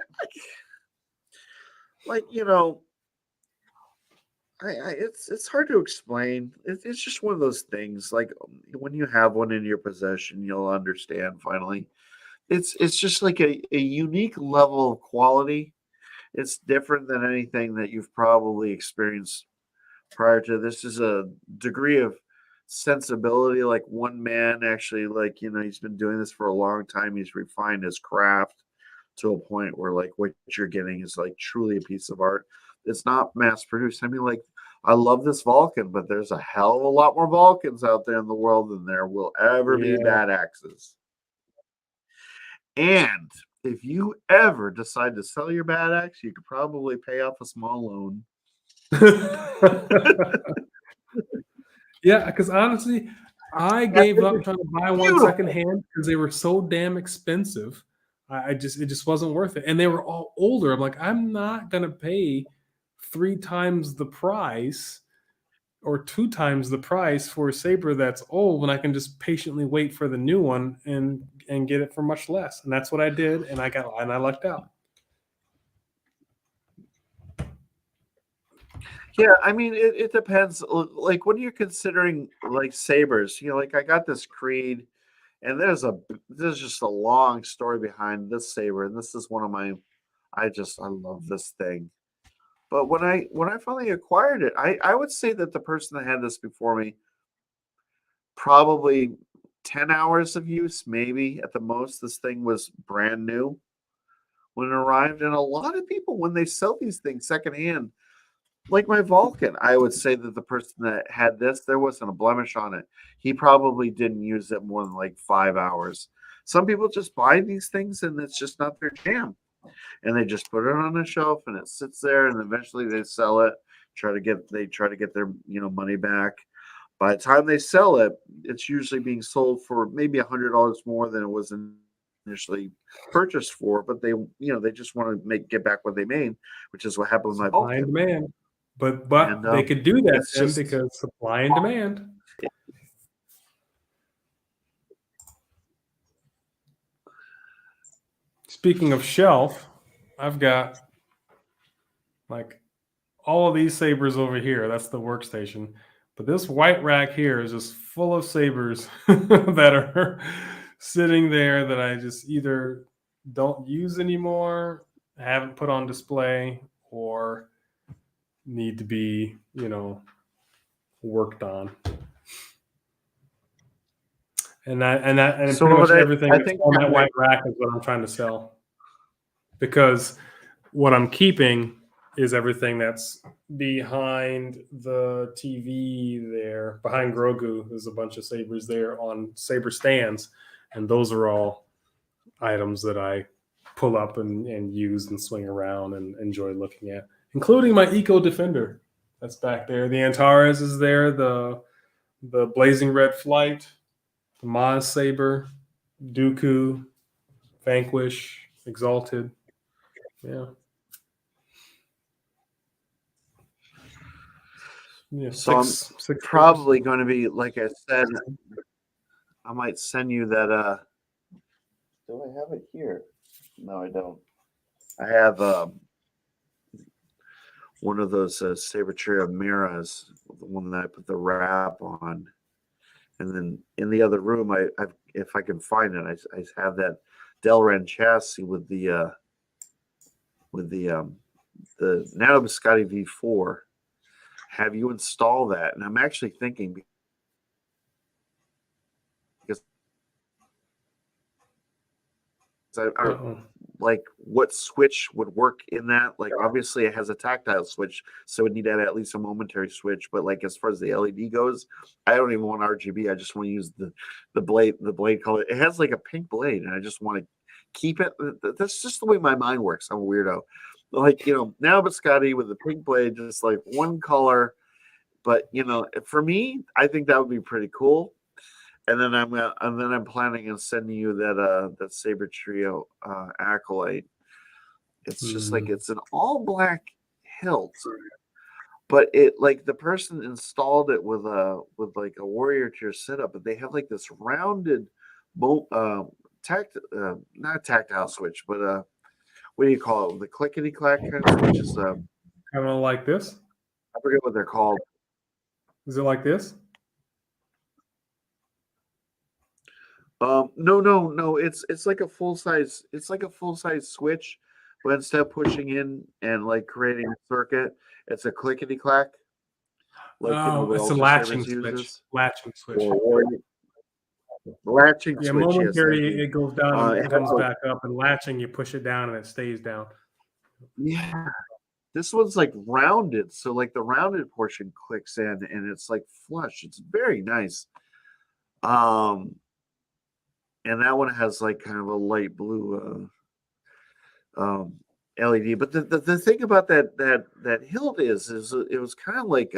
like, you know, it's hard to explain. It's just one of those things. Like, when you have one in your possession, you'll understand finally. It's just like a unique level of quality. It's different than anything that you've probably experienced prior to this. Is a degree of sensibility. Like, one man actually, like, you know, he's been doing this for a long time. He's refined his craft to a point where, like, what you're getting is like truly a piece of art. It's not mass produced. I mean, like, I love this Vulcan, but there's a hell of a lot more Vulcans out there in the world than there will ever be bad axes. And if you ever decide to sell your bad axe, you could probably pay off a small loan. Yeah, because honestly, I gave up trying to buy one secondhand because they were so damn expensive. It just wasn't worth it. And they were all older. I'm like, I'm not gonna pay 3 times the price or 2 times the price for a saber that's old when I can just patiently wait for the new one and get it for much less. And that's what I did, and I lucked out. Yeah, I mean, it depends. Like when you're considering like sabers, like I got this Creed, and there's just a long story behind this saber, and this is one of my, I love this thing. But when I finally acquired it, I would say that the person that had this before me, probably 10 hours of use, maybe at the most. This thing was brand new when it arrived, and a lot of people when they sell these things secondhand. Like my Vulcan, I would say that the person that had this, there wasn't a blemish on it. He probably didn't use it more than like 5 hours. Some people just buy these things and it's just not their jam. And they just put it on a shelf and it sits there and eventually they sell it, they try to get their money back. By the time they sell it, it's usually being sold for maybe $100 more than it was initially purchased for, but they just want to get back what they made, which is what happened with my Supply and Vulcan. demand. But And they could do that it's then just because supply and demand. Speaking of shelf, I've got like all of these sabers over here. That's the workstation. But this white rack here is just full of sabers that are sitting there that I just either don't use anymore, haven't put on display, or need to be, worked on. And So pretty much I everything I that's think on that that white rack is what I'm trying to sell. Because what I'm keeping is everything that's behind the TV there. Behind Grogu, there's a bunch of sabers there on saber stands. And those are all items that I pull up and use and swing around and enjoy looking at, including my Eco Defender that's back there. The Antares is there, the Blazing Red Flight, the Maz Saber, Dooku, Vanquish, Exalted. Yeah. Yeah. so I'm Six probably going to be, like I said, I might send you that. Do I have it here? No, I don't. I have one of those Saber Trio Miras, the one that I put the wrap on, and then in the other room, if I can find it, I have that Delran chassis with the Nano Biscotti V4. Have you install that? And I'm actually thinking because like what switch would work in that. Like obviously it has a tactile switch, so it would need to have at least a momentary switch. But like as far as the LED goes, I don't even want RGB. I just want to use the blade color. It has like a pink blade, and I just want to keep it. That's just the way my mind works. I'm a weirdo. Like now Biscotti with the pink blade, just like one color. But for me, I think that would be pretty cool. And then I'm planning on sending you that Saber Trio Acolyte. It's just like it's an all black hilt, but it like the person installed it with like a warrior tier setup, but they have like this rounded, not tactile switch, but what do you call it? The clickety clack kind of switches. Kind of like this. I forget what they're called. Is it like this? No. It's like a full size. It's like a full size switch, but instead of pushing in and like creating a circuit, it's a clickety clack. Like it's a latching switch. Latching switch. Latching Yeah, switch. momentarily Yes, it goes down and it it comes has back up, and latching you push it down and it stays down. yeah. This one's like rounded, so like the rounded portion clicks in and it's like flush. It's very nice. And that one has like kind of a light blue LED. But the thing about that hilt is it was kind of like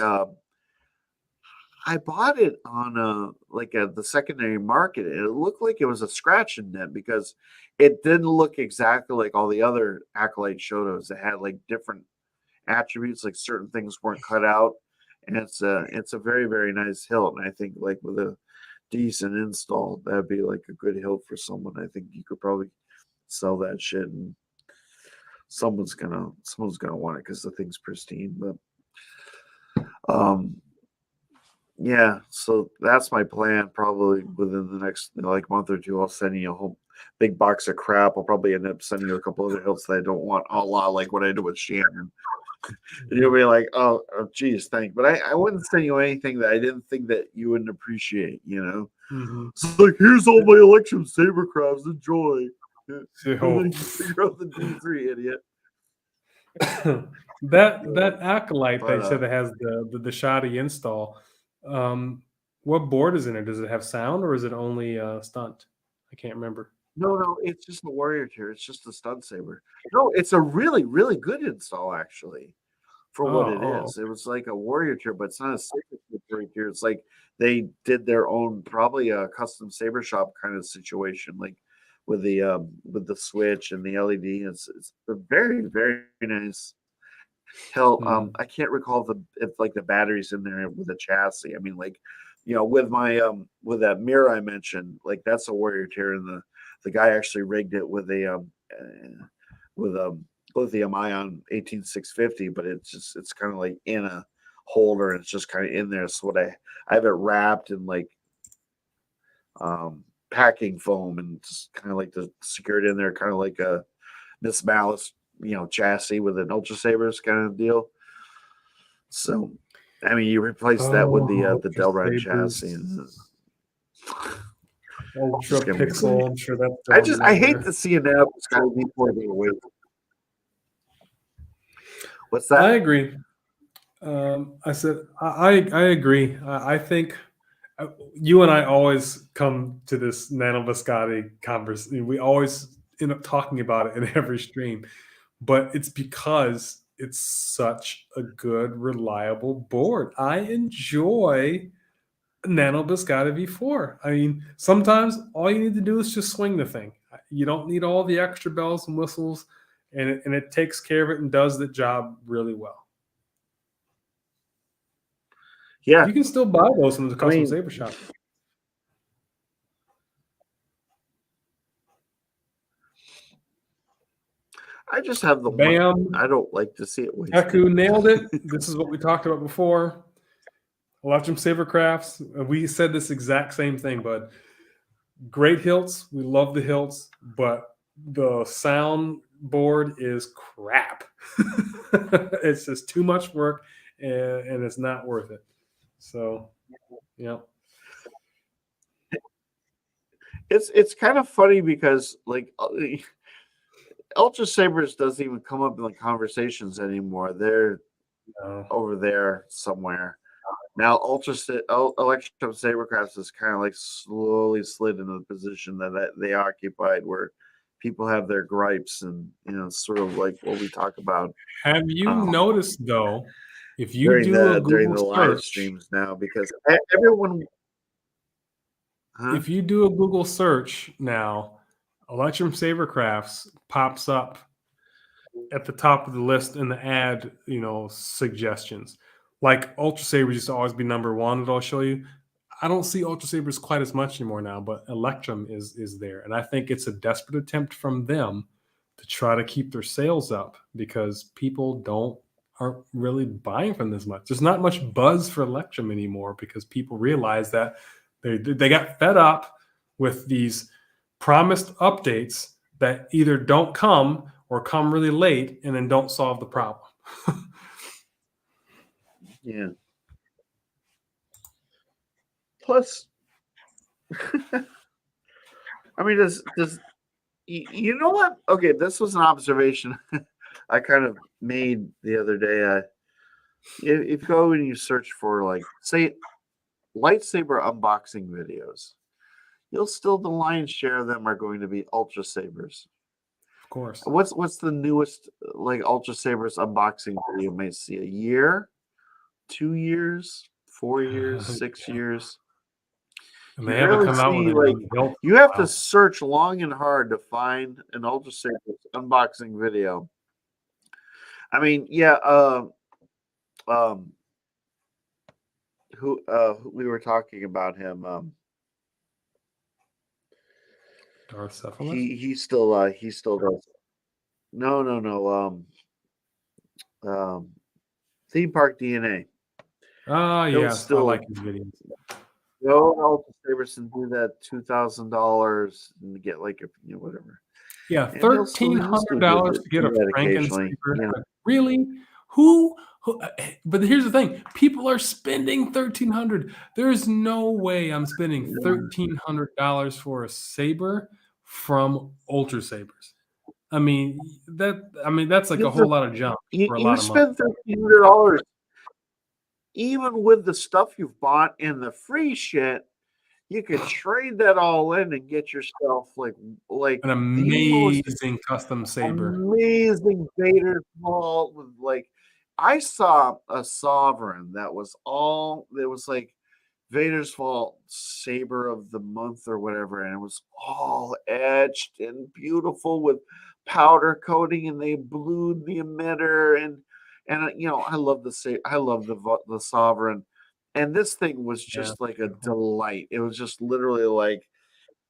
I bought it on the secondary market, and it looked like it was a scratch and dent because it didn't look exactly like all the other Acolyte Shotos. It had like different attributes, like certain things weren't cut out, and it's a very, very nice hilt. And I think like with a decent install, that'd be like a good hilt for someone. I think you could probably sell that shit, and someone's gonna want it because the thing's pristine. But Um, yeah, so that's my plan. Probably within the next like month or two, I'll send you a whole big box of crap. I'll probably end up sending you a couple other hilts that I don't want, a lot like what I did with Shannon. And you'll be like, oh, geez, thank. But I wouldn't send you anything that I didn't think that you wouldn't appreciate. Mhm. It's like, here's all my Electrum Sabercrafts. Enjoy. And So, then you figure out the D3, idiot. that acolyte But they said that has the shoddy install. What board is in it? Does it have sound or is it only stunt? I can't remember. no, it's just the warrior tier. It's just the stun saber. No, it's a really, really good install actually for what it Oh, is. It was like a warrior tier, but it's not a saber tier. It's like they did their own, probably a custom saber shop kind of situation, like with the switch and the LED. It's a very, very nice. Hell, oh. I can't recall if like the batteries in there with the chassis. I mean, like, with my with that mirror I mentioned, like that's a warrior tier, and the guy actually rigged it with a lithium ion 18650, but it's kind of like in a holder and it's just kind of in there. So what I have it wrapped in like packing foam and just kind of like to secure it in there, kind of like a Miss Malice, chassis with an Ultra Sabers kind of deal. So, I mean, you replace that with the Ultra Delrin Sabers, chassis. Ultra Pixel. I'm sure that's I going I in hate there. to see an app that's got to be for the away. What's I that? agree. I said I agree. I think you and I always come to this Nano Biscotti conversation. We always end up talking about it in every stream, but it's because it's such a good, reliable board. I enjoy Nano Biscotti V4. I mean, sometimes all you need to do is just swing the thing. You don't need all the extra bells and whistles, and it takes care of it and does the job really well. Yeah, You can still buy those from the I custom mean, saber shop. I just have the one. Bam. I don't like to see it wasted. Heku nailed it. This is what we talked about before. Electrum Sabercrafts. We said this exact same thing, bud. Great hilts. We love the hilts, but the sound board is crap. It's just too much work, and it's not worth it. So, yeah. It's kind of funny because like Ultra Sabers doesn't even come up in the conversations anymore. They're No. over there somewhere. Now, Electrum Sabercrafts has kind of like slowly slid into the position that they occupied, where people have their gripes, and sort of like what we talk about Have you noticed though, if you during do a during Google the live search, streams now, because everyone, huh? if you do a Google search now, Electrum Sabercrafts pops up at the top of the list in the ad, suggestions. Like Ultra Sabers used to always be number one that I'll show you. I don't see Ultra Sabers quite as much anymore now, but Electrum is there. And I think it's a desperate attempt from them to try to keep their sales up because people aren't really buying from this much. There's not much buzz for Electrum anymore because people realize that they got fed up with these promised updates that either don't come or come really late and then don't solve the problem. Yeah. Plus, I mean, does you know what? Okay, this was an observation I kind of made the other day. If you go and you search for like, say, lightsaber unboxing videos, the lion's share of them are going to be Ultra Sabers. Of course. What's the newest like Ultra Sabers unboxing video you may see? A year, 2 years, 4 years, 6 years. And they haven't come out with like it. you have to search long and hard to find an Ultra Sabers unboxing video. I mean, yeah, who we were talking about him. Darth Paradigm? He still does. No. Theme Park DNA. Yes, I still like his videos. go Ultra Sabers and do that $2,000 and get like whatever. Yeah, And he'll still $1,300 to get a do that occasionally. Frankensaber. Yeah. Like, really? Who? But here's the thing: people are spending $1,300. There's no way I'm spending $1,300 for a saber from Ultra Sabers. I mean that's like a whole lot of junk for a You lot of money. spend $1,300 even with the stuff you've bought and the free shit. You could trade that all in and get yourself like An the most amazing custom saber. amazing Vader's vault with like I saw a sovereign that was like Vader's vault saber of the month or whatever, and it was all etched and beautiful with powder coating, and they blued the emitter and I love the sovereign, and this thing was just like a delight. It was just literally like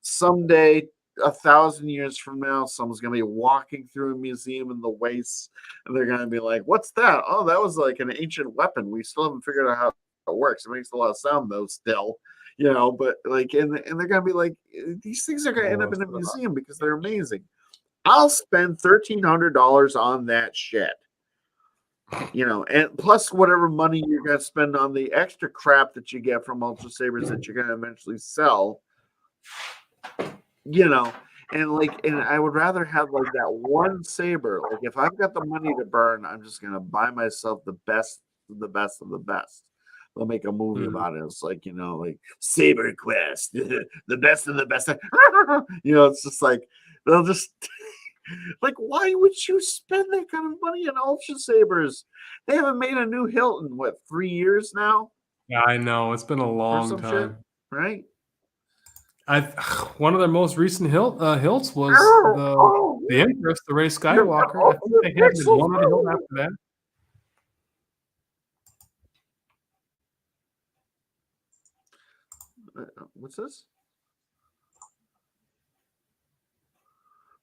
someday 1,000 years from now, someone's gonna be walking through a museum in the wastes, and they're gonna be like, "What's that? Oh, that was like an ancient weapon. We still haven't figured out how it works. It makes a lot of sound though, still, But like, and they're gonna be like, these things are gonna end up in a museum because they're amazing. I'll spend $1,300 on that shit, and plus whatever money you're gonna spend on the extra crap that you get from Ultra Sabers that you're gonna eventually sell." And I would rather have like that one saber. Like if I've got the money to burn, I'm just gonna buy myself the best of the best of the best. They'll make a movie about it. It's like, like Saber Quest, the best of the best. It's just like they'll just like, why would you spend that kind of money on Ultra Sabers? They haven't made a new hilt in 3 years now? Yeah, I know. It's been a long time. Shit, right? One of their most recent hilts was the Empress, the Rey Skywalker. I think they had one other hilt after that. What's this?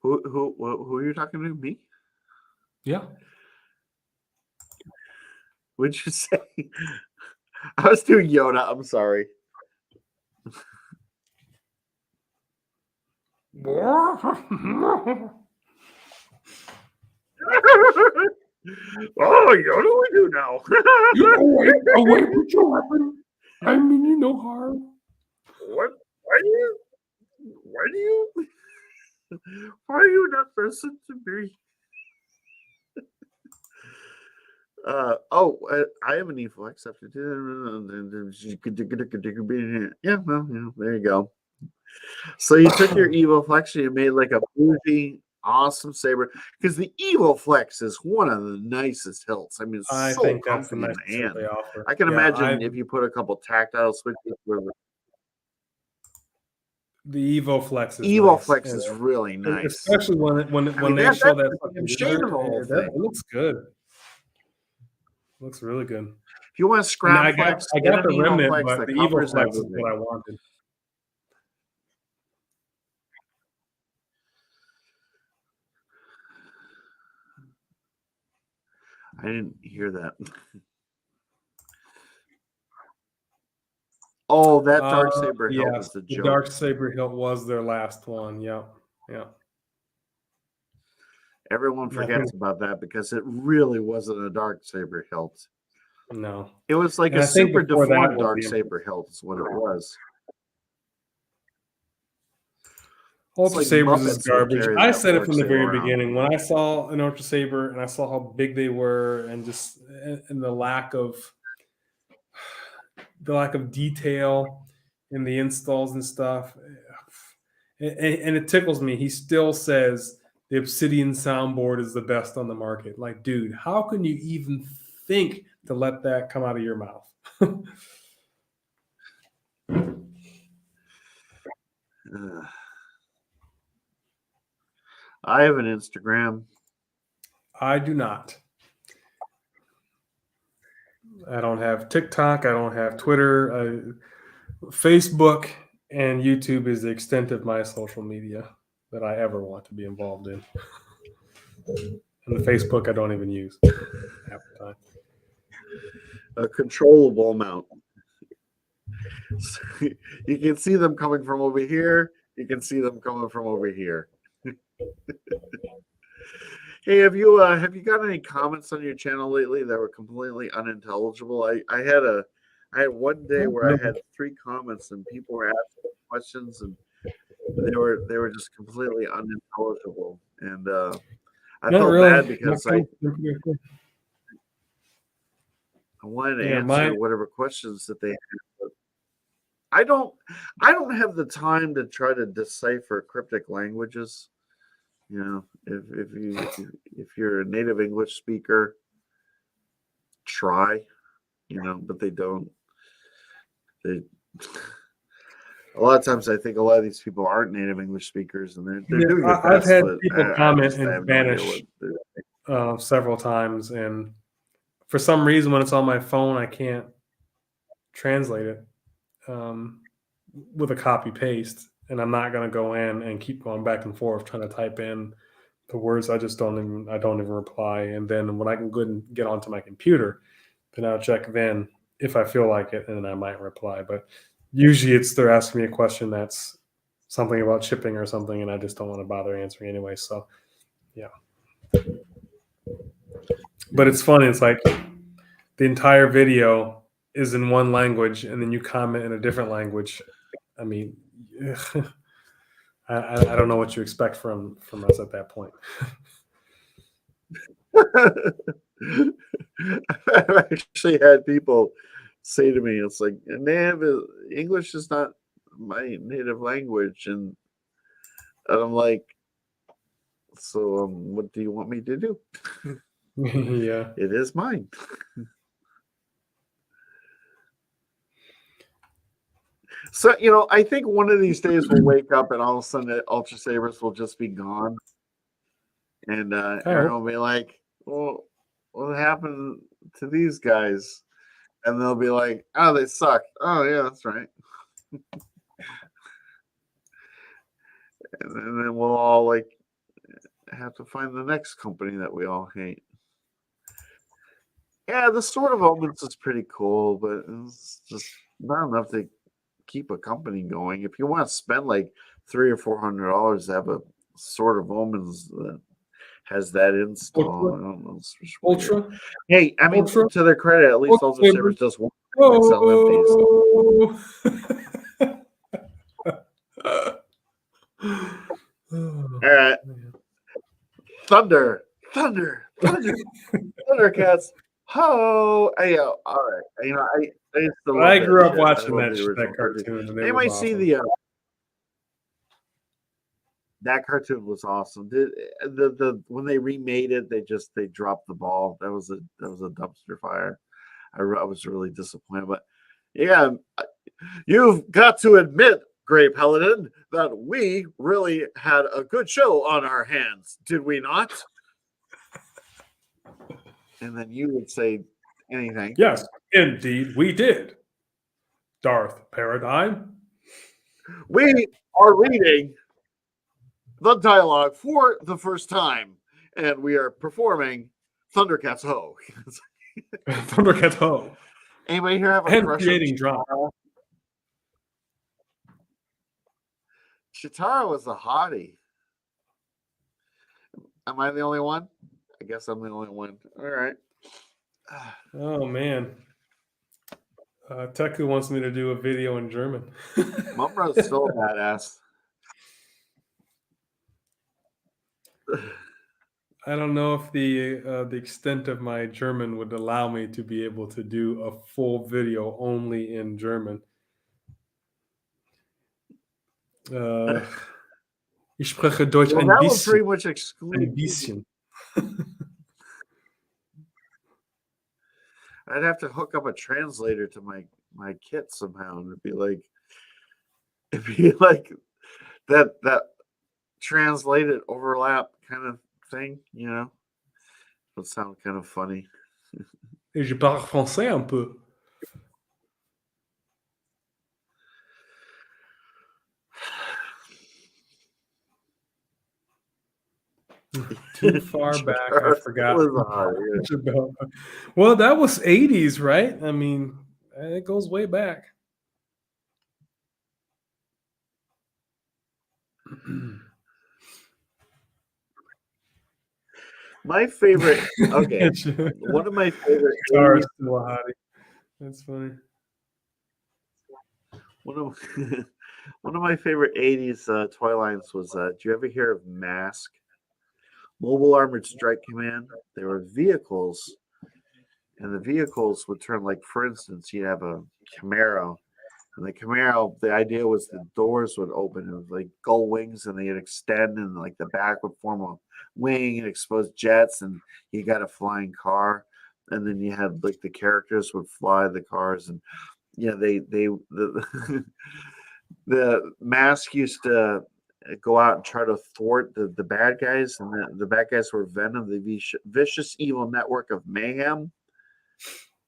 Who are you talking to? Me? Yeah. What'd you say? I was doing Yoda. I'm sorry. Oh, Yoda, we do now. Wait, put your weapon. I mean you no harm. What? Why are you not listen to me? I have an evil accepted. Yeah, well, there you go. So you took your evil flex and you made like a bougie, awesome saber, because the evil flex is one of the nicest hilts. I mean, it's I so think that's the comfy in nicest the hilt hand. they offer. I can Yeah, imagine if you put a couple tactile switches. The Evo Flex is Evo nice. Flex is really nice, especially when they show that fucking shade of the whole thing. It looks good. Looks really good. If you want to scrap I flex, got the remnant, flex but that the Evo covers Flex is everything. what I wanted. I didn't hear that. Oh, that Dark Saber hilt was the joke. The Dark Saber hilt was their last one. Yeah. Everyone forgets about that because it really wasn't a Dark Saber hilt. No. It was like a super deformed Dark Saber hilt is what it was. Ultra Sabers is garbage. I said it from the very beginning. When I saw an Ultra Saber and I saw how big they were and just the lack of detail in the installs and stuff, and it tickles me. He still says the Obsidian soundboard is the best on the market. Like, dude, how can you even think to let that come out of your mouth? I have an Instagram. I do not. I don't have TikTok. I don't have Twitter. Facebook and YouTube is the extent of my social media that I ever want to be involved in. And the Facebook I don't even use half the time. a controllable amount. So you can see them coming from over here. You can see them coming from over here. Hey, have you got any comments on your channel lately that were completely unintelligible? I had one day where I had 3 comments and people were asking questions and they were just completely unintelligible. And I Not felt really. bad because I wanted to Yeah, answer whatever questions that they had. But I don't have the time to try to decipher cryptic languages. You know, if you're a native English speaker, try, you know, but they don't. They a lot of times I think a lot of these people aren't native English speakers and they're doing their I've best. had But people I comment just in have no idea Spanish what they're several times, and for some reason, when it's on my phone, I can't translate it with a copy paste, and I'm not going to go in and keep going back and forth trying to type in the words. I don't even reply. And then when I can go and get onto my computer, then I'll check then if I feel like it, and then I might reply. But usually they're asking me a question that's something about shipping or something, and I just don't want to bother answering anyway. So yeah. But it's funny. It's like the entire video is in one language, and then you comment in a different language. I mean, I don't know what you expect from us at that point. I've actually had people say to me, "It's like English is not my native language," and I'm like, "So, what do you want me to do? Yeah. It is mine." So, you know, I think one of these days we'll wake up and all of a sudden the Ultra Sabers will just be gone, and everyone will be like, "Well, what happened to these guys?" And they'll be like, "Oh, they suck." Oh, yeah, that's right. And then we'll all like have to find the next company that we all hate. Yeah, the Sword of Omens is pretty cool, but it's just not enough to keep a company going. If you want to spend like $300 or $400 to have a Sword of Omens that has that install, I don't know. It's just weird. Ultra. Hey, I mean, Ultra. to their credit, at least Ultra Sabers does one thing like sell empties. All right. Thunder, Thundercats. Ho! Hey, all right. You know, I used to love I that grew up shit. watching I love that the original cartoon, and it You was might see awesome. that cartoon was awesome. The when they remade it, they dropped the ball. That was a dumpster fire. I was really disappointed, but yeah, you've got to admit, Gray Paladin, that we really had a good show on our hands, did we not? And then you would say anything. Yes, indeed, we did. Darth Paradigm. We are reading the dialogue for the first time, and we are performing Thundercats Ho. Thundercats Ho. Anybody here have a And crush creating on drama. Chitara? Chitara was a hottie. Am I the only one? I guess I'm the only one. All right. Oh man. Teku wants me to do a video in German. Mumra is still a badass. I don't know if the extent of my German would allow me to be able to do a full video only in German. Ich spreche Deutsch Well, ein that would bisschen. pretty much exclude. Ein bisschen. I'd have to hook up a translator to my kit somehow, and it'd be like that translated overlap kind of thing, you know. It would sound kind of funny. Et je parle français un peu. Too far back, I forgot. Was hard, yeah. Well, that was 80s, right? I mean, it goes way back. My favorite. Okay, one of my favorite. Guitar is still a hottie. That's funny. One of one of my favorite '80s toy lines was. Do you ever hear of Mask? Mobile Armored Strike Command. There were vehicles, and the vehicles would turn, like, for instance, you'd have a Camaro, and the Camaro, the idea was the doors would open. It was like gull wings, and they'd extend, and like the back would form a wing and expose jets, and you got a flying car, and then you had like the characters would fly the cars, and the the Mask used to go out and try to thwart the bad guys, and the bad guys were Venom, the vicious evil network of mayhem.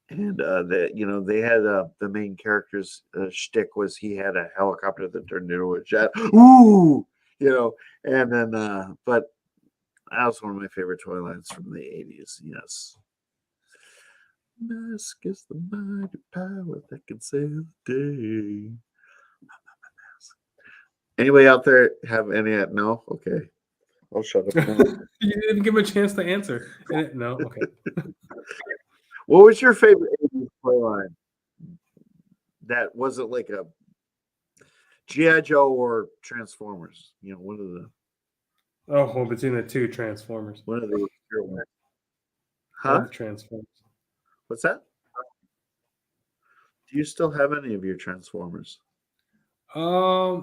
And they had the main character's shtick was he had a helicopter that turned into a jet. Ooh, and then but that was one of my favorite toy lines from the '80s. Yes, Mask is the mighty power that can save the day. Anybody out there have any? No, okay, I'll shut up now. You didn't give him a chance to answer. No, okay. What was your favorite '80s toy line? That wasn't like a G.I. Joe or Transformers. One of the. Oh, well, between the two Transformers. One of the. Huh? Transformers. What's that? Do you still have any of your Transformers?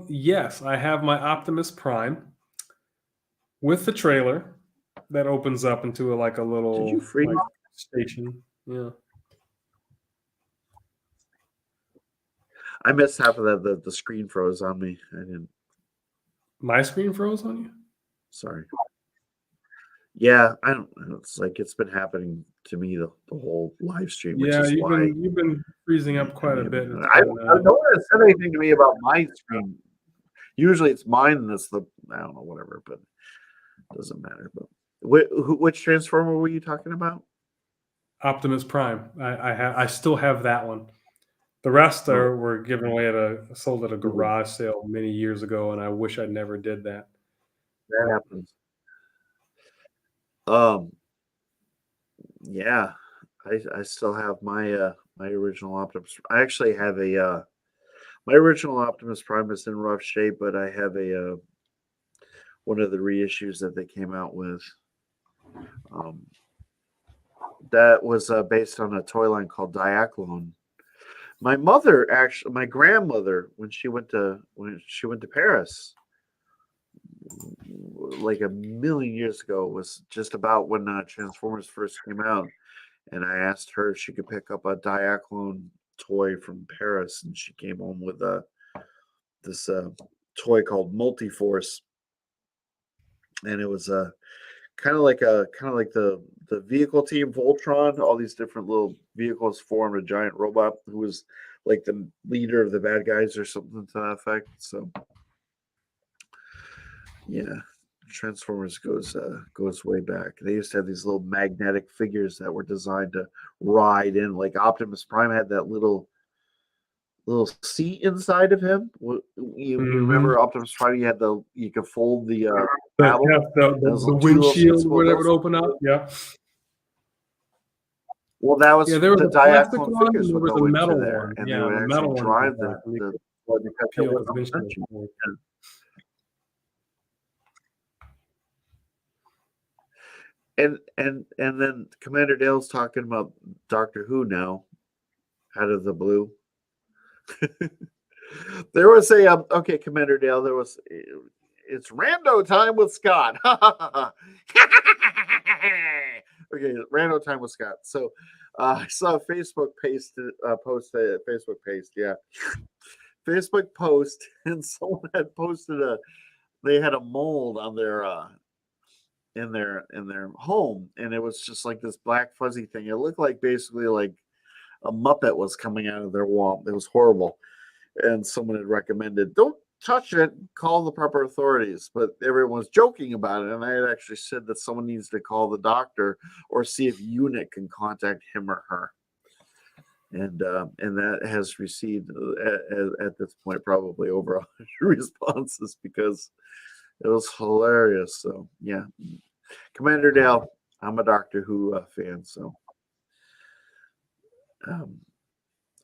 Yes, I have my Optimus Prime with the trailer that opens up into a little Did you free station. Yeah. I missed half of that. The screen froze on me. I didn't. My screen froze on you? Sorry. Yeah, I don't. It's like it's been happening to me the whole live stream. Which is why you've been freezing up quite a bit. I don't know if it said anything to me about my screen. Usually it's mine that's I don't know, whatever, but it doesn't matter. But which Transformer were you talking about? Optimus Prime. I still have that one. The rest were given away sold at a garage sale many years ago, and I wish I never did that. That happens. Yeah, I still have my my original Optimus. I actually have my original Optimus Prime is in rough shape, but I have one of the reissues that they came out with. That was based on a toy line called Diaclone. My grandmother, when she went to Paris, like a million years ago, was just about when Transformers first came out, and I asked her if she could pick up a Diaclone toy from Paris, and she came home with this toy called Multiforce, and it was kind of like the vehicle team Voltron. All these different little vehicles formed a giant robot who was like the leader of the bad guys or something to that effect. So yeah, Transformers goes way back. They used to have these little magnetic figures that were designed to ride in. Like Optimus Prime had that little seat inside of him. You remember Optimus Prime? You could fold the the windshield, whatever would open up. Yeah. Well, that was there was the a plastic Diaclone one, figures and there would was go a into metal there, one. and Yeah, they would the actually metal one drive was back, and you could because peel it the was windshield. And then Commander Dale's talking about Doctor Who now, out of the blue. There was okay, Commander Dale. It's rando time with Scott. Okay, rando time with Scott. So I saw a Facebook post. Facebook post, yeah, Facebook post, and someone had posted they had a mold on their in their home, and it was just like this black fuzzy thing. It looked like basically like a Muppet was coming out of their wall. It was horrible. And someone had recommended, don't touch it, call the proper authorities. But everyone's joking about it, and I had actually said that someone needs to call the doctor or see if UNIT can contact him or her. And that has received at this point probably over 100 responses because it was hilarious. So yeah, Commander Dale, I'm a Doctor Who fan, so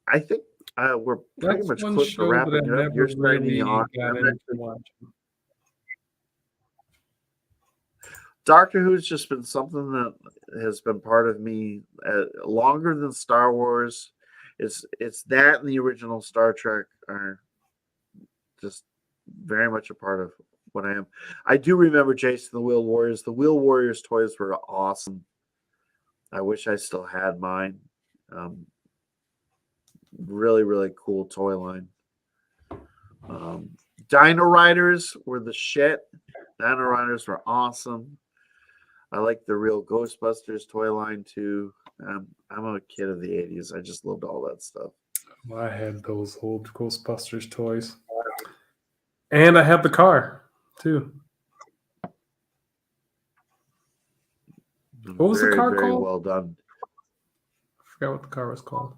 I think we're pretty That's much one close to show that wrapping I it up. never You're starting really to yawn. got into watching. Doctor Who's just been something that has been part of me longer than Star Wars. It's that and the original Star Trek are just very much a part of what I am. I do remember Jason the Wheel Warriors. The Wheel Warriors toys were awesome. I wish I still had mine. Really, really cool toy line. Dino Riders were the shit. Dino Riders were awesome. I like the real Ghostbusters toy line too. I'm a kid of the 80s. I just loved all that stuff. Well, I had those old Ghostbusters toys. And I have the car too. What was the car very called? well done. I forgot what the car was called.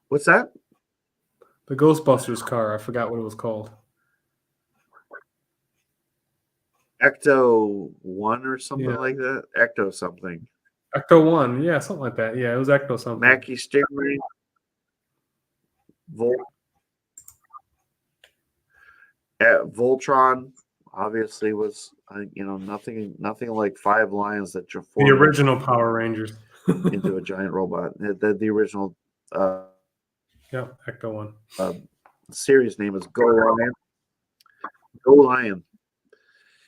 What's that? The Ghostbusters car. I forgot what it was called. Ecto 1 or something Yeah. like that. Ecto something. Ecto 1. Yeah, something like that. Yeah, it was Ecto something. Mackie Stingray. Voltron obviously was nothing like 5 lions that just The original Power Rangers. into a giant robot. The original Yeah, Ecto 1. series name is Go Lion. Go Lion.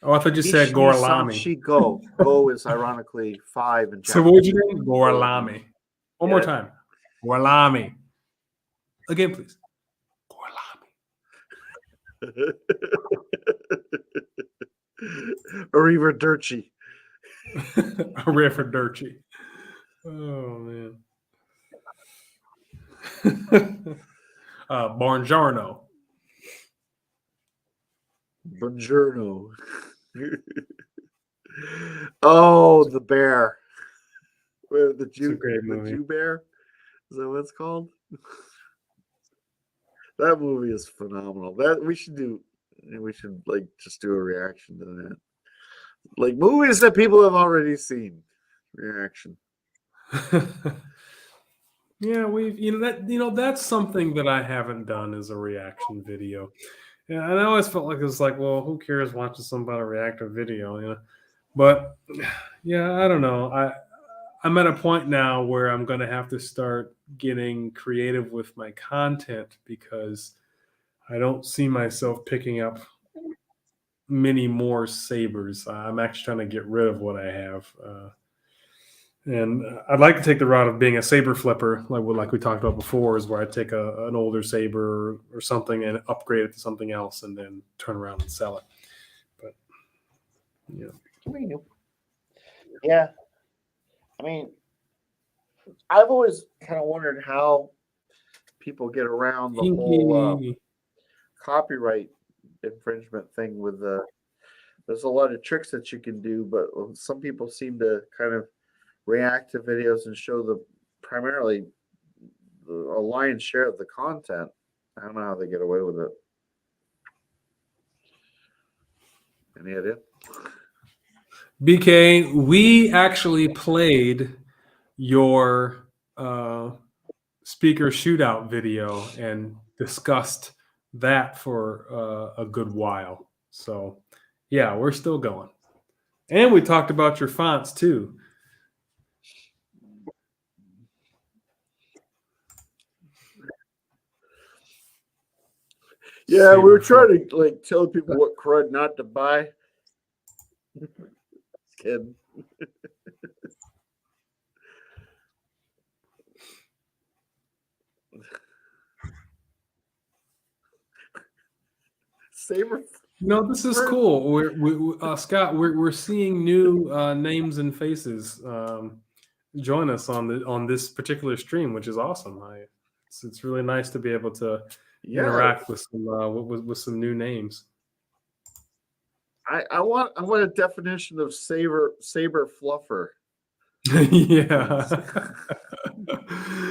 Oh, I thought you said Gorlami. She go. Go is ironically 5 in Japanese. So what would you name? Gorlami. One more time. Gorlami. Again, please. Gorlami. Arrivederci. Arrivederci. Oh, man. Buongiorno. Buongiorno. Oh, the bear. The Jew bear. Is that what it's called? That movie is phenomenal. That we should just do a reaction to that. Like movies that people have already seen. Reaction. Yeah, that's something that I haven't done as a reaction video. Yeah, and I always felt like it was like, well, who cares watching somebody react to a video, But yeah, I don't know. I'm at a point now where I'm going to have to start getting creative with my content because I don't see myself picking up many more sabers. I'm actually trying to get rid of what I have. And I'd like to take the route of being a saber flipper, like we talked about before, is where I take an older saber or something and upgrade it to something else and then turn around and sell it. But, yeah. I mean, I've always kind of wondered how people get around the whole copyright infringement thing with there's a lot of tricks that you can do, but some people seem to kind of react to videos and show primarily a lion's share of the content. I don't know how they get away with it. Any idea? BK, we actually played your speaker shootout video and discussed that for a good while. So, yeah, we're still going. And we talked about your fonts too. Yeah, we were trying to tell people what crud not to buy. Just kidding. Saber. No, this is cool. We're Scott. We're seeing new names and faces join us on this particular stream, which is awesome. It's really nice to be able to Yeah, interact with some new names. I want a definition of saber fluffer. Yeah.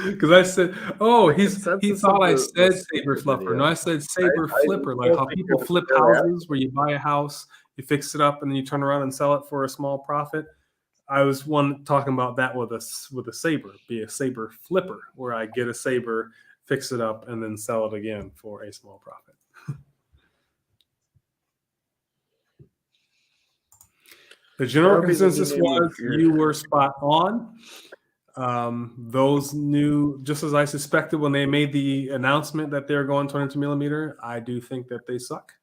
Because I said, oh, The he consensus thought of I the said saber speaker fluffer. video. No, I said saber I flipper, like don't how think people it was flip very houses where you buy a house, you fix it up, and then you turn around and sell it for a small profit. I was talking about that with a saber, be a saber flipper, where I get a saber, fix it up, and then sell it again for a small profit. The general That'll be the new consensus name of was your- you were spot on. Those new, just as I suspected when they made the announcement that they're going 22 millimeter, I do think that they suck.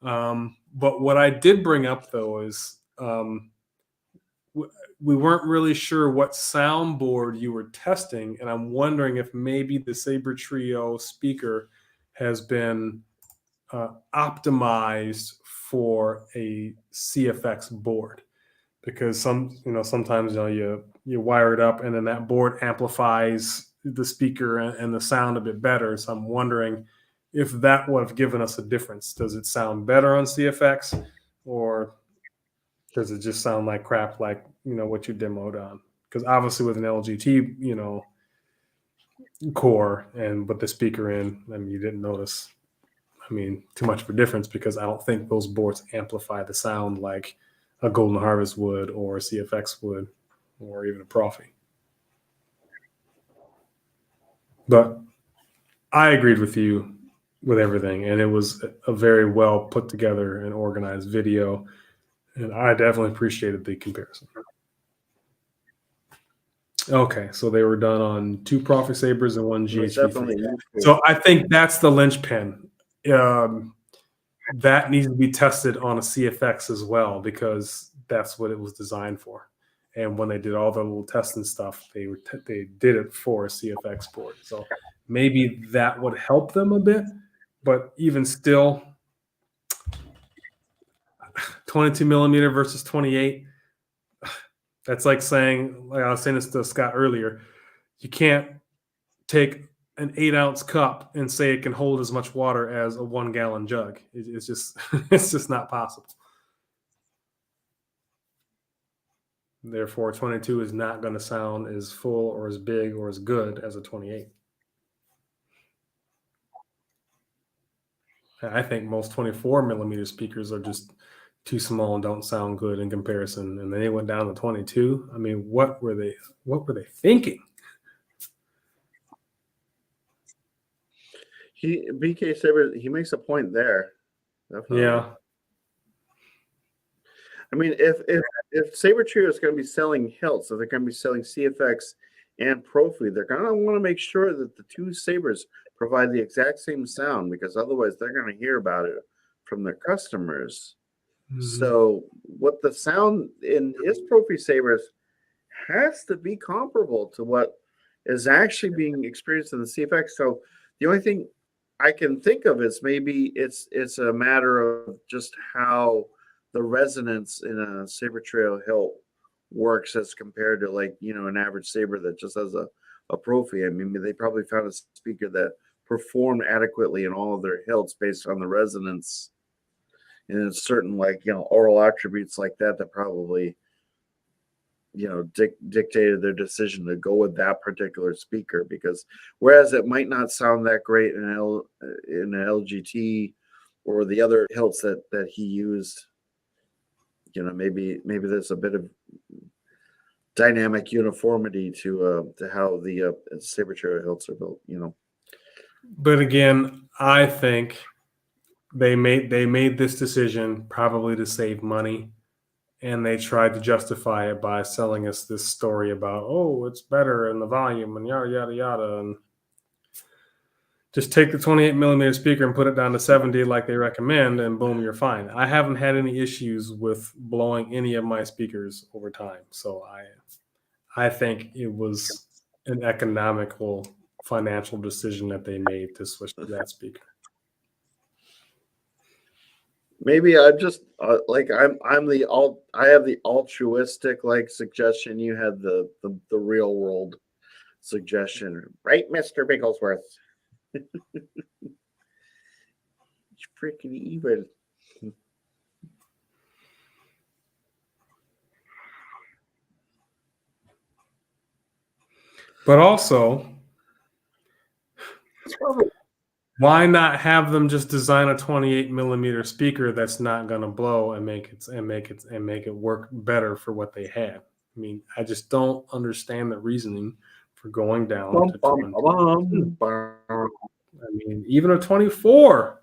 But what I did bring up though is we weren't really sure what soundboard you were testing, and I'm wondering if maybe the Saber Trio speaker has been optimized for a CFX board, because sometimes you wire it up and then that board amplifies the speaker and the sound a bit better. So I'm wondering if that would have given us a difference. Does it sound better on CFX, or does it just sound like crap, like what you demoed on? Because obviously with an LGT core and with the speaker in, I mean, you didn't notice too much of a difference, because I don't think those boards amplify the sound like a Golden Harvest would, or a CFX would, or even a Profi. But I agreed with you with everything, and it was a very well put together and organized video, and I definitely appreciated the comparison. Okay, so they were done on 2 Profi Sabers and 1 GHV3. So I think that's the linchpin. That needs to be tested on a CFX as well, because that's what it was designed for. And when they did all the little testing stuff, they did it for a CFX board. So maybe that would help them a bit. But even still, 22 millimeter versus 28, that's like saying, like I was saying this to Scott earlier, you can't take an 8-ounce cup and say it can hold as much water as a 1-gallon jug. It's just it's just not possible. Therefore, 22 is not going to sound as full or as big or as good as a 28. I think most 24 millimeter speakers are just too small and don't sound good in comparison. And then they went down to 22. I mean, what were they thinking? BK Saber, he makes a point there. Definitely. Yeah. I mean, if Saber Trio is going to be selling hilts, if they're going to be selling CFX and Profi, they're going to want to make sure that the 2 sabers provide the exact same sound, because otherwise they're going to hear about it from their customers. Mm-hmm. So what the sound in his Profi sabers has to be comparable to what is actually being experienced in the CFX. So the only thing I can think of is maybe it's a matter of just how the resonance in a Saber Trio hilt works as compared to, like, an average saber that just has a Profi. I mean, they probably found a speaker that performed adequately in all of their hilts based on the resonance, and it's certain, like, oral attributes like that probably dictated their decision to go with that particular speaker. Because whereas it might not sound that great in an LGT or the other hilts that he used, maybe there's a bit of dynamic uniformity to how the Saber Trio hilts are built. But again, I think they made this decision probably to save money, and they tried to justify it by selling us this story about, oh, it's better in the volume and yada yada yada, and just take the 28 millimeter speaker and put it down to 70 like they recommend, and boom, you're fine. I haven't had any issues with blowing any of my speakers over time, so I think it was an economical, financial decision that they made to switch to that speaker. Maybe I'm just I have the altruistic suggestion. You had the real world suggestion, right, Mr. Bigglesworth? It's freaking evil. But also, why not have them just design a 28 millimeter speaker that's not going to blow and make it work better for what they had? I mean, I just don't understand the reasoning for going down to 20. I mean, even a 24.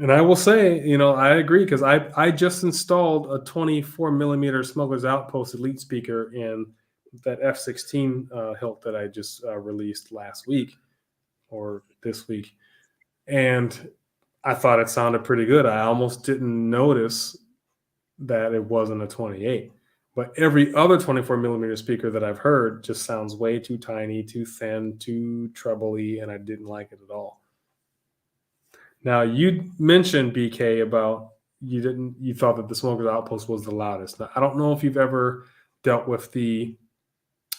And I will say, I agree, because I just installed a 24 millimeter Smuggler's Outpost Elite speaker in that F16 hilt that I just released last week or this week, and I thought it sounded pretty good. I almost didn't notice that it wasn't a 28, but every other 24 millimeter speaker that I've heard just sounds way too tiny, too thin, too trebly, and I didn't like it at all. Now, you mentioned, BK, about you thought that the Smoker's Outpost was the loudest. Now, I don't know if you've ever dealt with the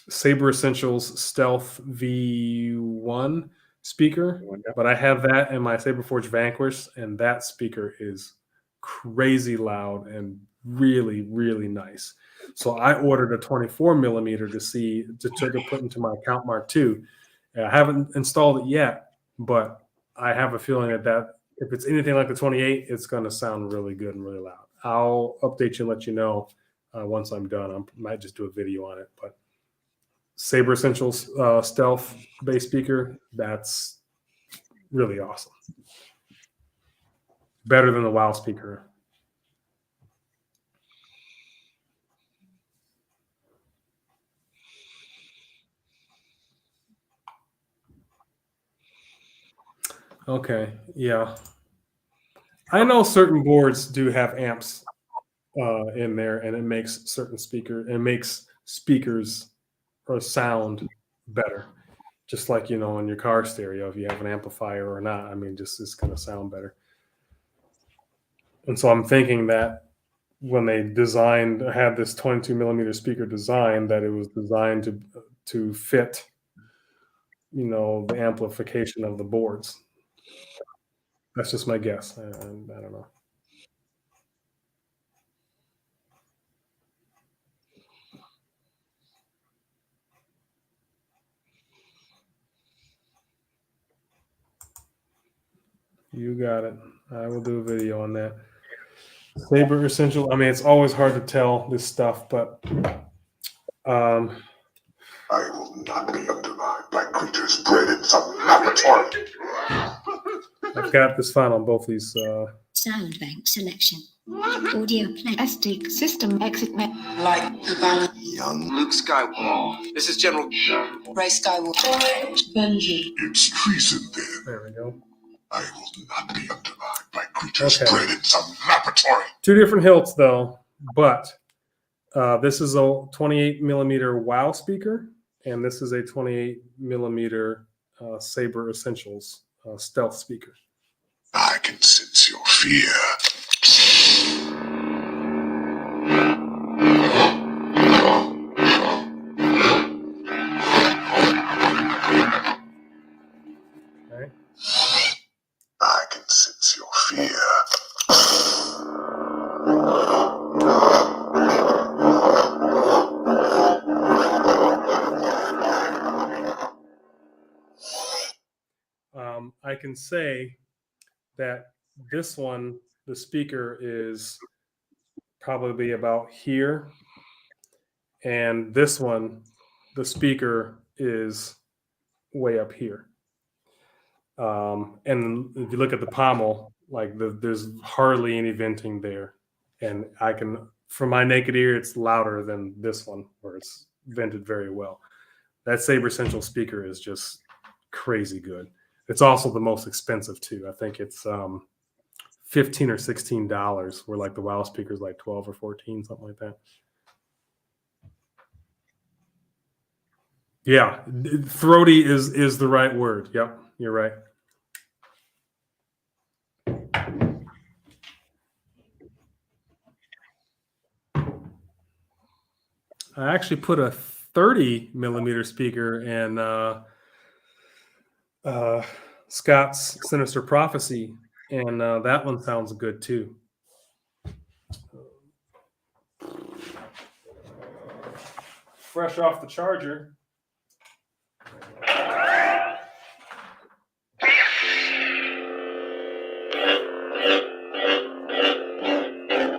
Saber Essentials Stealth V1 speaker, but I have that in my Saberforge Vanquish, and that speaker is crazy loud and really, really nice. So I ordered a 24 millimeter to put into my Account Mark II. I haven't installed it yet, but I have a feeling that if it's anything like the 28, it's going to sound really good and really loud. I'll update you and let you know once I'm done. I might just do a video on it, but Saber Essentials Stealth bass speaker, that's really awesome. Better than the WoW speaker. Okay, yeah. I know certain boards do have amps in there, and it makes speakers or sound better. Just like, in your car stereo, if you have an amplifier or not, I mean, just it's going to sound better. And so I'm thinking that when they had this 22 millimeter speaker design, that it was designed to fit, the amplification of the boards. That's just my guess. I don't know. You got it. I will do a video on that. Saber Essential. I mean, it's always hard to tell this stuff, but I will not be undermined by creatures bred in some laboratory. I've got this file on both these. Sound bank selection. Audio play. SD system exit map. Like the balance. Young Luke Skywalker. This is General Ray Skywalker. Benji. It's treason then. There we go. I will not be undermined by creatures bred in some laboratory. Two different hilts, though, but this is a 28 millimeter WoW speaker, and this is a 28 millimeter Saber Essentials stealth speaker. I can sense your fear. Okay. I can sense your fear. I can say that this one, the speaker is probably about here, and this one, the speaker is way up here. And if you look at the pommel, there's hardly any venting there, and from my naked ear, it's louder than this one, where it's vented very well. That Saber Essential speaker is just crazy good. It's also the most expensive too. I think it's $15 or $16, where the WoW speaker is like 12 or 14, something like that. Yeah, throaty is the right word. Yep, you're right. I actually put a 30 millimeter speaker and Scott's Sinister Prophecy, and that one sounds good too. Fresh off the charger.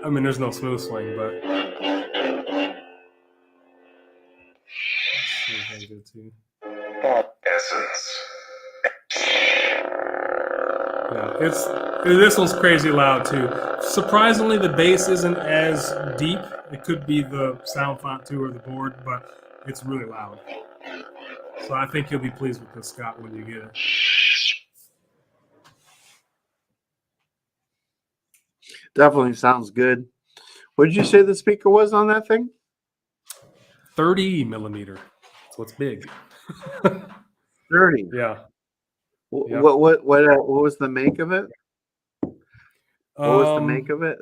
I mean, there's no smooth swing, but let's see if I can get to. Essence. Yeah, this one's crazy loud too. Surprisingly, the bass isn't as deep. It could be the sound font too or the board, but it's really loud. So I think you'll be pleased with this, Scott, when you get it. Definitely sounds good. What did you say the speaker was on that thing? 30 millimeter. So it's big. 30. Yeah. Yep. What was the make of it? What was the make of it?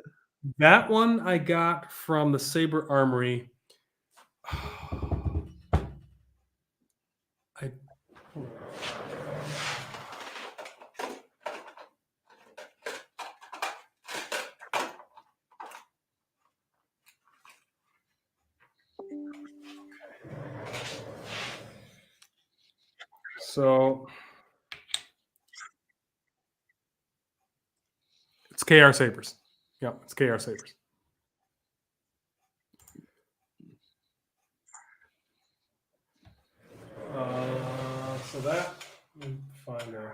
That one I got from the Saber Armory. So it's KR Sabers. Yep, it's KR Sabers. So that, let me find a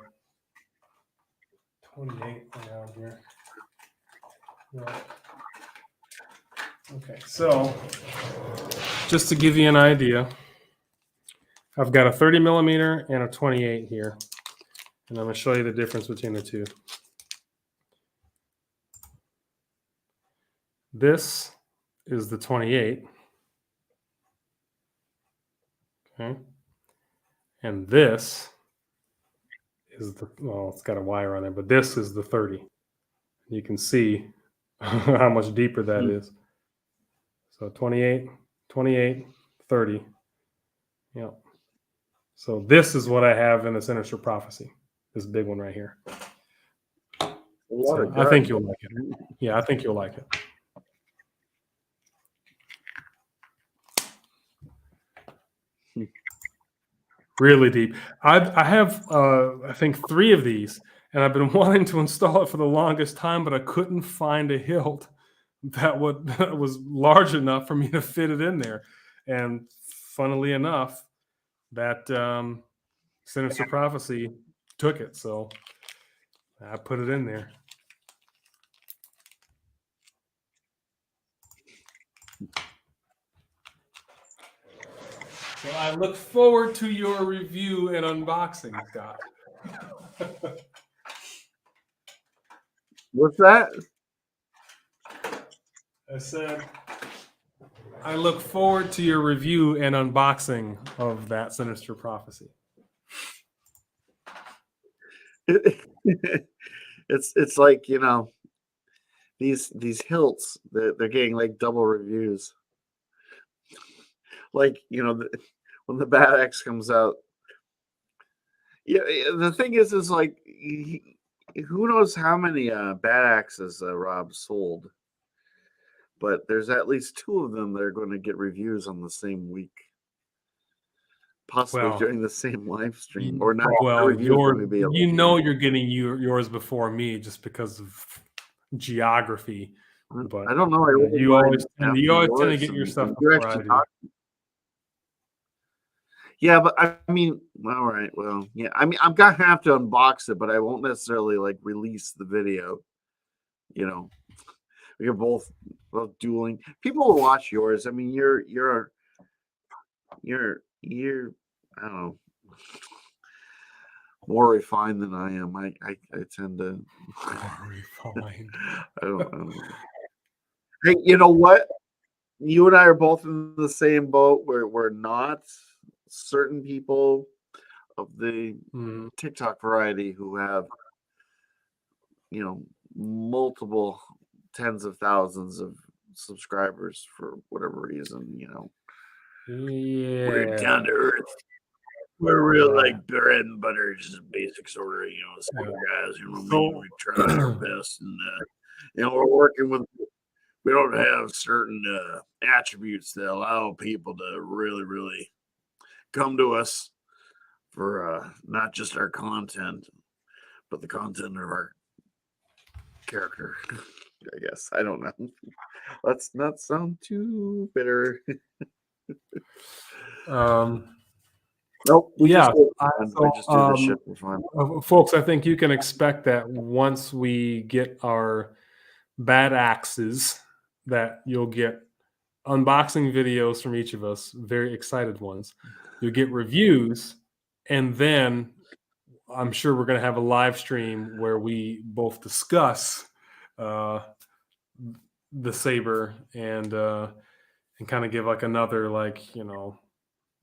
28 around here. Right. Okay, so just to give you an idea, I've got a 30 millimeter and a 28 here, and I'm going to show you the difference between the two. This is the 28. Okay. And this is the, well, it's got a wire on it, but this is the 30. You can see how much deeper that is. So 28, 28, 30. Yep. So this is what I have in the Sinister Prophecy. This big one right here. So I think you'll like it. Yeah, I think you'll like it. Really deep. I have I think 3 of these, and I've been wanting to install it for the longest time, but I couldn't find a hilt that was large enough for me to fit it in there. And funnily enough, that Sinister Prophecy took it, so I put it in there. So I look forward to your review and unboxing, Scott. What's that? I said, I look forward to your review and unboxing of that Sinister Prophecy. It's like, you know, these hilts, they're getting like double reviews. Like, you know, when the Bad Axe comes out, yeah, the thing is like, who knows how many Bad Axes Rob sold, but there's at least 2 of them that are going to get reviews on the same week, possibly during the same live stream, or not. Well, you know, you're getting yours before me just because of geography. But I don't know. You always tend to get your stuff before I do. Yeah, but I mean, all right. Well, yeah. I mean, I'm gonna have to unbox it, but I won't necessarily like release the video. You know, we're both dueling. People will watch yours. I mean, you're I don't know, more refined than I am. I tend to more refined. I don't know. Hey, you know what? You and I are both in the same boat where we're not certain people of the TikTok variety who have, you know, multiple tens of thousands of subscribers for whatever reason, you know. We're Yeah. down to earth. We're real like bread and butter, just basic sort of, sort of guys. We try our best, and we're working with. We don't have certain attributes that allow people to really, really come to us for not just our content, but the content of our character. I guess I don't know. Let's not sound too bitter. Nope. Yeah. I just do this shit for fun. Folks, I think you can expect that once we get our bad axes, that you'll get unboxing videos from each of us, very excited ones. You'll get reviews, and then I'm sure we're going to have a live stream where we both discuss the saber and kind of give like another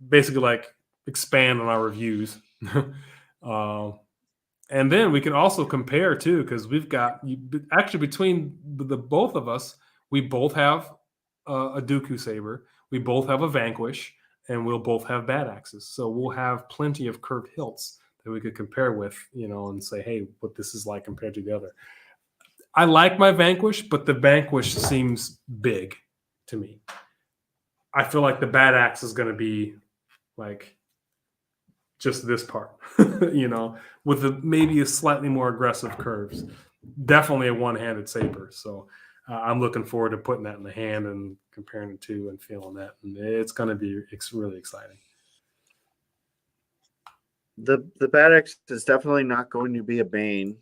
basically like expand on our reviews. And then we can also compare too, because we've got actually between the both of us, we both have a Dooku saber, we both have a Vanquish, and we'll both have bad axes. So we'll have plenty of curved hilts that we could compare with, and say, hey, what this is like compared to the other. I like my Vanquish, but the Vanquish seems big to me. I feel like the bad axe is going to be like just this part, with maybe a slightly more aggressive curves. Definitely a one-handed saber. So I'm looking forward to putting that in the hand and comparing the two and feeling that. And it's going to be really exciting. The bad axe is definitely not going to be a Bane.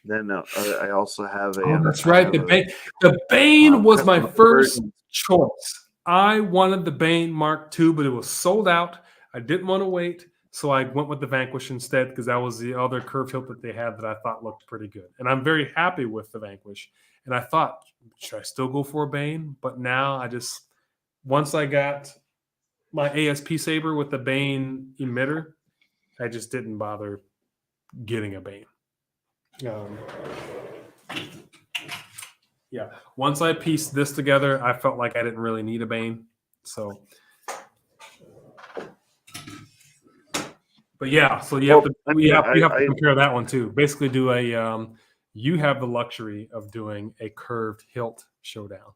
Then I also have a. Oh, that's right. The Bane was my first choice. I wanted the Bane Mark II, but it was sold out. I didn't want to wait, so I went with the Vanquish instead because that was the other curve hilt that they had that I thought looked pretty good. And I'm very happy with the Vanquish. And I thought, should I still go for a Bane? But now once I got my ASP saber with the Bane emitter, I just didn't bother getting a Bane. Yeah. Once I pieced this together, I felt like I didn't really need a Bane. So, but yeah, so you have to compare that one too. Basically, do a you have the luxury of doing a curved hilt showdown.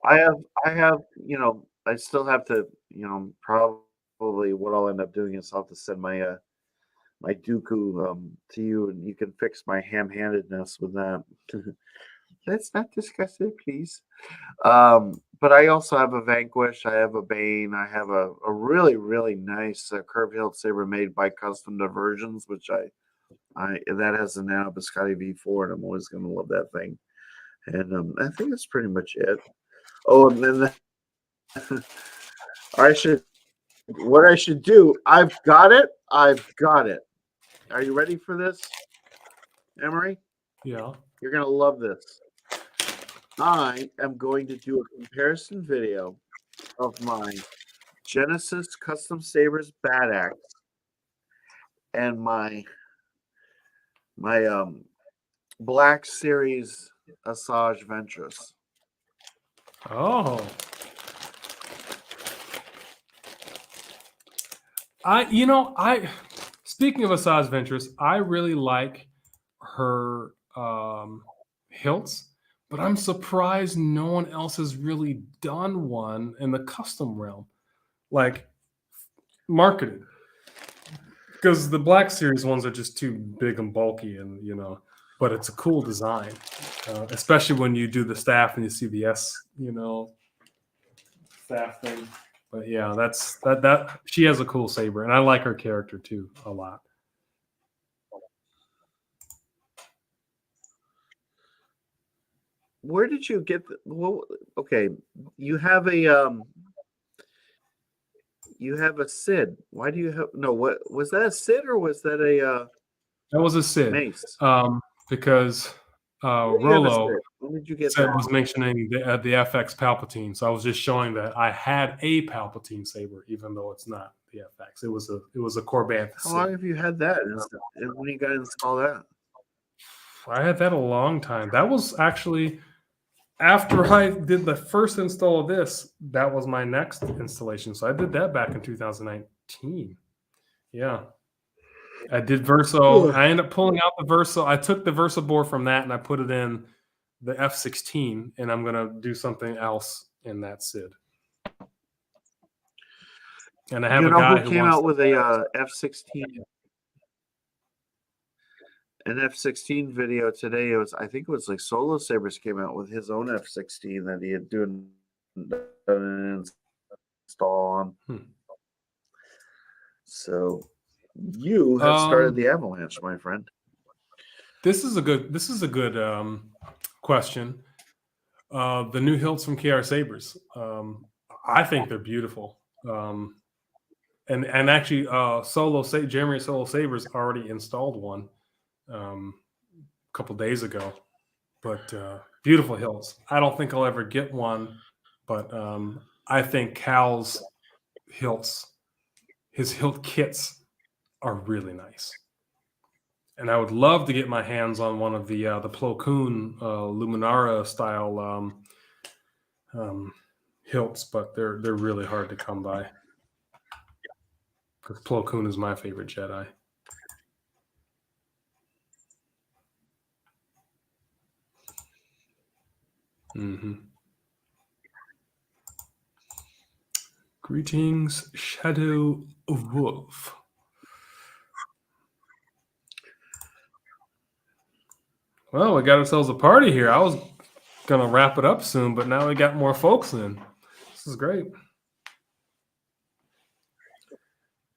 I have, I still have to, probably what I'll end up doing is I'll have to send my my Dooku to you, and you can fix my ham-handedness with that. Let's not discuss it, please. But I also have a Vanquish. I have a Bane. I have a really, really nice curved hilt saber made by Custom Diversions, which that has a Nano Biscotti V4, and I'm always going to love that thing. And I think that's pretty much it. Oh, and then what I should do, I've got it. Are you ready for this, Emery? Yeah. You're going to love this. I am going to do a comparison video of my Genesis Custom Sabers Bad Axe and my Black Series Asajj Ventress. Oh. Speaking of Asajj Ventress, I really like her hilts, but I'm surprised no one else has really done one in the custom realm, like marketed. Because the Black Series ones are just too big and bulky, and but it's a cool design, especially when you do the staff and you see the S, staff thing. But yeah, that she has a cool saber, and I like her character too a lot. Where did you get okay, you have a Sid. Why do you have what was that, a Sid, or was that a that was a Sid mace? Because Rolo was mentioning the FX Palpatine, so I was just showing that I had a Palpatine saber, even though it's not the FX. It was a Corbantha. How long have you had that? And when you got to install that? I had that a long time. That was actually after I did the first install of this, that was my next installation. So I did that back in 2019. Yeah. I did Verso. I ended up pulling out the Verso. I took the Verso board from that and I put it in the F16, and I'm going to do something else in that SID. And I have You a know guy who who came wants out to with a F16? An F16 video today. It was, I think it was like Solo Sabers came out with his own F16 that he had done an install on. So you have started the avalanche, my friend. This is a good question. The new hilts from KR Sabers. I think they're beautiful. And actually, Jeremy Solo Sabers already installed one a couple days ago. But beautiful hilts. I don't think I'll ever get one, but I think Cal's hilts, his hilt kits, are really nice. And I would love to get my hands on one of the Plo Koon Luminara style hilts, but they're really hard to come by. Because Plo Koon is my favorite Jedi. Greetings, Shadow of Wolf. Well, we got ourselves a party here. I was gonna wrap it up soon, but now we got more folks in. This is great.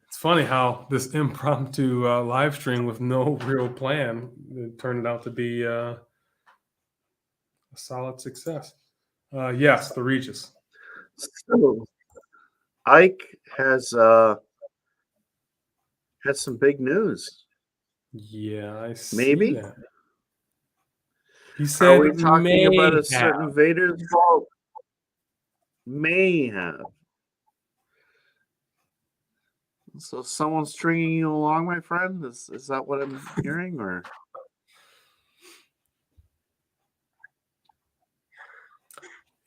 It's funny how this impromptu live stream with no real plan, it turned out to be a solid success. Yes, the Regis. So Ike has had some big news. Yeah, I see Maybe that. He said, "Are we talking may about a have. certain Vader's vault?" May have. So someone's stringing you along, my friend. Is that what I'm hearing, or?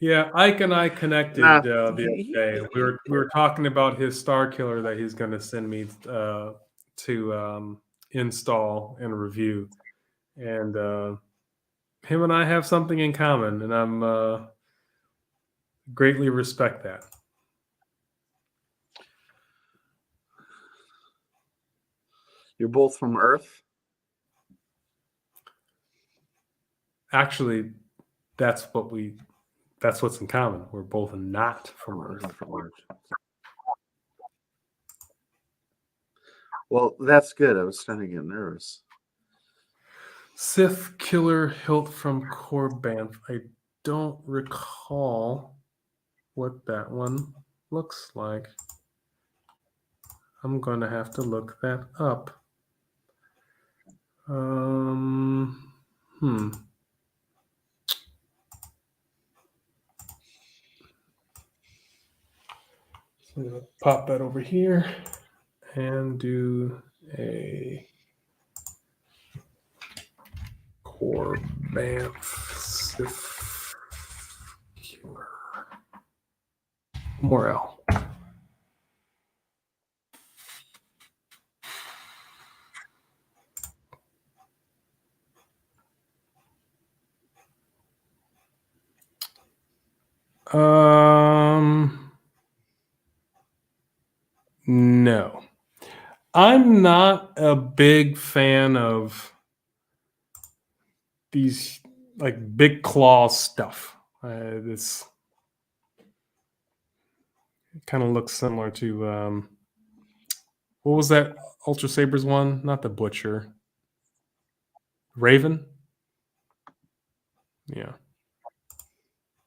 Yeah, Ike and I connected Nah. the other day. We were talking about his Star Killer that he's going to send me to install and review, and him and I have something in common, and I'm greatly respect that. You're both from Earth? Actually, that's what's in common. We're both not from Earth. Well, that's good. I was starting to get nervous. Sith Killer hilt from Corbanth. I don't recall what that one looks like. I'm going to have to look that up. So I'm going to pop that over here and do a Corbanth Sith Killer. More L. No. I'm not a big fan of these like big claw stuff. This kind of looks similar to what was that Ultra Sabers one? Not the Butcher. Raven? Yeah.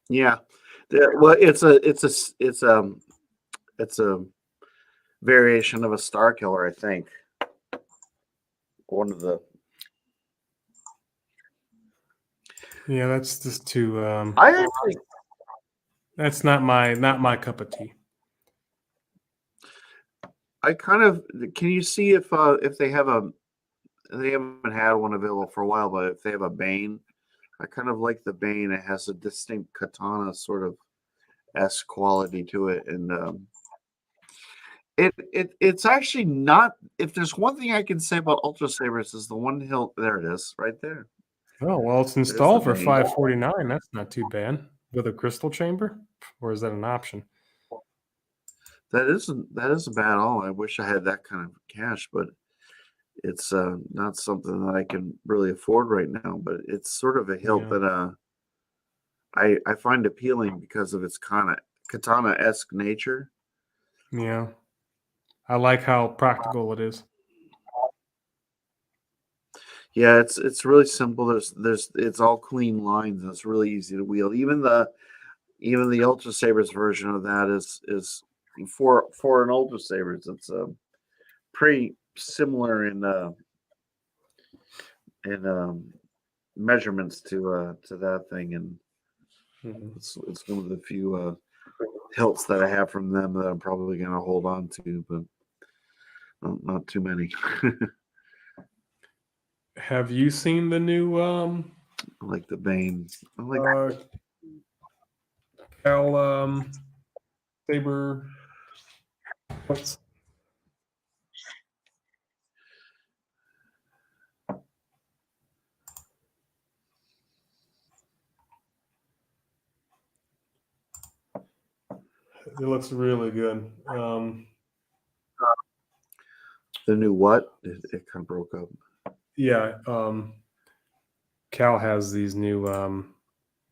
Yeah. Well, it's a variation of a Star Killer, I think. One of the. Yeah, that's just too. I actually. That's not my cup of tea. I kind of. Can you see if they have a? They haven't had one available for a while, but if they have a Bane I kind of like the Bane. It has a distinct katana sort of esque quality to it, and it's actually not. If there's one thing I can say about Ultra Sabers is the one hilt. There it is, right there. Oh well, it's There's the installed for Bane. $549. That's not too bad. With a crystal chamber, or is that an option? That isn't bad at all. I wish I had that kind of cash, but it's not something that I can really afford right now. But it's sort of a hilt Yeah. that I find appealing because of its kind of katana-esque nature. Yeah. I like how practical it is. Yeah, it's really simple. There's it's all clean lines and it's really easy to wield. Even the Ultra Sabers version of that is for an Ultra Sabers. It's pretty similar in measurements to that thing, and Mhm. it's one of the few hilts that I have from them that I'm probably going to hold on to, but not too many. Have you seen the new I like the Bane. I like Cal Saber? What's it looks really good. the new what? It kind of broke up. Yeah, Cal has these new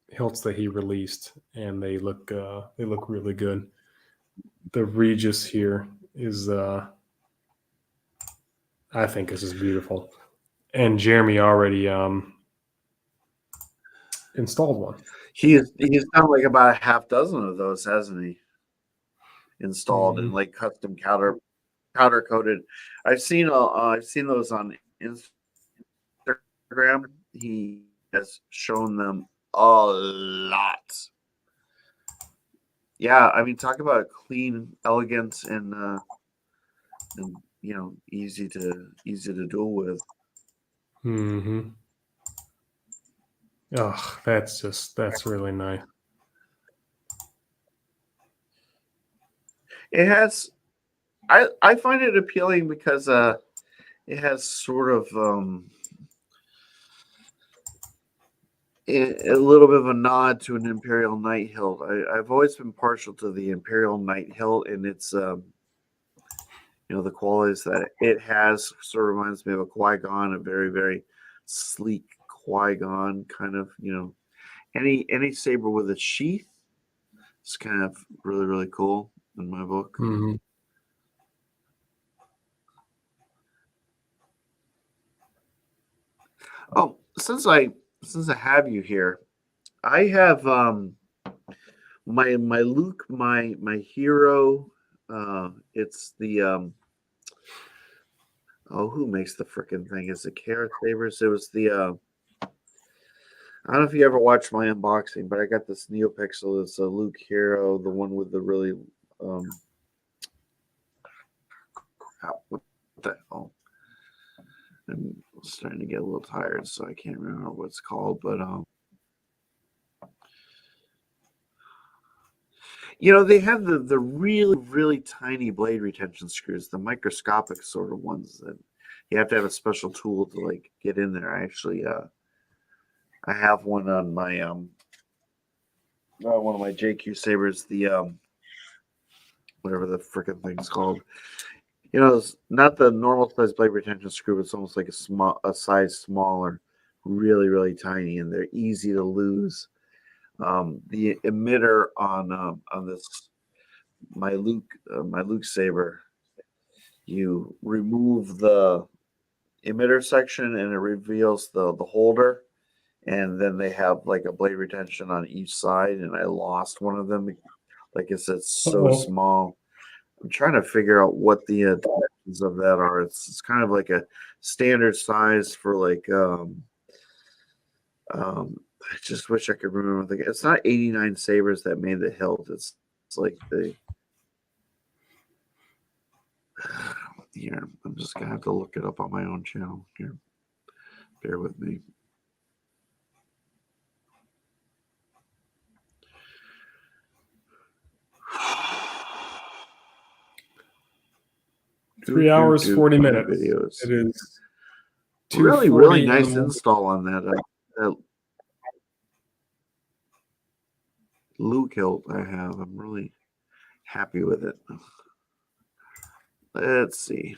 hilts that he released, and they look really good. The Regis here is I think this is beautiful, and Jeremy already installed one. He's done like about a half dozen of those, hasn't he? Installed and like custom powder coated. I've seen those on Instagram. He has shown them a lot. Yeah, I mean, talk about clean, elegant, and easy to duel with. Mm-hmm. Oh, that's really nice. It has. I find it appealing because it has sort of a little bit of a nod to an Imperial Knight hilt. I've always been partial to the Imperial Knight hilt, and it's the qualities that it has. Sort of reminds me of a Qui-Gon, a very very sleek Qui-Gon kind of. Any saber with a sheath is kind of really really cool in my book. Mm-hmm. Oh, since I have you here, I have my Luke, my hero. It's the who makes the freaking thing? Is it Carrot Sabers? It was the I don't know if you ever watched my unboxing, but I got this Neopixel. It's a Luke hero, the one with the really what the hell? I'm starting to get a little tired, so I can't remember what it's called, but they have the really really tiny blade retention screws, the microscopic sort of ones that you have to have a special tool to like get in there. I actually I have one on my one of my JQ Sabers, the whatever the frickin' thing's called. It's not the normal size blade retention screw. It's almost like a size smaller, really really tiny, and they're easy to lose. The emitter on this my Luke Saber, you remove the emitter section and it reveals the holder, and then they have like a blade retention on each side, and I lost one of them. Like I said, it's so small. I'm trying to figure out what the dimensions of that are. It's kind of like a standard size for like I just wish I could remember. It's not 89 Sabers that made the hilt. It's like the here. I'm just gonna have to look it up on my own channel here. Bear with me. 3 hours, 40 minutes. videos. It is Really 2:40 in the nice morning. install on that Luke hilt I have. I'm really happy with it. Let's see.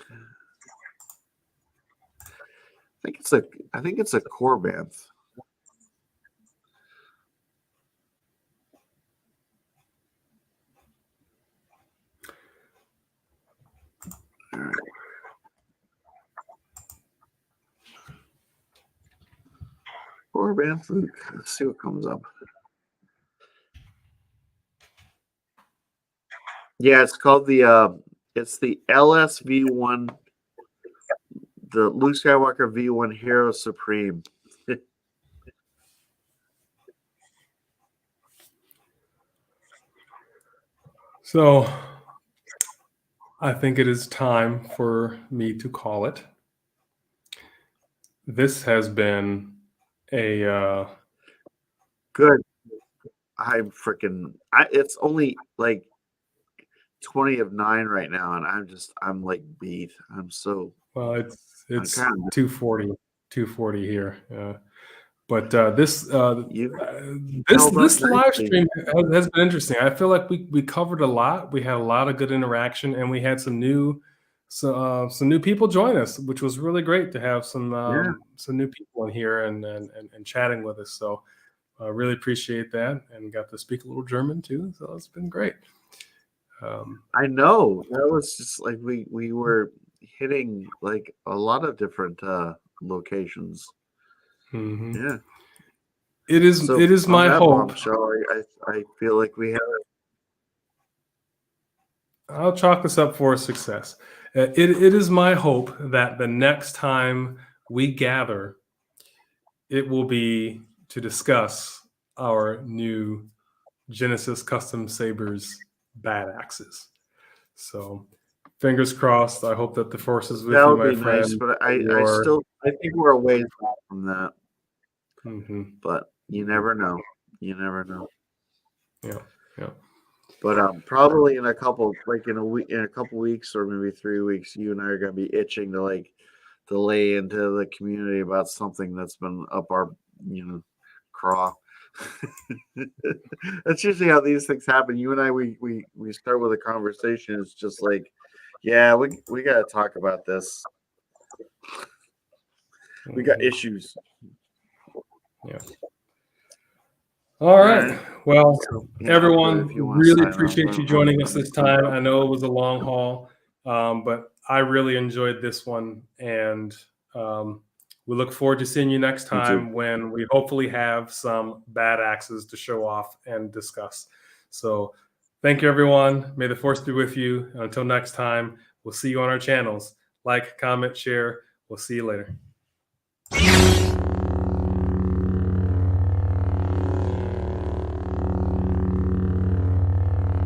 I think it's a Corbanth. All right. Corbanth Luke. Let's see what comes up. Yeah, it's called the LSV1, the Luke Skywalker V1 Hero Supreme. So I think it is time for me to call it. This has been a Good. It's only like 20 of 9 right now, and I'm like beat. I'm so well, it's kind of- 240 here. But this held up live nicely. stream has been interesting. I feel like we covered a lot. We had a lot of good interaction, and we had some new people join us, which was really great to have some new people in here and chatting with us. So I really appreciate that, and got to speak a little German too. So it's been great. I know that was just like we were hitting like a lot of different locations. Mhm. Yeah, It is on my that hope. bombshell, I feel like we have I'll chalk this up for a success. It is my hope that the next time we gather, it will be to discuss our new Genesis Custom Sabers bad axes. So fingers crossed. I hope that the force is with that you, would my be friend. nice, but I think we're a ways from that. Mhm. But you never know. You never know. Yeah. But probably in a couple weeks or maybe 3 weeks, you and I are gonna be itching to lay into the community about something that's been up our craw. That's usually how these things happen. You and I we start with a conversation. It's just like, yeah, we gotta talk about this. We got issues. Yeah. All right. Well, Yeah, everyone, if you wanna really sign off, appreciate you joining us this time. I know it was a long haul, but I really enjoyed this one, and we look forward to seeing you next Me too. time when we hopefully have some bad axes to show off and discuss. So thank you, everyone. May the force be with you. And until next time, we'll see you on our channels. Like, comment, share. We'll see you later.